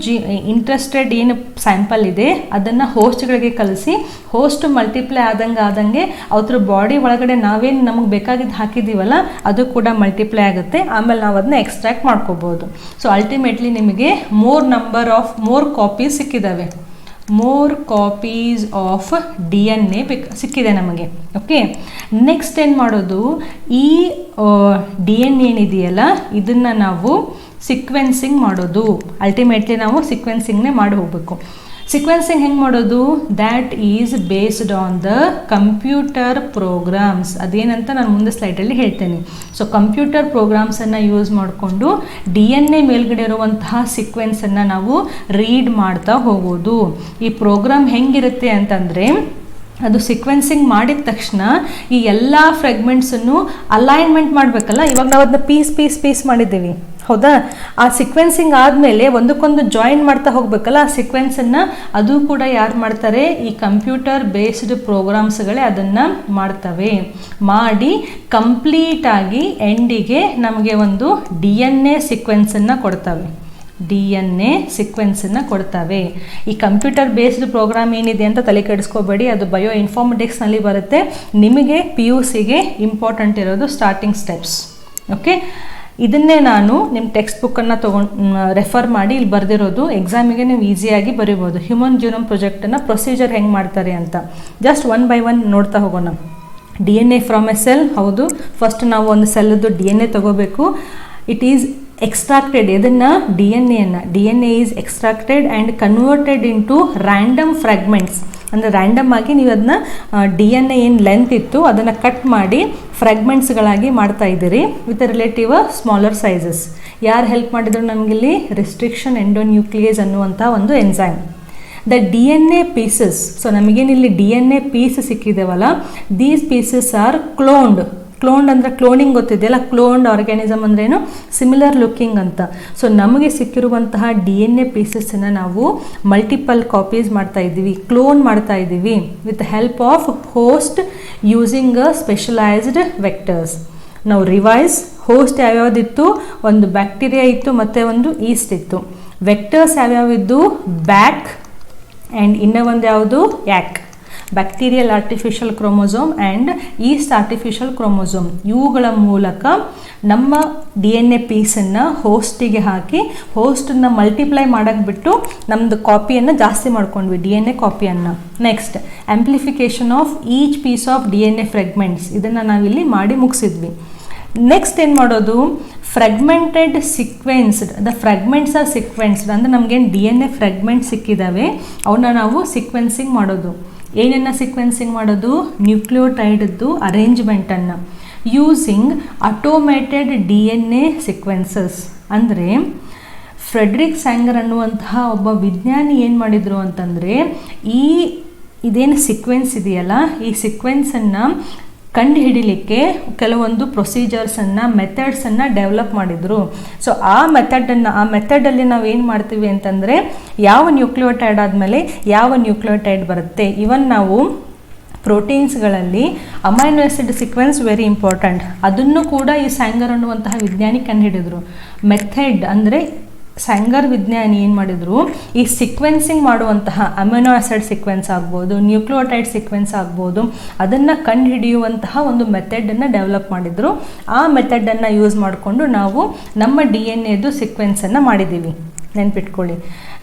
ಇಂಟ್ರೆಸ್ಟೆಡ್ ಏನು ಸ್ಯಾಂಪಲ್ ಇದೆ ಅದನ್ನು ಹೋಸ್ಟ್ಗಳಿಗೆ ಕಳಿಸಿ ಹೋಸ್ಟ್ ಮಲ್ಟಿಪ್ಲೈ ಆದಂಗೆ ಅವ್ರ ಬಾಡಿ ಒಳಗಡೆ ನಾವೇನು ನಮಗೆ ಬೇಕಾಗಿದ್ದು ಹಾಕಿದ್ದೀವಲ್ಲ ಅದು ಕೂಡ ಮಲ್ಟಿಪ್ಲೈ ಆಗುತ್ತೆ. ಆಮೇಲೆ ನಾವು ಅದನ್ನ ಎಕ್ಸ್ಟ್ರಾಕ್ಟ್ ಮಾಡ್ಕೋಬೋದು. ಸೊ ಅಲ್ಟಿಮೇಟ್ಲಿ ನಿಮಗೆ ಮೋರ್ ಕಾಪೀಸ್ ಸಿಕ್ಕಿದ್ದಾವೆ. ಮೋರ್ ಕಾಪೀಸ್ ಆಫ್ DNA ಸಿಕ್ಕಿದೆ ನಮಗೆ. ಓಕೆ, ನೆಕ್ಸ್ಟ್ ಏನು ಮಾಡೋದು, ಈ DNA ಏನಿದೆಯಲ್ಲ ಇದನ್ನು ನಾವು ಸಿಕ್ವೆನ್ಸಿಂಗ್ ಮಾಡೋದು. ಅಲ್ಟಿಮೇಟ್ಲಿ ನಾವು ಸಿಕ್ವೆನ್ಸಿಂಗ್ನೇ ಮಾಡಿ ಹೋಗಬೇಕು. ಸಿಕ್ವೆನ್ಸಿಂಗ್ ಹೆಂಗೆ ಮಾಡೋದು, that is based on the computer programs. ಅದೇನಂತ ನಾನು ಮುಂದೆ ಸ್ಲೈಡಲ್ಲಿ ಹೇಳ್ತೇನೆ. ಸೊ ಕಂಪ್ಯೂಟರ್ ಪ್ರೋಗ್ರಾಮ್ಸನ್ನು ಯೂಸ್ ಮಾಡಿಕೊಂಡು DNA ಮೇಲ್ಗಡೆ ಇರುವಂತಹ ಸಿಕ್ವೆನ್ಸನ್ನು ನಾವು ರೀಡ್ ಮಾಡ್ತಾ ಹೋಗೋದು. ಈ ಪ್ರೋಗ್ರಾಮ್ ಹೆಂಗಿರುತ್ತೆ ಅಂತಂದರೆ, ಅದು ಸಿಕ್ವೆನ್ಸಿಂಗ್ ಮಾಡಿದ ತಕ್ಷಣ ಈ ಎಲ್ಲ ಫ್ರೆಗ್ಮೆಂಟ್ಸನ್ನು ಅಲೈನ್ಮೆಂಟ್ ಮಾಡಬೇಕಲ್ಲ. ಇವಾಗ ನಾವು ಅದನ್ನ ಪೀಸ್ ಮಾಡಿದ್ದೀವಿ, ಹೌದಾ? ಆ ಸಿಕ್ವೆನ್ಸಿಂಗ್ ಆದಮೇಲೆ ಒಂದಕ್ಕೊಂದು ಜಾಯಿನ್ ಮಾಡ್ತಾ ಹೋಗ್ಬೇಕಲ್ಲ ಆ ಸಿಕ್ವೆನ್ಸನ್ನು. ಅದು ಕೂಡ ಯಾರು ಮಾಡ್ತಾರೆ, ಈ ಕಂಪ್ಯೂಟರ್ ಬೇಸ್ಡ್ ಪ್ರೋಗ್ರಾಮ್ಸ್ಗಳೇ ಅದನ್ನು ಮಾಡ್ತವೆ. ಮಾಡಿ ಕಂಪ್ಲೀಟಾಗಿ ಎಂಡಿಗೆ ನಮಗೆ ಒಂದು DNA ಸಿಕ್ವೆನ್ಸನ್ನು ಕೊಡ್ತವೆ. DNA ಸಿಕ್ವೆನ್ಸನ್ನು ಕೊಡ್ತವೆ. ಈ ಕಂಪ್ಯೂಟರ್ ಬೇಸ್ಡ್ ಪ್ರೋಗ್ರಾಮ್ ಏನಿದೆ ಅಂತ ತಲೆ ಕೆಡಿಸ್ಕೋಬೇಡಿ, ಅದು ಬಯೋ ಇನ್ಫಾರ್ಮೆಟಿಕ್ಸ್ನಲ್ಲಿ ಬರುತ್ತೆ. ನಿಮಗೆ PUCಗೆ ಇಂಪಾರ್ಟೆಂಟ್ ಇರೋದು ಸ್ಟಾರ್ಟಿಂಗ್ ಸ್ಟೆಪ್ಸ್. ಓಕೆ, ಇದನ್ನೇ ನಾನು ನಿಮ್ಮ ಟೆಕ್ಸ್ಟ್ ಬುಕ್ಕನ್ನು ರೆಫರ್ ಮಾಡಿ ಇಲ್ಲಿ ಬರೆದಿರೋದು. ಎಕ್ಸಾಮಿಗೆ ನೀವು ಈಸಿಯಾಗಿ ಬರೀಬೋದು. ಹ್ಯೂಮನ್ ಜೀನೋಮ್ ಪ್ರಾಜೆಕ್ಟನ್ನು ಪ್ರೊಸೀಜರ್ ಹೆಂಗೆ ಮಾಡ್ತಾರೆ ಅಂತ ಜಸ್ಟ್ ಒನ್ ಬೈ ಒನ್ ನೋಡ್ತಾ ಹೋಗೋಣ. DNA from A cell. ಹೌದು, ಫಸ್ಟ್ ನಾವು ಒಂದು ಸೆಲ್ದು DNA ತಗೋಬೇಕು. It is extracted. ಇದನ್ನು DNA is extracted and converted into random fragments. ಅಂದರೆ ರ್ಯಾಂಡಮ್ ಆಗಿ ನೀವು ಅದನ್ನ DNA ಏನು ಲೆಂತ್ ಇತ್ತು ಅದನ್ನು ಕಟ್ ಮಾಡಿ ಫ್ರಾಗ್ಮೆಂಟ್ಸ್ಗಳಾಗಿ ಮಾಡ್ತಾ ಇದ್ದೀರಿ ವಿತ್ ರಿಲೇಟಿವ್ ಸ್ಮಾಲರ್ ಸೈಜಸ್. ಯಾರು ಹೆಲ್ಪ್ ಮಾಡಿದ್ರು ನಮಗಿಲ್ಲಿ, ರಿಸ್ಟ್ರಿಕ್ಷನ್ ಎಂಡೋನ್ಯೂಕ್ಲಿಯೇಸ್ ಅನ್ನುವಂಥ ಒಂದು enzyme. The DNA pieces. So ನಮಗೇನಿಲ್ಲಿ DNA ಪೀಸ್ ಸಿಕ್ಕಿದ್ದೇವಲ್ಲ, ದೀಸ್ ಪೀಸಸ್ ಆರ್ ಕ್ಲೋನ್ಡ್ ಅಂದರೆ ಕ್ಲೋನಿಂಗ್ ಗೊತ್ತಿದೆಯಲ್ಲ, ಕ್ಲೋನ್ಡ್ ಆರ್ಗ್ಯಾನಿಸಮ್ ಅಂದ್ರೇನು, ಸಿಮಿಲರ್ ಲುಕ್ಕಿಂಗ್ ಅಂತ. ಸೊ ನಮಗೆ ಸಿಕ್ಕಿರುವಂತಹ DNA ಪೀಸಸ್ಸನ್ನು ನಾವು ಮಲ್ಟಿಪಲ್ ಕಾಪೀಸ್ ಮಾಡ್ತಾ ಇದ್ದೀವಿ, ಕ್ಲೋನ್ ಮಾಡ್ತಾ ಇದ್ದೀವಿ with help of host using specialised vectors. ನಾವು ರಿವೈಸ್. ಹೋಸ್ಟ್ ಯಾವ್ಯಾವುದಿತ್ತು, ಒಂದು ಬ್ಯಾಕ್ಟೀರಿಯಾ ಇತ್ತು ಮತ್ತು ಒಂದು ಈಸ್ಟ್ ಇತ್ತು. ವೆಕ್ಟರ್ಸ್ ಯಾವ್ಯಾವಿದ್ದು, ಬ್ಯಾಕ್ ಆ್ಯಂಡ್ ಇನ್ನೂ ಒಂದು ಯಾವುದು, ಯಾಕ್. Bacterial artificial chromosome and East artificial chromosome. ಇವುಗಳ ಮೂಲಕ ನಮ್ಮ DNA ಪೀಸನ್ನು ಹೋಸ್ಟಿಗೆ ಹಾಕಿ ಹೋಸ್ಟನ್ನು ಮಲ್ಟಿಪ್ಲೈ ಮಾಡೋಕ್ಕೆ ಬಿಟ್ಟು ನಮ್ಮದು ಕಾಪಿಯನ್ನು ಜಾಸ್ತಿ ಮಾಡ್ಕೊಂಡ್ವಿ, DNA ಕಾಪಿಯನ್ನು. Next amplification of each piece of DNA fragments. ಇದನ್ನು ನಾವಿಲ್ಲಿ ಮಾಡಿ ಮುಗಿಸಿದ್ವಿ. ನೆಕ್ಸ್ಟ್ ಏನು ಮಾಡೋದು, ಫ್ರೆಗ್ಮೆಂಟೆಡ್ ಸಿಕ್ವೆನ್ಸ್ಡ್. ದ ಫ್ರೆಗ್ಮೆಂಟ್ಸ್ ಆರ್ ಸಿಕ್ವೆನ್ಸ್ಡ್ ಅಂದರೆ ನಮಗೇನು DNA ಫ್ರೆಗ್ಮೆಂಟ್ಸ್ ಸಿಕ್ಕಿದ್ದಾವೆ ಅವನ್ನ ನಾವು ಸಿಕ್ವೆನ್ಸಿಂಗ್ ಮಾಡೋದು. ಏನನ್ನು ಸಿಕ್ವೆನ್ಸಿಂಗ್ ಮಾಡೋದು, ನ್ಯೂಕ್ಲಿಯೋಟೈಡ್ದು ಅರೇಂಜ್ಮೆಂಟನ್ನು ಯೂಸಿಂಗ್ ಆಟೋಮೇಟೆಡ್ DNA ಸಿಕ್ವೆನ್ಸಸ್. ಅಂದರೆ ಫ್ರೆಡ್ರಿಕ್ ಸ್ಯಾಂಗರ್ ಅನ್ನುವಂತಹ ಒಬ್ಬ ವಿಜ್ಞಾನಿ ಏನು ಮಾಡಿದರು ಅಂತಂದರೆ, ಇದೇನು ಸಿಕ್ವೆನ್ಸ್ ಇದೆಯಲ್ಲ ಈ ಸಿಕ್ವೆನ್ಸನ್ನು ಕಂಡು ಹಿಡಿಲಿಕ್ಕೆ ಕೆಲವೊಂದು ಪ್ರೊಸೀಜರ್ಸನ್ನು ಮೆಥಡ್ಸನ್ನು ಡೆವಲಪ್ ಮಾಡಿದರು. ಸೊ ಆ ಮೆಥಡಲ್ಲಿ ನಾವು ಏನು ಮಾಡ್ತೀವಿ ಅಂತಂದರೆ, ಯಾವ ನ್ಯೂಕ್ಲಿಯೋಟೈಡ್ ಆದಮೇಲೆ ಯಾವ ನ್ಯೂಕ್ಲಿಯೋಟೈಡ್ ಬರುತ್ತೆ. ಇವನ್ ನಾವು ಪ್ರೋಟೀನ್ಸ್ಗಳಲ್ಲಿ amino acid sequence very important. ಅದನ್ನು ಕೂಡ ಈ ಸ್ಯಾಂಗರ್ ಅನ್ನುವಂತಹ ವಿಜ್ಞಾನಿ ಕಂಡುಹಿಡಿದ್ರು. ಮೆಥಡ್ ಅಂದರೆ ಸ್ಯಾಂಗರ್ ವಿಜ್ಞಾನಿ ಏನು ಮಾಡಿದರು, ಈ ಸಿಕ್ವೆನ್ಸಿಂಗ್ ಮಾಡುವಂತಹ ಅಮಿನೋ ಆಸಿಡ್ ಸಿಕ್ವೆನ್ಸ್ ಆಗ್ಬೋದು, ನ್ಯೂಕ್ಲಿಯೋಟೈಡ್ ಸಿಕ್ವೆನ್ಸ್ ಆಗ್ಬೋದು, ಅದನ್ನು ಕಂಡುಹಿಡಿಯುವಂತಹ ಒಂದು ಮೆಥಡನ್ನು ಡೆವಲಪ್ ಮಾಡಿದರು. ಆ ಮೆಥಡನ್ನು ಯೂಸ್ ಮಾಡಿಕೊಂಡು ನಾವು ನಮ್ಮ DNAದು ಸಿಕ್ವೆನ್ಸನ್ನು ಮಾಡಿದ್ದೀವಿ. ನೆನ್ಪಿಟ್ಕೊಳ್ಳಿ.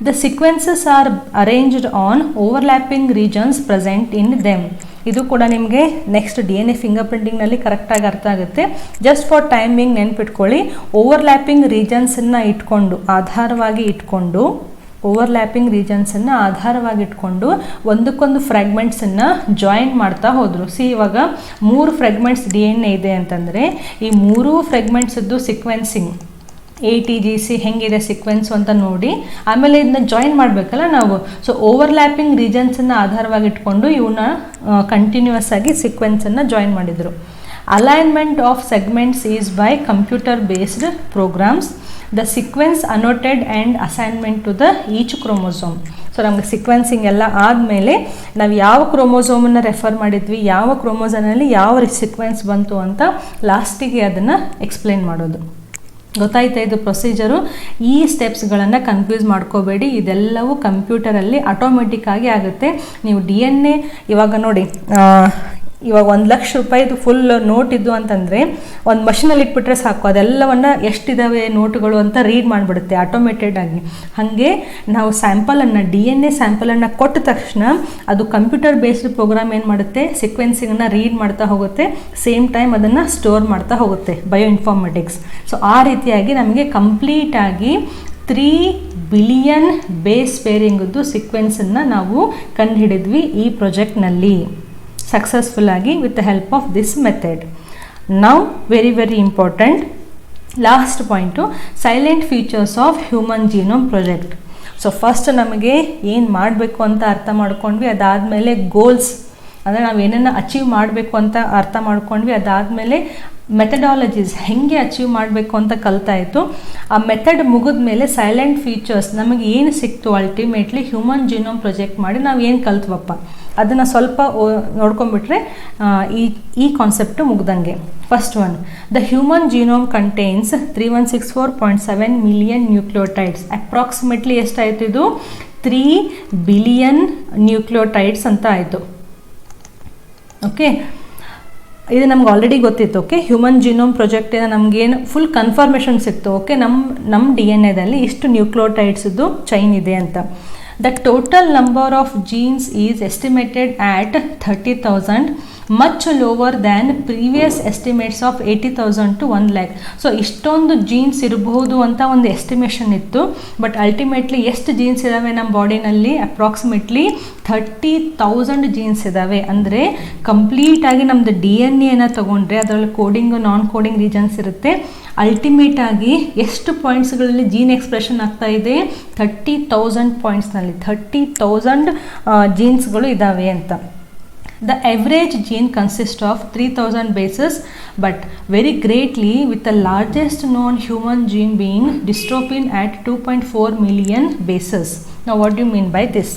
The sequences are arranged on overlapping regions present in them. ಇದು ಕೂಡ ನಿಮಗೆ ನೆಕ್ಸ್ಟ್ DNA ಫಿಂಗರ್ ಪ್ರಿಂಟಿಂಗ್ನಲ್ಲಿ ಕರೆಕ್ಟಾಗಿ ಅರ್ಥ ಆಗುತ್ತೆ. ಜಸ್ಟ್ ಫಾರ್ ಟೈಮಿಂಗ್ ನೆನ್ಪಿಟ್ಕೊಳ್ಳಿ. ಓವರ್ಲ್ಯಾಪಿಂಗ್ ರೀಜನ್ಸನ್ನು ಆಧಾರವಾಗಿ ಇಟ್ಕೊಂಡು ಒಂದಕ್ಕೊಂದು ಫ್ರಾಗ್ಮೆಂಟ್ಸನ್ನು ಜಾಯಿನ್ ಮಾಡ್ತಾ ಹೋದರು. ಇವಾಗ 3 ಫ್ರಾಗ್ಮೆಂಟ್ಸ್ DNA ಇದೆ ಅಂತಂದರೆ ಈ 3 ಫ್ರಾಗ್ಮೆಂಟ್ಸದ್ದು ಸಿಕ್ವೆನ್ಸಿಂಗ್ ATGC ಹೆಂಗಿದೆ ಸಿಕ್ವೆನ್ಸು ಅಂತ ನೋಡಿ ಆಮೇಲೆ ಇದನ್ನ ಜಾಯಿನ್ ಮಾಡಬೇಕಲ್ಲ ನಾವು. ಸೊ ಓವರ್ಲ್ಯಾಪಿಂಗ್ ರೀಜನ್ಸನ್ನು ಆಧಾರವಾಗಿ ಇಟ್ಕೊಂಡು ಇವನ್ನ ಕಂಟಿನ್ಯೂಸ್ ಆಗಿ ಸಿಕ್ವೆನ್ಸನ್ನು ಜಾಯಿನ್ ಮಾಡಿದರು. Alignment of segments is by computer based programs. The sequence annotated and assignment to the each chromosome. So ನಮಗೆ ಸಿಕ್ವೆನ್ಸಿಂಗ್ ಎಲ್ಲ ಆದಮೇಲೆ ನಾವು ಯಾವ ಕ್ರೋಮೋಸೋಮನ್ನು ರೆಫರ್ ಮಾಡಿದ್ವಿ, ಯಾವ ಕ್ರೋಮೋಸೋಮಲ್ಲಿ ಯಾವ ಸಿಕ್ವೆನ್ಸ್ ಬಂತು ಅಂತ ಲಾಸ್ಟಿಗೆ ಅದನ್ನು ಎಕ್ಸ್ಪ್ಲೇನ್ ಮಾಡೋದು. ಗೊತ್ತಾಯ್ತಾ ಇದು ಪ್ರೊಸೀಜರು? ಈ ಸ್ಟೆಪ್ಸ್ಗಳನ್ನು ಕನ್ಫ್ಯೂಸ್ ಮಾಡ್ಕೋಬೇಡಿ, ಇದೆಲ್ಲವೂ ಕಂಪ್ಯೂಟರಲ್ಲಿ ಆಟೋಮೆಟಿಕ್ ಆಗಿ ಆಗುತ್ತೆ. ನೀವು DNA ಇವಾಗ ನೋಡಿ, ಇವಾಗ 1 ಲಕ್ಷ ರೂಪಾಯಿದು ಫುಲ್ ನೋಟ್ ಇದ್ದು ಅಂತಂದರೆ ಒಂದು ಮಷಿನಲ್ಲಿ ಇಟ್ಬಿಟ್ರೆ ಸಾಕು, ಅದೆಲ್ಲವನ್ನು ಎಷ್ಟಿದ್ದಾವೆ ನೋಟುಗಳು ಅಂತ ರೀಡ್ ಮಾಡಿಬಿಡುತ್ತೆ ಆಟೋಮೇಟೆಡ್ ಆಗಿ. ಹಾಗೆ ನಾವು ಸ್ಯಾಂಪಲನ್ನು DNA ಸ್ಯಾಂಪಲನ್ನು ಕೊಟ್ಟ ತಕ್ಷಣ ಅದು ಕಂಪ್ಯೂಟರ್ ಬೇಸ್ಡ್ ಪ್ರೋಗ್ರಾಮ್ ಏನು ಮಾಡುತ್ತೆ, ಸೀಕ್ವೆನ್ಸಿಂಗನ್ನು ರೀಡ್ ಮಾಡ್ತಾ ಹೋಗುತ್ತೆ, ಸೇಮ್ ಟೈಮ್ ಅದನ್ನು ಸ್ಟೋರ್ ಮಾಡ್ತಾ ಹೋಗುತ್ತೆ, ಬಯೋಇನ್ಫಾರ್ಮೆಟಿಕ್ಸ್. ಸೊ ಆ ರೀತಿಯಾಗಿ ನಮಗೆ ಕಂಪ್ಲೀಟಾಗಿ 3 ಬಿಲಿಯನ್ ಬೇಸ್ ಪೇರಿಂಗದ್ದು ಸೀಕ್ವೆನ್ಸನ್ನು ನಾವು ಕಂಡುಹಿಡಿದ್ವಿ ಈ ಪ್ರಾಜೆಕ್ಟ್ನಲ್ಲಿ ಸಕ್ಸಸ್ಫುಲ್ ಆಗಿ with the help of this method. Now very important last point, silent features of human genome project. So first ನಮಗೆ ಏನು ಮಾಡಬೇಕು ಅಂತ ಅರ್ಥ ಮಾಡ್ಕೊಂಡ್ವಿ, ಅದಾದಮೇಲೆ ಗೋಲ್ಸ್ ಅಂದರೆ ನಾವು ಏನನ್ನು ಅಚೀವ್ ಮಾಡಬೇಕು ಅಂತ ಅರ್ಥ ಮಾಡ್ಕೊಂಡ್ವಿ, ಅದಾದಮೇಲೆ ಮೆಥಡಾಲಜೀಸ್ ಹೆಂಗೆ ಅಚೀವ್ ಮಾಡಬೇಕು ಅಂತ ಕಲ್ತಾಯಿತು. ಆ ಮೆಥಡ್ ಮುಗಿದ ಮೇಲೆ ಸೈಲೆಂಟ್ ಫೀಚರ್ಸ್ ನಮಗೆ ಏನು ಸಿಕ್ತು ಅಲ್ಟಿಮೇಟ್ಲಿ ಹ್ಯೂಮನ್ ಜೀನೋಮ್ ಪ್ರಾಜೆಕ್ಟ್ ಮಾಡಿ ನಾವು ಏನು ಕಲ್ತ್ವಪ್ಪ ಅದನ್ನು ಸ್ವಲ್ಪ ನೋಡ್ಕೊಂಡ್ಬಿಟ್ರೆ ಈ ಕಾನ್ಸೆಪ್ಟು ಮುಗ್ದಂಗೆ. First one, the human genome contains 3164.7 million nucleotides. Approximately ಎಷ್ಟಾಯಿತು ಇದು? 3 ಬಿಲಿಯನ್ ನ್ಯೂಕ್ಲಿಯೋಟೈಡ್ಸ್ ಅಂತ ಆಯಿತು. ಓಕೆ, ಇದು ನಮ್ಗೆ ಆಲ್ರೆಡಿ ಗೊತ್ತಿತ್ತು. ಓಕೆ, ಹ್ಯೂಮನ್ ಜೀನೋಮ್ ಪ್ರಾಜೆಕ್ಟಿಂದ ನಮಗೇನು ಫುಲ್ ಕನ್ಫರ್ಮೇಷನ್ ಸಿಕ್ತು. ಓಕೆ, ನಮ್ಮ DNA ಇಷ್ಟು ನ್ಯೂಕ್ಲಿಯೋಟೈಡ್ಸ್ದು ಚೈನ್ ಇದೆ ಅಂತ. The total number of genes is estimated at 30,000, much lower than previous estimates of 80,000 to 1 lakh. So ಇಷ್ಟೊಂದು ಜೀನ್ಸ್ ಇರಬಹುದು ಅಂತ ಒಂದು ಎಸ್ಟಿಮೇಷನ್ ಇತ್ತು, ಬಟ್ ಅಲ್ಟಿಮೇಟ್ಲಿ ಎಷ್ಟು ಜೀನ್ಸ್ ಇದ್ದಾವೆ ನಮ್ಮ ಬಾಡಿನಲ್ಲಿ? ಅಪ್ರಾಕ್ಸಿಮೇಟ್ಲಿ 30,000 ಜೀನ್ಸ್ ಇದ್ದಾವೆ. ಅಂದರೆ ಕಂಪ್ಲೀಟಾಗಿ ನಮ್ಮದು DNA ತೊಗೊಂಡ್ರೆ ಅದರಲ್ಲಿ ಕೋಡಿಂಗು ನಾನ್ ಕೋಡಿಂಗ್ ರೀಜನ್ಸ್ ಇರುತ್ತೆ. ಅಲ್ಟಿಮೇಟ್ ಆಗಿ ಎಷ್ಟು ಪಾಯಿಂಟ್ಸ್ಗಳಲ್ಲಿ ಜೀನ್ ಎಕ್ಸ್ಪ್ರೆಷನ್ ಆಗ್ತಾ ಇದೆ? 30,000 ಪಾಯಿಂಟ್ಸ್ನಲ್ಲಿ 30,000 ಜೀನ್ಸ್ಗಳು ಇದ್ದಾವೆ ಅಂತ. The average gene consists of 3,000 bases, but very greatly with the largest known human gene being dystrophin at 2.4 million bases. Now what do you mean by this?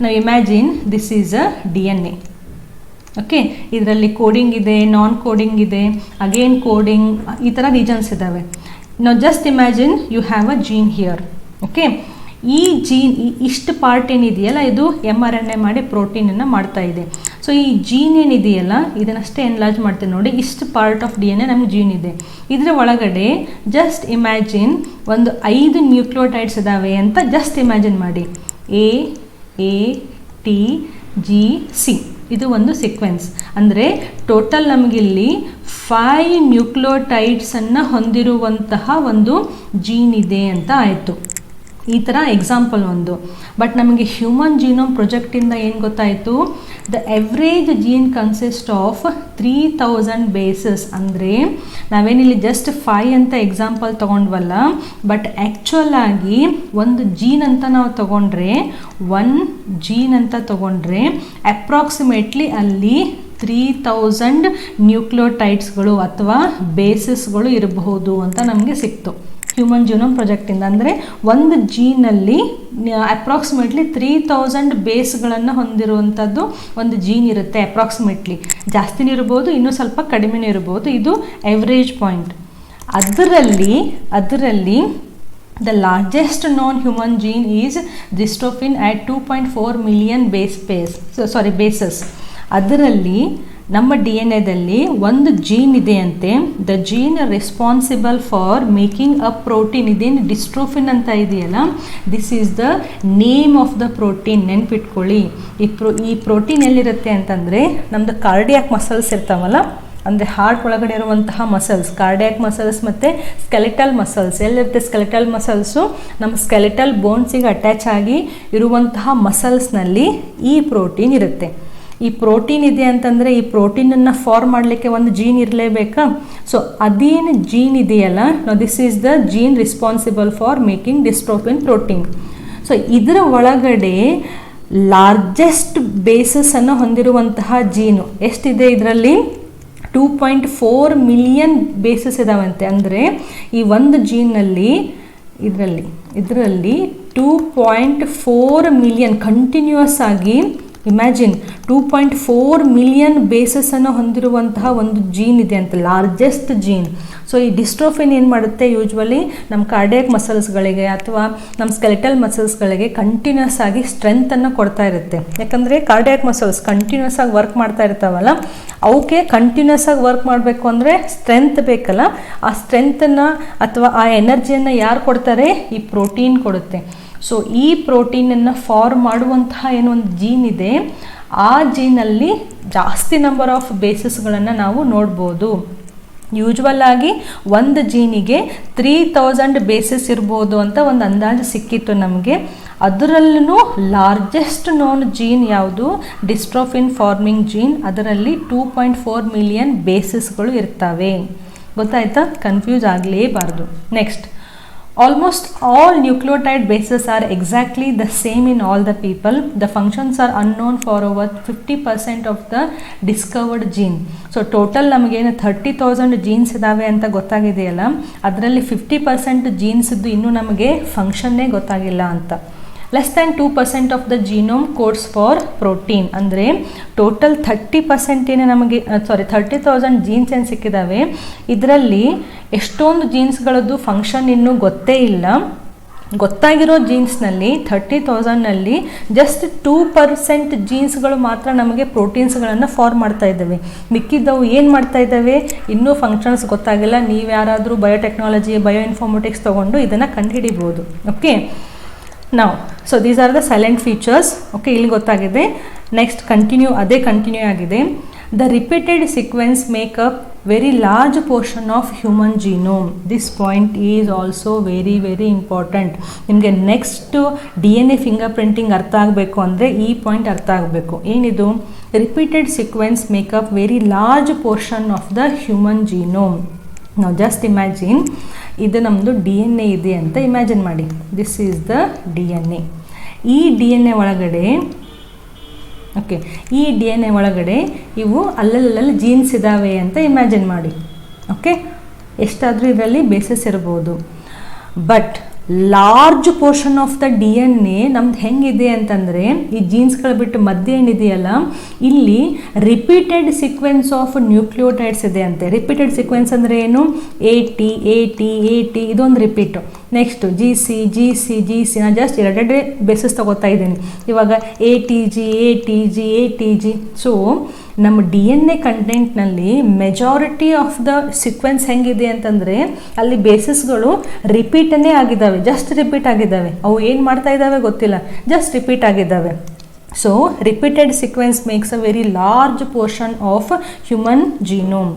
Now imagine this is a DNA. Okay, ಇದರಲ್ಲಿ ಕೋಡಿಂಗ್ ಇದೆ, ನಾನ್ ಕೋಡಿಂಗ್ ಇದೆ, ಅಗೇನ್ ಕೋಡಿಂಗ್, ಈ ಥರ ರೀಜನ್ಸ್ ಇದ್ದಾವೆ. ನಾವು just imagine you have a gene here. Okay, ಈ ಜೀನ್ ಇಷ್ಟು ಪಾರ್ಟ್ ಏನಿದೆಯಲ್ಲ ಇದು mRNA ಮಾಡಿ ಪ್ರೋಟೀನನ್ನು ಮಾಡ್ತಾ ಇದೆ. ಸೊ ಈ ಜೀನ್ ಏನಿದೆಯಲ್ಲ ಇದನ್ನಷ್ಟೇ ಎನ್ಲಾರ್ಜ್ ಮಾಡ್ತೀನಿ ನೋಡಿ. ಇಷ್ಟು ಪಾರ್ಟ್ ಆಫ್ DNA ನಮ್ಗೆ ಜೀನ್ ಇದೆ. ಇದರ ಒಳಗಡೆ ಜಸ್ಟ್ ಇಮ್ಯಾಜಿನ್ ಒಂದು 5 ನ್ಯೂಕ್ಲಿಯೋಟೈಡ್ಸ್ ಇದ್ದಾವೆ ಅಂತ ಜಸ್ಟ್ ಇಮ್ಯಾಜಿನ್ ಮಾಡಿ. ATGC ಇದು ಒಂದು ಸೀಕ್ವೆನ್ಸ್. ಅಂದರೆ ಟೋಟಲ್ ನಮಗಿಲ್ಲಿ 5 ನ್ಯೂಕ್ಲಿಯೋಟೈಡ್ಸನ್ನು ಹೊಂದಿರುವಂತಹ ಒಂದು ಜೀನ್ ಇದೆ ಅಂತ ಆಯಿತು. ಈ ಥರ ಎಕ್ಸಾಂಪಲ್ ಒಂದು. ಬಟ್ ನಮಗೆ ಹ್ಯೂಮನ್ ಜೀನೋಮ್ ಪ್ರಾಜೆಕ್ಟಿಂದ ಏನು ಗೊತ್ತಾಯಿತು? The average gene consist of 3,000 bases. ಅಂದರೆ ನಾವೇನಿಲ್ಲಿ ಜಸ್ಟ್ 5 ಅಂತ ಎಕ್ಸಾಂಪಲ್ ತೊಗೊಂಡ್ವಲ್ಲ, ಬಟ್ ಆ್ಯಕ್ಚುಯಲ್ ಆಗಿ ಒಂದು ಜೀನ್ ಅಂತ ನಾವು ತೊಗೊಂಡ್ರೆ, 1 ಜೀನ್ ಅಂತ ತೊಗೊಂಡ್ರೆ ಅಪ್ರಾಕ್ಸಿಮೇಟ್ಲಿ ಅಲ್ಲಿ 3,000 ನ್ಯೂಕ್ಲಿಯೋಟೈಡ್ಸ್ಗಳು ಅಥವಾ ಬೇಸಸ್ಗಳು ಇರಬಹುದು ಅಂತ ನಮಗೆ ಸಿಕ್ತು ಹ್ಯೂಮನ್ ಜೀನೋಮ್ ಪ್ರಾಜೆಕ್ಟಿಂದ. ಅಂದರೆ ಒಂದು ಜೀನಲ್ಲಿ ಅಪ್ರಾಕ್ಸಿಮೇಟ್ಲಿ 3,000 ಬೇಸ್ಗಳನ್ನು ಹೊಂದಿರುವಂಥದ್ದು ಒಂದು ಜೀನ್ ಇರುತ್ತೆ. ಅಪ್ರಾಕ್ಸಿಮೇಟ್ಲಿ ಜಾಸ್ತಿನೂ ಇರ್ಬೋದು, ಇನ್ನೂ ಸ್ವಲ್ಪ ಕಡಿಮೆನೂ ಇರ್ಬೋದು. ಇದು ಎವರೇಜ್ ಪಾಯಿಂಟ್. ಅದರಲ್ಲಿ the largest non human gene is dystrophin at 2.4 million bases. ಅದರಲ್ಲಿ ನಮ್ಮ DNA ಒಂದು ಜೀನ್ ಇದೆ ಅಂತೆ. The gene responsible for making a protein. ಇದೇನು ಡಿಸ್ಟ್ರೋಫಿನ್ ಅಂತ ಇದೆಯಲ್ಲ, this is the name of the protein. ನೆನ್ಪಿಟ್ಕೊಳ್ಳಿ, ಈ ಪ್ರೋಟೀನ್ ಎಲ್ಲಿರುತ್ತೆ ಅಂತಂದರೆ ನಮ್ಮದು ಕಾರ್ಡಿಯಾಕ್ ಮಸಲ್ಸ್ ಇರ್ತಾವಲ್ಲ, ಅಂದರೆ ಹಾರ್ಟ್ ಒಳಗಡೆ ಇರುವಂತಹ ಮಸಲ್ಸ್, ಕಾರ್ಡಿಯಾಕ್ ಮಸಲ್ಸ್ ಮತ್ತು ಸ್ಕೆಲಿಟಲ್ ಮಸಲ್ಸ್. ಎಲ್ಲಿರುತ್ತೆ ಸ್ಕೆಲಿಟಲ್ ಮಸಲ್ಸು? ನಮ್ಮ ಸ್ಕೆಲಿಟಲ್ ಬೋನ್ಸಿಗೆ ಅಟ್ಯಾಚ್ ಆಗಿ ಇರುವಂತಹ ಮಸಲ್ಸ್ನಲ್ಲಿ ಈ ಪ್ರೋಟೀನ್ ಇರುತ್ತೆ. ಈ ಪ್ರೋಟೀನ್ ಇದೆ ಅಂತಂದರೆ ಈ ಪ್ರೋಟೀನನ್ನು ಫಾರ್ಮ್ ಮಾಡಲಿಕ್ಕೆ ಒಂದು ಜೀನ್ ಇರಲೇಬೇಕಾ? ಸೊ ಅದೇನು ಜೀನ್ ಇದೆಯಲ್ಲ, this is the gene responsible for making dystrophin protein. So ಇದರ ಒಳಗಡೆ ಲಾರ್ಜೆಸ್ಟ್ ಬೇಸಸನ್ನು ಹೊಂದಿರುವಂತಹ ಜೀನು ಎಷ್ಟಿದೆ? ಇದರಲ್ಲಿ 2.4 ಮಿಲಿಯನ್ ಬೇಸಸ್ ಇದಾವಂತೆ. ಅಂದರೆ ಈ ಒಂದು ಜೀನ್ನಲ್ಲಿ ಇದರಲ್ಲಿ 2.4 ಮಿಲಿಯನ್ ಕಂಟಿನ್ಯೂಯಸ್ ಆಗಿ ಇಮ್ಯಾಜಿನ್ 2.4 ಮಿಲಿಯನ್ ಬೇಸಸನ್ನು ಹೊಂದಿರುವಂತಹ ಒಂದು ಜೀನ್ ಇದೆ ಅಂತ, ಲಾರ್ಜೆಸ್ಟ್ ಜೀನ್. ಸೊ ಈ ಡಿಸ್ಟ್ರೋಫಿನ್ ಏನು ಮಾಡುತ್ತೆ, ಯೂಶ್ವಲಿ ನಮ್ಮ ಕಾರ್ಡಿಯಾಕ್ ಮಸಲ್ಸ್ಗಳಿಗೆ ಅಥವಾ ನಮ್ಮ ಸ್ಕೆಲೆಟಲ್ ಮಸಲ್ಸ್ಗಳಿಗೆ ಕಂಟಿನ್ಯೂಸ್ ಆಗಿ ಸ್ಟ್ರೆಂತನ್ನು ಕೊಡ್ತಾ ಇರುತ್ತೆ. ಯಾಕಂದರೆ ಕಾರ್ಡಿಯಾಕ್ ಮಸಲ್ಸ್ ಕಂಟಿನ್ಯೂಸ್ ಆಗಿ ವರ್ಕ್ ಮಾಡ್ತಾ ಇರ್ತಾವಲ್ಲ, ಅವಕ್ಕೆ ಕಂಟಿನ್ಯೂಸ್ ಆಗಿ ವರ್ಕ್ ಮಾಡಬೇಕು ಅಂದರೆ ಸ್ಟ್ರೆಂತ್ ಬೇಕಲ್ಲ, ಆ ಸ್ಟ್ರೆಂತನ್ನು ಅಥವಾ ಆ ಎನರ್ಜಿಯನ್ನು ಯಾರು ಕೊಡ್ತಾರೆ, ಈ ಪ್ರೋಟೀನ್ ಕೊಡುತ್ತೆ. ಸೊ ಈ ಪ್ರೋಟೀನನ್ನು ಫಾರ್ಮ್ ಮಾಡುವಂತಹ ಏನೋ ಒಂದು ಜೀನ್ ಇದೆ, ಆ ಜೀನಲ್ಲಿ ಜಾಸ್ತಿ ನಂಬರ್ ಆಫ್ ಬೇಸಸ್ಗಳನ್ನು ನಾವು ನೋಡ್ಬೋದು. ಯೂಶ್ವಲ್ ಆಗಿ ಒಂದು ಜೀನಿಗೆ 3000 ಬೇಸಸ್ ಇರ್ಬೋದು ಅಂತ ಒಂದು ಅಂದಾಜು ಸಿಕ್ಕಿತ್ತು ನಮಗೆ. ಅದರಲ್ಲೂ ಲಾರ್ಜೆಸ್ಟ್ ನೋನ್ ಜೀನ್ ಯಾವುದು, ಡಿಸ್ಟ್ರೋಫಿನ್ ಫಾರ್ಮಿಂಗ್ ಜೀನ್. ಅದರಲ್ಲಿ 2.4 ಮಿಲಿಯನ್ ಬೇಸಸ್ಗಳು ಇರ್ತವೆ. ಗೊತ್ತಾಯ್ತಾ? ಕನ್ಫ್ಯೂಸ್ ಆಗಲೇಬಾರ್ದು. Next, almost all nucleotide bases are exactly the same in all the people. The functions are unknown for over 50% of the discovered gene. So total ನಮಗೇನು 30,000 ಜೀನ್ಸ್ ಇದ್ದಾವೆ ಅಂತ ಗೊತ್ತಾಗಿದೆಯಲ್ಲ, ಅದರಲ್ಲಿ 50% ಜೀನ್ಸ್ ಇದ್ದು ಇನ್ನೂ ನಮಗೆ ಫಂಕ್ಷನ್ನೇ ಗೊತ್ತಾಗಿಲ್ಲ ಅಂತ. Less than 2% of the genome codes for protein. ಅಂದರೆ ಟೋಟಲ್ 30% ಏನೇ ನಮಗೆ 30,000 ಜೀನ್ಸ್ ಏನು ಸಿಕ್ಕಿದ್ದಾವೆ, ಇದರಲ್ಲಿ ಎಷ್ಟೊಂದು ಜೀನ್ಸ್ಗಳದ್ದು ಫಂಕ್ಷನ್ ಇನ್ನೂ ಗೊತ್ತೇ ಇಲ್ಲ. ಗೊತ್ತಾಗಿರೋ ಜೀನ್ಸ್ನಲ್ಲಿ 30,000ನಲ್ಲಿ ಜಸ್ಟ್ 2% ಜೀನ್ಸ್ಗಳು ಮಾತ್ರ ನಮಗೆ ಪ್ರೋಟೀನ್ಸ್ಗಳನ್ನು ಫಾರ್ಮ್ ಮಾಡ್ತಾ ಇದ್ದಾವೆ. ಮಿಕ್ಕಿದ್ದವು ಏನು ಮಾಡ್ತಾ ಇದ್ದಾವೆ, ಇನ್ನೂ ಫಂಕ್ಷನ್ಸ್ ಗೊತ್ತಾಗಿಲ್ಲ. ನೀವು ಯಾರಾದರೂ ಬಯೋಟೆಕ್ನಾಲಜಿ, ಬಯೋ ಇನ್ಫಾರ್ಮೆಟಿಕ್ಸ್ ತೊಗೊಂಡು ಇದನ್ನು ಕಂಡುಹಿಡಿಬೋದು. ಓಕೆ, ನಾವು so these are the silent features. Okay, ಇಲ್ಲಿ ಗೊತ್ತಾಗಿದೆ. ನೆಕ್ಸ್ಟ್ ಕಂಟಿನ್ಯೂ ಆಗಿದೆ. The repeated sequence make up very large portion of human genome. This point is also very very important. ನಿಮಗೆ ನೆಕ್ಸ್ಟ್ DNA ಫಿಂಗರ್ ಪ್ರಿಂಟಿಂಗ್ ಅರ್ಥ ಆಗಬೇಕು ಅಂದರೆ ಈ ಪಾಯಿಂಟ್ ಅರ್ಥ ಆಗಬೇಕು. ಏನಿದು, repeated sequence make up very large portion of the human genome. ನಾವು ಜಸ್ಟ್ ಇಮ್ಯಾಜಿನ್, ಇದು ನಮ್ಮದು DNA ಇದೆ ಅಂತ ಇಮ್ಯಾಜಿನ್ ಮಾಡಿ. This is the DNA. ಈ DNA ಒಳಗಡೆ ಈ DNA ಒಳಗಡೆ ಇವು ಅಲ್ಲಲ್ಲಿ ಜೀನ್ಸ್ ಇದ್ದಾವೆ ಅಂತ ಇಮ್ಯಾಜಿನ್ ಮಾಡಿ. ಓಕೆ, ಎಷ್ಟಾದರೂ ಇದರಲ್ಲಿ ಬೇಸಸ್ ಇರ್ಬೋದು. But large portion of the DNA ನಮ್ದು ಹೆಂಗಿದೆ ಅಂತಂದರೆ, ಈ ಜೀನ್ಸ್ಗಳು ಬಿಟ್ಟು ಮಧ್ಯ ಏನಿದೆಯಲ್ಲ, ಇಲ್ಲಿ ರಿಪೀಟೆಡ್ ಸೀಕ್ವೆನ್ಸ್ ಆಫ್ ನ್ಯೂಕ್ಲಿಯೋಟೈಡ್ಸ್ ಇದೆ ಅಂತೆ. ರಿಪೀಟೆಡ್ ಸೀಕ್ವೆನ್ಸ್ ಅಂದರೆ ಏನು, AT ಇದೊಂದು ರಿಪೀಟು. ನೆಕ್ಸ್ಟ್ GC ನಾನು ಜಸ್ಟ್ ಎರಡೆರಡೇ ಬೇಸಸ್ ತಗೋತಾ ಇದ್ದೀನಿ ಇವಾಗ. ATG. ಸೊ ನಮ್ಮ DNA ಕಂಟೆಂಟ್ನಲ್ಲಿ ಮೆಜಾರಿಟಿ ಆಫ್ ದ ಸೀಕ್ವೆನ್ಸ್ ಹೆಂಗಿದೆ ಅಂತಂದರೆ, ಅಲ್ಲಿ ಬೇಸಸ್ಗಳು ರಿಪೀಟನ್ನೇ ಆಗಿದ್ದಾವೆ, ಜಸ್ಟ್ ರಿಪೀಟ್ ಆಗಿದ್ದಾವೆ. ಅವು ಏನು ಮಾಡ್ತಾ ಇದ್ದಾವೆ ಗೊತ್ತಿಲ್ಲ, ಜಸ್ಟ್ ರಿಪೀಟ್ ಆಗಿದ್ದಾವೆ. So repeated sequence makes a very large portion of human genome.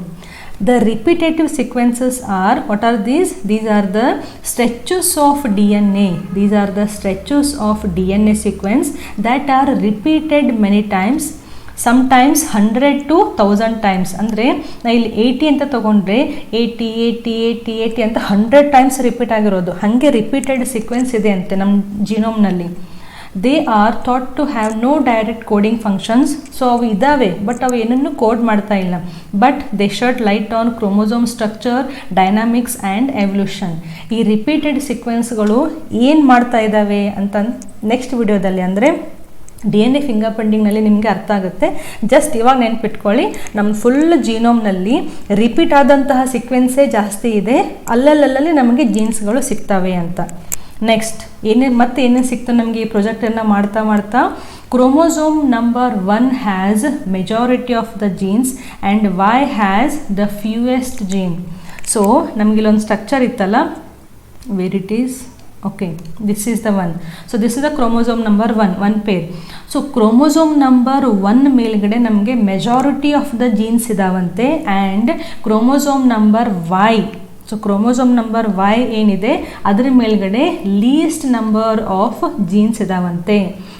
The repetitive sequences are, what are these? These are the stretches of DNA. These are the stretches of DNA sequence that are repeated many times. Sometimes 100 to 1000 times. ಅಂದರೆ ನಾ ಇಲ್ಲಿ 80 ಅಂತ ತೊಗೊಂಡ್ರೆ 80 ಅಂತ 100 ಟೈಮ್ಸ್ ರಿಪೀಟ್ ಆಗಿರೋದು. ಹಾಗೆ ರಿಪೀಟೆಡ್ ಸೀಕ್ವೆನ್ಸ್ ಇದೆ ಅಂತೆ ನಮ್ಮ ಜೀನೋಮ್ನಲ್ಲಿ. They are thought to have no direct coding functions. So ಅವು ಇದ್ದಾವೆ, ಬಟ್ ಅವು ಏನನ್ನು ಕೋಡ್ ಮಾಡ್ತಾ ಇಲ್ಲ. But they shed light on chromosome structure, dynamics and evolution. ಈ ರಿಪೀಟೆಡ್ ಸೀಕ್ವೆನ್ಸ್ಗಳು ಏನು ಮಾಡ್ತಾ ಇದ್ದಾವೆ ಅಂತ ನೆಕ್ಸ್ಟ್ ವಿಡಿಯೋದಲ್ಲಿ, ಅಂದರೆ DNA ಫಿಂಗರ್ ಪ್ರಿಂಟಿಂಗ್ನಲ್ಲಿ ನಿಮಗೆ ಅರ್ಥ ಆಗುತ್ತೆ. ಜಸ್ಟ್ ಇವಾಗ ನೆನ್ಪಿಟ್ಕೊಳ್ಳಿ, ನಮ್ಮ ಫುಲ್ ಜೀನೋಮ್ನಲ್ಲಿ ರಿಪೀಟ್ ಆದಂತಹ ಸೀಕ್ವೆನ್ಸೇ ಜಾಸ್ತಿ ಇದೆ, ಅಲ್ಲಲ್ಲಿ ನಮಗೆ ಜೀನ್ಸ್ಗಳು ಸಿಗ್ತವೆ ಅಂತ. ನೆಕ್ಸ್ಟ್ ಏನೇನು ಸಿಕ್ತು ನಮಗೆ ಈ ಪ್ರಾಜೆಕ್ಟನ್ನು ಮಾಡ್ತಾ chromosome number 1 has majority of the genes and Y has the fewest gene. So ನಮಗಿಲ್ಲೊಂದು ಸ್ಟ್ರಕ್ಚರ್ ಇತ್ತಲ್ಲ, where it is, okay, this is the 1. So this is the chromosome number 1 pair. So chromosome number 1 ಮೇಲ್ಗಡೆ ನಮಗೆ ಮೆಜಾರಿಟಿ ಆಫ್ ದ ಜೀನ್ಸ್ ಇದಾವಂತೆ, and chromosome number Y, so chromosome number Y ಏನಿದೆ ಅದರ ಮೇಲ್ಗಡೆ ಲೀಸ್ಟ್ ನಂಬರ್ ಆಫ್ ಜೀನ್ಸ್ ಇದಾವಂತೆ.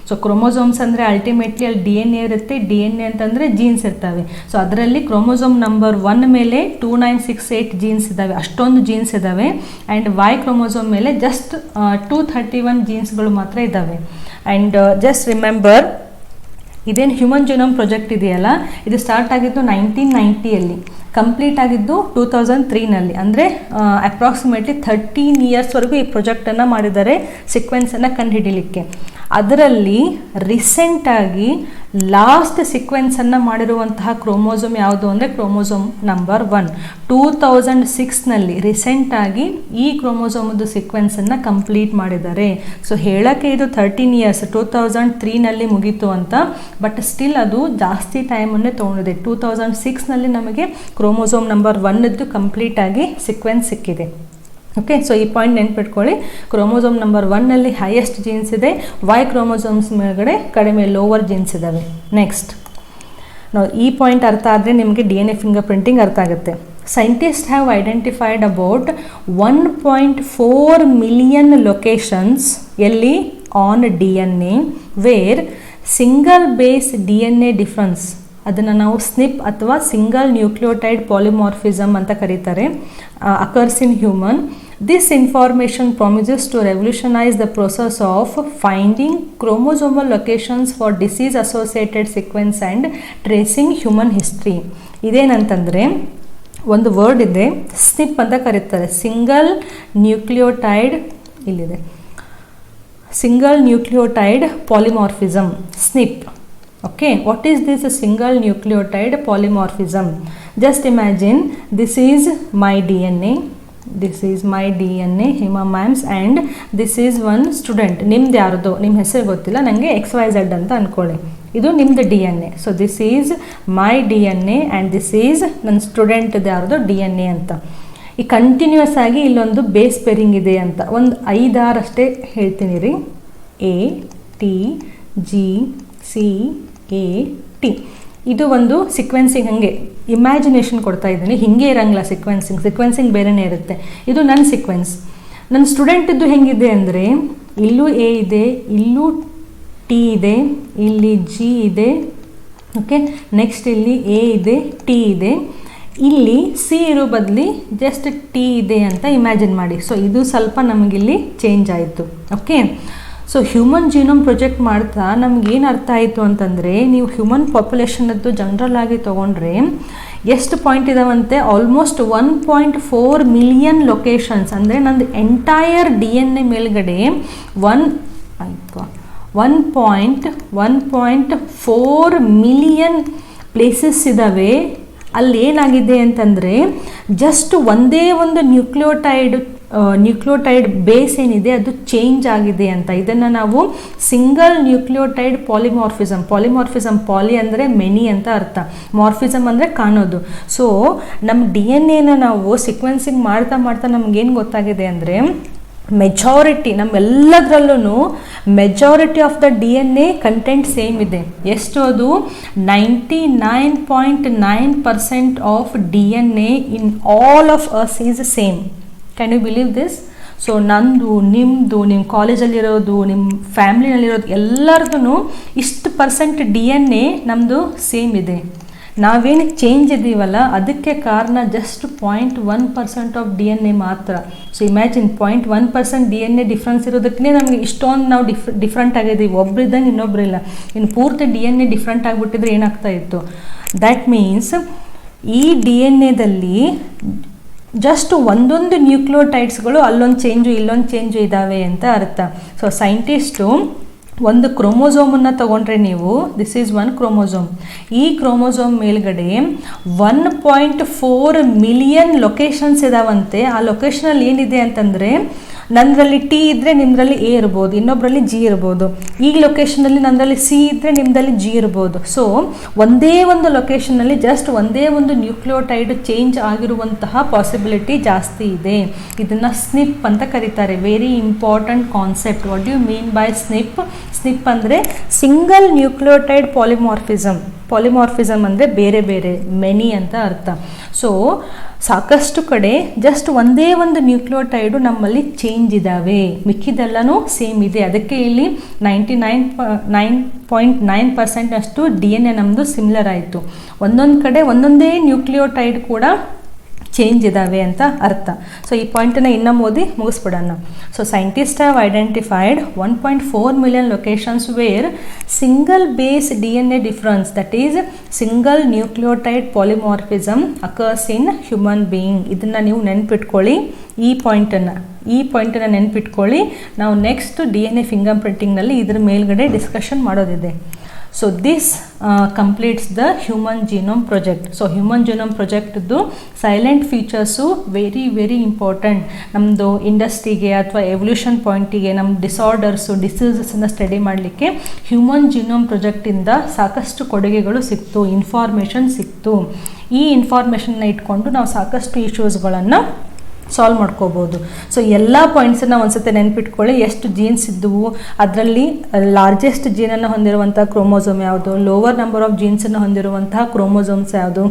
ಸೊ ಕ್ರೋಮೋಸೋಮ್ಸ್ ಅಂದರೆ ಅಲ್ಟಿಮೇಟ್ಲಿ ಅಲ್ಲಿ DNA ಇರುತ್ತೆ, DNA ಅಂತಂದರೆ ಜೀನ್ಸ್ ಇರ್ತವೆ. ಸೊ ಅದರಲ್ಲಿ ಕ್ರೋಮೋಸೋಮ್ ನಂಬರ್ 1 ಮೇಲೆ 2968 ಜೀನ್ಸ್ ಇದ್ದಾವೆ, ಅಷ್ಟೊಂದು ಜೀನ್ಸ್ ಇದ್ದಾವೆ. ಆ್ಯಂಡ್ Y ಕ್ರೋಮೋಸೋಮ್ ಮೇಲೆ ಜಸ್ಟ್ 231 ಜೀನ್ಸ್ಗಳು ಮಾತ್ರ ಇದ್ದಾವೆ. ಆ್ಯಂಡ್ ಜಸ್ಟ್ ರಿಮೆಂಬರ್, ಇದೇನು ಹ್ಯೂಮನ್ ಜೀನೋಮ್ ಪ್ರಾಜೆಕ್ಟ್ ಇದೆಯಲ್ಲ, ಇದು ಸ್ಟಾರ್ಟ್ ಆಗಿದ್ದು 1990ಯಲ್ಲಿ, ಕಂಪ್ಲೀಟ್ ಆಗಿದ್ದು 2003ನಲ್ಲಿ. ಅಂದರೆ ಅಪ್ರಾಕ್ಸಿಮೇಟ್ಲಿ 13 ಇಯರ್ಸ್ವರೆಗೂ ಈ ಪ್ರಾಜೆಕ್ಟನ್ನು ಮಾಡಿದ್ದಾರೆ ಸೀಕ್ವೆನ್ಸನ್ನು ಕಂಡುಹಿಡಿಯಲಿಕ್ಕೆ. ಅದರಲ್ಲಿ ರೀಸೆಂಟಾಗಿ ಲಾಸ್ಟ್ ಸೀಕ್ವೆನ್ಸನ್ನು ಮಾಡಿರುವಂತಹ ಕ್ರೋಮೋಸೋಮ್ ಯಾವುದು ಅಂದರೆ ಕ್ರೋಮೋಸೋಮ್ ನಂಬರ್ 1. 2006ನಲ್ಲಿ ರೀಸೆಂಟಾಗಿ ಈ ಕ್ರೋಮೋಸೋಮದ್ದು ಸೀಕ್ವೆನ್ಸನ್ನು ಕಂಪ್ಲೀಟ್ ಮಾಡಿದ್ದಾರೆ. ಸೊ ಹೇಳೋಕ್ಕೆ ಇದು 13 ಇಯರ್ಸ್ 2003ನಲ್ಲಿ ಮುಗೀತು ಅಂತ, ಬಟ್ ಸ್ಟಿಲ್ ಅದು ಜಾಸ್ತಿ ಟೈಮನ್ನೇ ತೊಗೊಂಡಿದೆ. 2006ನಲ್ಲಿ ನಮಗೆ ಕ್ರೋಮೋಸೋಮ್ ನಂಬರ್ 1ದ್ದು ಕಂಪ್ಲೀಟಾಗಿ ಸೀಕ್ವೆನ್ಸ್ ಸಿಕ್ಕಿದೆ. ಓಕೆ, ಸೊ ಈ ಪಾಯಿಂಟ್ ನೆನ್ಪಿಟ್ಕೊಳ್ಳಿ. ಕ್ರೋಮೋಸೋಮ್ ನಂಬರ್ 1ನಲ್ಲಿ ಹೈಯೆಸ್ಟ್ ಜೀನ್ಸ್ ಇದೆ, ವೈ ಕ್ರೋಮೋಸೋಮ್ಸ್ ಮೇಲ್ಗಡೆ ಕಡಿಮೆ ಲೋವರ್ ಜೀನ್ಸ್ ಇದ್ದಾವೆ. ನೆಕ್ಸ್ಟ್ ನಾವು ಈ ಪಾಯಿಂಟ್ ಅರ್ಥ ಆದರೆ ನಿಮಗೆ DNA ಫಿಂಗರ್ ಪ್ರಿಂಟಿಂಗ್ ಅರ್ಥ ಆಗುತ್ತೆ. Scientist have identified about 1.4 million locations ಎಲ್ಲಿ on DNA where single base DNA difference, ಅದನ್ನು ನಾವು SNP ಅಥವಾ ಸಿಂಗಲ್ ನ್ಯೂಕ್ಲಿಯೋಟೈಡ್ ಪಾಲಿಮಾರ್ಫಿಸಮ್ ಅಂತ ಕರೀತಾರೆ, occurs in human. This information promises to revolutionize the process of finding chromosomal locations for disease associated sequence and tracing human history. ಇದೇನಂತಂದರೆ ಒಂದು ವರ್ಡ್ ಇದೆ, SNP ಅಂತ ಕರೀತಾರೆ, ಸಿಂಗಲ್ ನ್ಯೂಕ್ಲಿಯೋಟೈಡ್, ಇಲ್ಲಿದೆ single nucleotide polymorphism, SNP. Okay, what is this single nucleotide polymorphism? Just imagine this is my DNA, this is my DNA, Hema ma'ams, and this is one student. ನಿಮ್ದು ಯಾರ್ದು ನಿಮ್ಮ ಹೆಸರು ಗೊತ್ತಿಲ್ಲ ನನಗೆ XYZ ಅಂತ ಅಂದ್ಕೊಳ್ಳಿ, ಇದು ನಿಮ್ಮದು DNA. So this is my DNA and this is ನನ್ನ ಸ್ಟೂಡೆಂಟ್ದು ಯಾರ್ದು DNA ಅಂತ. ಈ ಕಂಟಿನ್ಯೂಸ್ ಆಗಿ ಇಲ್ಲೊಂದು ಬೇಸ್ ಪೇರಿಂಗ್ ಇದೆ ಅಂತ ಒಂದು 5-6 ಅಷ್ಟೇ ಹೇಳ್ತೀನಿ ರೀ. ATGCAT ಇದು ಒಂದು ಸಿಕ್ವೆನ್ಸಿಂಗ್. ಹಾಗೆ ಇಮ್ಯಾಜಿನೇಷನ್ ಕೊಡ್ತಾ ಇದ್ದೀನಿ, ಹಿಂಗೆ ಇರಂಗಿಲ್ಲ ಸಿಕ್ವೆನ್ಸಿಂಗ್ ಬೇರೆಯೇ ಇರುತ್ತೆ. ಇದು ನನ್ನ ಸಿಕ್ವೆನ್ಸ್. ನನ್ನ ಸ್ಟೂಡೆಂಟಿದ್ದು ಹೆಂಗಿದೆ ಅಂದರೆ ಇಲ್ಲೂ A ಇದೆ, ಇಲ್ಲೂ T ಇದೆ, ಇಲ್ಲಿ G ಇದೆ, ಓಕೆ, ನೆಕ್ಸ್ಟ್ ಇಲ್ಲಿ A ಇದೆ, T ಇದೆ, ಇಲ್ಲಿ C ಇರೋ ಬದಲಿ ಜಸ್ಟ್ T ಇದೆ ಅಂತ ಇಮ್ಯಾಜಿನ್ ಮಾಡಿ. ಸೊ ಇದು ಸ್ವಲ್ಪ ನಮಗಿಲ್ಲಿ ಚೇಂಜ್ ಆಯಿತು. Okay, so human genome project ಮಾಡ್ತಾ ನಮಗೇನು ಅರ್ಥ ಆಯಿತು ಅಂತಂದರೆ, ನೀವು ಹ್ಯೂಮನ್ ಪಾಪ್ಯುಲೇಷನದ್ದು ಜನರಲ್ ಆಗಿ ತೊಗೊಂಡ್ರೆ ಎಷ್ಟು ಪಾಯಿಂಟ್ ಇದಾವಂತೆ, ಆಲ್ಮೋಸ್ಟ್ 1.4 ಮಿಲಿಯನ್ ಲೊಕೇಶನ್ಸ್. ಅಂದರೆ ನಂದು ಎಂಟೈರ್ DNA ಮೇಲ್ಗಡೆ 1.4 ಮಿಲಿಯನ್ ಪ್ಲೇಸಸ್ ಇದ್ದಾವೆ. ಅಲ್ಲಿ ಏನಾಗಿದೆ ಅಂತಂದರೆ ಜಸ್ಟ್ ಒಂದೇ ಒಂದು ನ್ಯೂಕ್ಲಿಯೋಟೈಡ್ ಬೇಸ್ ಏನಿದೆ ಅದು ಚೇಂಜ್ ಆಗಿದೆ ಅಂತ. ಇದನ್ನು ನಾವು ಸಿಂಗಲ್ ನ್ಯೂಕ್ಲಿಯೋಟೈಡ್ ಪಾಲಿಮಾರ್ಫಿಸಮ್ ಪಾಲಿ ಅಂದರೆ ಮೆನಿ ಅಂತ ಅರ್ಥ, ಮಾರ್ಫಿಸಮ್ ಅಂದರೆ ಕಾಣೋದು. ಸೊ ನಮ್ಮ DNA ನಾವು ಸಿಕ್ವೆನ್ಸಿಂಗ್ ಮಾಡ್ತಾ ನಮಗೇನು ಗೊತ್ತಾಗಿದೆ ಅಂದರೆ ಮೆಜಾರಿಟಿ ನಮ್ಮೆಲ್ಲದರಲ್ಲೂ majority of the DNA content same ಇದೆ. ಎಷ್ಟು ಅದು 99.9% of DNA in all of us is same. Can you believe this? So ನಂದು, ನಿಮ್ಮದು, ನಿಮ್ಮ ಕಾಲೇಜಲ್ಲಿರೋದು, ನಿಮ್ಮ ಫ್ಯಾಮ್ಲಿನಲ್ಲಿರೋದು ಎಲ್ಲರದ್ದು ಇಷ್ಟು % DNA ನಮ್ಮದು ಸೇಮ್ ಇದೆ. ನಾವೇನಕ್ಕೆ ಚೇಂಜ್ ಇದ್ದೀವಲ್ಲ ಅದಕ್ಕೆ ಕಾರಣ ಜಸ್ಟ್ 0.1% ಆಫ್ DNA ಮಾತ್ರ. ಸೊ ಇಮ್ಯಾಜಿನ್ 0.1% DNA ಡಿಫ್ರೆನ್ಸ್ ಇರೋದಕ್ಕೆ ನಮಗೆ ಇಷ್ಟೊಂದು ನಾವು ಡಿಫ್ರೆಂಟ್ ಆಗಿದ್ದೀವಿ. ಒಬ್ಬರಿದ್ದಂಗೆ ಇನ್ನೊಬ್ಬರಿಲ್ಲ. ಇನ್ನು ಪೂರ್ತಿ DNA ಡಿಫ್ರೆಂಟ್ ಆಗಿಬಿಟ್ಟಿದ್ರೆ ಏನಾಗ್ತಾ ಇತ್ತು? ದ್ಯಾಟ್ ಮೀನ್ಸ್ ಈ DNAದಲ್ಲಿ ಜಸ್ಟ್ ಒಂದೊಂದು ನ್ಯೂಕ್ಲಿಯೋಟೈಡ್ಸ್ಗಳು ಅಲ್ಲೊಂದು ಚೇಂಜು ಇಲ್ಲೊಂದು ಚೇಂಜು ಇದ್ದಾವೆ ಅಂತ ಅರ್ಥ. ಸೊ ಸೈಂಟಿಸ್ಟು ಒಂದು ಕ್ರೋಮೋಸೋಮನ್ನು ತೊಗೊಂಡ್ರೆ ನೀವು, ದಿಸ್ ಈಸ್ ಒನ್ ಕ್ರೋಮೋಸೋಮ್. ಈ ಕ್ರೋಮೋಸೋಮ್ ಮೇಲ್ಗಡೆ 1.4 ಮಿಲಿಯನ್ ಲೊಕೇಶನ್ಸ್ ಇದಾವಂತೆ. ಆ ಲೊಕೇಶನಲ್ಲಿ ಏನಿದೆ ಅಂತಂದರೆ, ನನ್ನರಲ್ಲಿ T ಇದ್ದರೆ ನಿಮ್ಮದ್ರಲ್ಲಿ A ಇರ್ಬೋದು, ಇನ್ನೊಬ್ಬರಲ್ಲಿ G ಇರ್ಬೋದು. ಈ ಲೊಕೇಶನಲ್ಲಿ ನನ್ನದಲ್ಲಿ C ಇದ್ದರೆ ನಿಮ್ಮದಲ್ಲಿ G ಇರ್ಬೋದು. ಸೊ ಒಂದೇ ಒಂದು ಲೊಕೇಶನಲ್ಲಿ ಜಸ್ಟ್ ಒಂದೇ ಒಂದು ನ್ಯೂಕ್ಲಿಯೋಟೈಡ್ ಚೇಂಜ್ ಆಗಿರುವಂತಹ ಪಾಸಿಬಿಲಿಟಿ ಜಾಸ್ತಿ ಇದೆ. ಇದನ್ನು SNP ಅಂತ ಕರೀತಾರೆ. Very important concept. What you mean by SNP? SNP ಅಂದರೆ ಸಿಂಗಲ್ ನ್ಯೂಕ್ಲಿಯೋಟೈಡ್ ಪಾಲಿಮಾರ್ಫಿಸಮ್ ಅಂದರೆ ಬೇರೆ ಬೇರೆ, ಮೆನಿ ಅಂತ ಅರ್ಥ. ಸೊ ಸಾಕಷ್ಟು ಕಡೆ ಜಸ್ಟ್ ಒಂದೇ ಒಂದು ನ್ಯೂಕ್ಲಿಯೋಟೈಡು ನಮ್ಮಲ್ಲಿ ಚೇಂಜ್ ಇದ್ದಾವೆ, ಮಿಕ್ಕಿದೆಲ್ಲನೂ ಸೇಮ್ ಇದೆ. ಅದಕ್ಕೆ ಇಲ್ಲಿ 99.9% DNA ನಮ್ಮದು ಸಿಮಿಲರ್ ಆಯಿತು. ಒಂದೊಂದು ಕಡೆ ಒಂದೊಂದೇ ನ್ಯೂಕ್ಲಿಯೋಟೈಡ್ ಕೂಡ ಚೇಂಜ್ ಇದ್ದಾವೆ ಅಂತ ಅರ್ಥ. ಸೊ ಈ ಪಾಯಿಂಟನ್ನು ಇನ್ನೂ ಓದಿ ಮುಗಿಸ್ಬಿಡೋಣ. So scientist have identified 1.4 million locations where single base DNA difference that is single nucleotide polymorphism occurs in human being. ಇದನ್ನು ನೀವು ನೆನ್ಪಿಟ್ಕೊಳ್ಳಿ, ಈ ಪಾಯಿಂಟನ್ನು ನೆನ್ಪಿಟ್ಕೊಳ್ಳಿ. ನಾವು ನೆಕ್ಸ್ಟ್ DNA ಫಿಂಗರ್ ಪ್ರಿಂಟಿಂಗ್ನಲ್ಲಿ ಇದ್ರ ಮೇಲ್ಗಡೆ ಡಿಸ್ಕಷನ್ ಮಾಡೋದಿದೆ. So this completes the human genome project. So human genome ಪ್ರಾಜೆಕ್ಟ್ದು salient features very very important. ನಮ್ಮದು ಇಂಡಸ್ಟ್ರಿಗೆ ಅಥವಾ ಎವಲ್ಯೂಷನ್ ಪಾಯಿಂಟಿಗೆ, ನಮ್ಮ ಡಿಸಾರ್ಡರ್ಸು ಡಿಸೀಸಸನ್ನು ಸ್ಟಡಿ ಮಾಡಲಿಕ್ಕೆ ಹ್ಯೂಮನ್ ಜೀನೋಮ್ ಪ್ರಾಜೆಕ್ಟಿಂದ ಸಾಕಷ್ಟು ಕೊಡುಗೆಗಳು ಸಿಕ್ತು, ಇನ್ಫಾರ್ಮೇಷನ್ ಸಿಕ್ತು. ಈ ಇನ್ಫಾರ್ಮೇಷನ್ನ ಇಟ್ಕೊಂಡು ನಾವು ಸಾಕಷ್ಟು ಇಶ್ಯೂಸ್ಗಳನ್ನು ಸಾಲ್ವ್ ಮಾಡ್ಕೋಬೋದು. ಸೊ ಎಲ್ಲ ಪಾಯಿಂಟ್ಸನ್ನು ಒಂದ್ಸತಿ ನೆನ್ಪಿಟ್ಕೊಳ್ಳಿ. ಎಷ್ಟು ಜೀನ್ಸ್ ಇದ್ದವು, ಅದರಲ್ಲಿ ಲಾರ್ಜೆಸ್ಟ್ ಜೀನನ್ನು ಹೊಂದಿರುವಂಥ ಕ್ರೋಮೋಸೋಮ್ ಯಾವುದು, ಲೋವರ್ ನಂಬರ್ ಆಫ್ ಜೀನ್ಸನ್ನು ಹೊಂದಿರುವಂತಹ ಕ್ರೋಮೋಸೋಮ್ಸ್ ಯಾವುದು,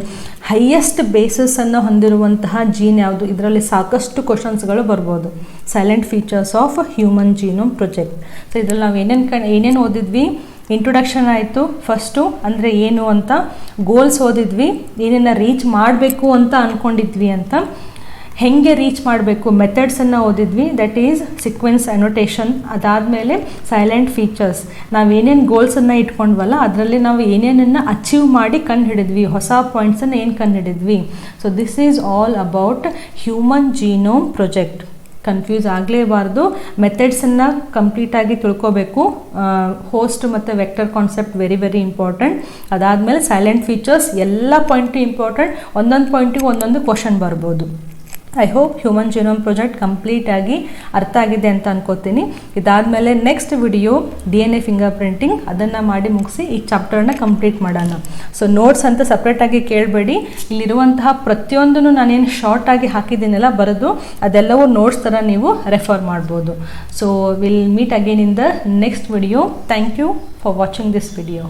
ಹೈಯೆಸ್ಟ್ ಬೇಸಸನ್ನು ಹೊಂದಿರುವಂತಹ ಜೀನ್ ಯಾವುದು. ಇದರಲ್ಲಿ ಸಾಕಷ್ಟು ಕ್ವಶನ್ಸ್ಗಳು ಬರ್ಬೋದು. Silent features of human genome project. So ಇದರಲ್ಲಿ ನಾವು ಏನೇನು ಓದಿದ್ವಿ, ಇಂಟ್ರೊಡಕ್ಷನ್ ಆಯಿತು ಫಸ್ಟು, ಅಂದರೆ ಏನು ಅಂತ, ಗೋಲ್ಸ್ ಓದಿದ್ವಿ, ಏನೇನು ರೀಚ್ ಮಾಡಬೇಕು ಅಂತ ಅಂದ್ಕೊಂಡಿದ್ವಿ ಅಂತ, ಹೆಂಗೆ ರೀಚ್ ಮಾಡಬೇಕು ಮೆಥಡ್ಸನ್ನು ಓದಿದ್ವಿ, ದಟ್ ಈಸ್ ಸೀಕ್ವೆನ್ಸ್ ಅನೋಟೇಷನ್. ಅದಾದಮೇಲೆ ಸೈಲೆಂಟ್ ಫೀಚರ್ಸ್, ನಾವೇನೇನು ಗೋಲ್ಸನ್ನು ಇಟ್ಕೊಂಡ್ವಲ್ಲ ಅದರಲ್ಲಿ ನಾವು ಏನೇನನ್ನು ಅಚೀವ್ ಮಾಡಿ ಕಂಡುಹಿಡಿದ್ವಿ, ಹೊಸ ಪಾಯಿಂಟ್ಸನ್ನು ಏನು ಕಂಡುಹಿಡಿದ್ವಿ. So this is all about human genome project. Confuse ಆಗಲೇಬಾರ್ದು. ಮೆಥಡ್ಸನ್ನು ಕಂಪ್ಲೀಟಾಗಿ ತಿಳ್ಕೋಬೇಕು. ಹೋಸ್ಟ್ ಮತ್ತು vector concept very very important. ಅದಾದಮೇಲೆ ಸೈಲೆಂಟ್ ಫೀಚರ್ಸ್, ಎಲ್ಲ ಪಾಯಿಂಟು ಇಂಪಾರ್ಟೆಂಟ್. ಒಂದೊಂದು ಪಾಯಿಂಟಿಗೆ ಒಂದೊಂದು ಕ್ವಶನ್ ಬರ್ಬೋದು. I hope human genome project ಕಂಪ್ಲೀಟಾಗಿ ಅರ್ಥ ಆಗಿದೆ ಅಂತ ಅನ್ಕೋತೀನಿ. ಇದಾದಮೇಲೆ next video DNA finger printing, ಅದನ್ನು ಮಾಡಿ ಮುಗಿಸಿ ಈ ಚಾಪ್ಟರ್ನ ಕಂಪ್ಲೀಟ್ ಮಾಡೋಣ. ಸೊ ನೋಟ್ಸ್ ಅಂತ ಸಪ್ರೇಟಾಗಿ ಕೇಳಬೇಡಿ. ಇಲ್ಲಿರುವಂತಹ ಪ್ರತಿಯೊಂದನ್ನು ನಾನೇನು ಶಾರ್ಟಾಗಿ ಹಾಕಿದ್ದೀನಲ್ಲ ಬರೆದು, ಅದೆಲ್ಲವೂ ನೋಟ್ಸ್ ಥರ ನೀವು ರೆಫರ್ ಮಾಡ್ಬೋದು. So will meet again in the next video. Thank you for watching this video.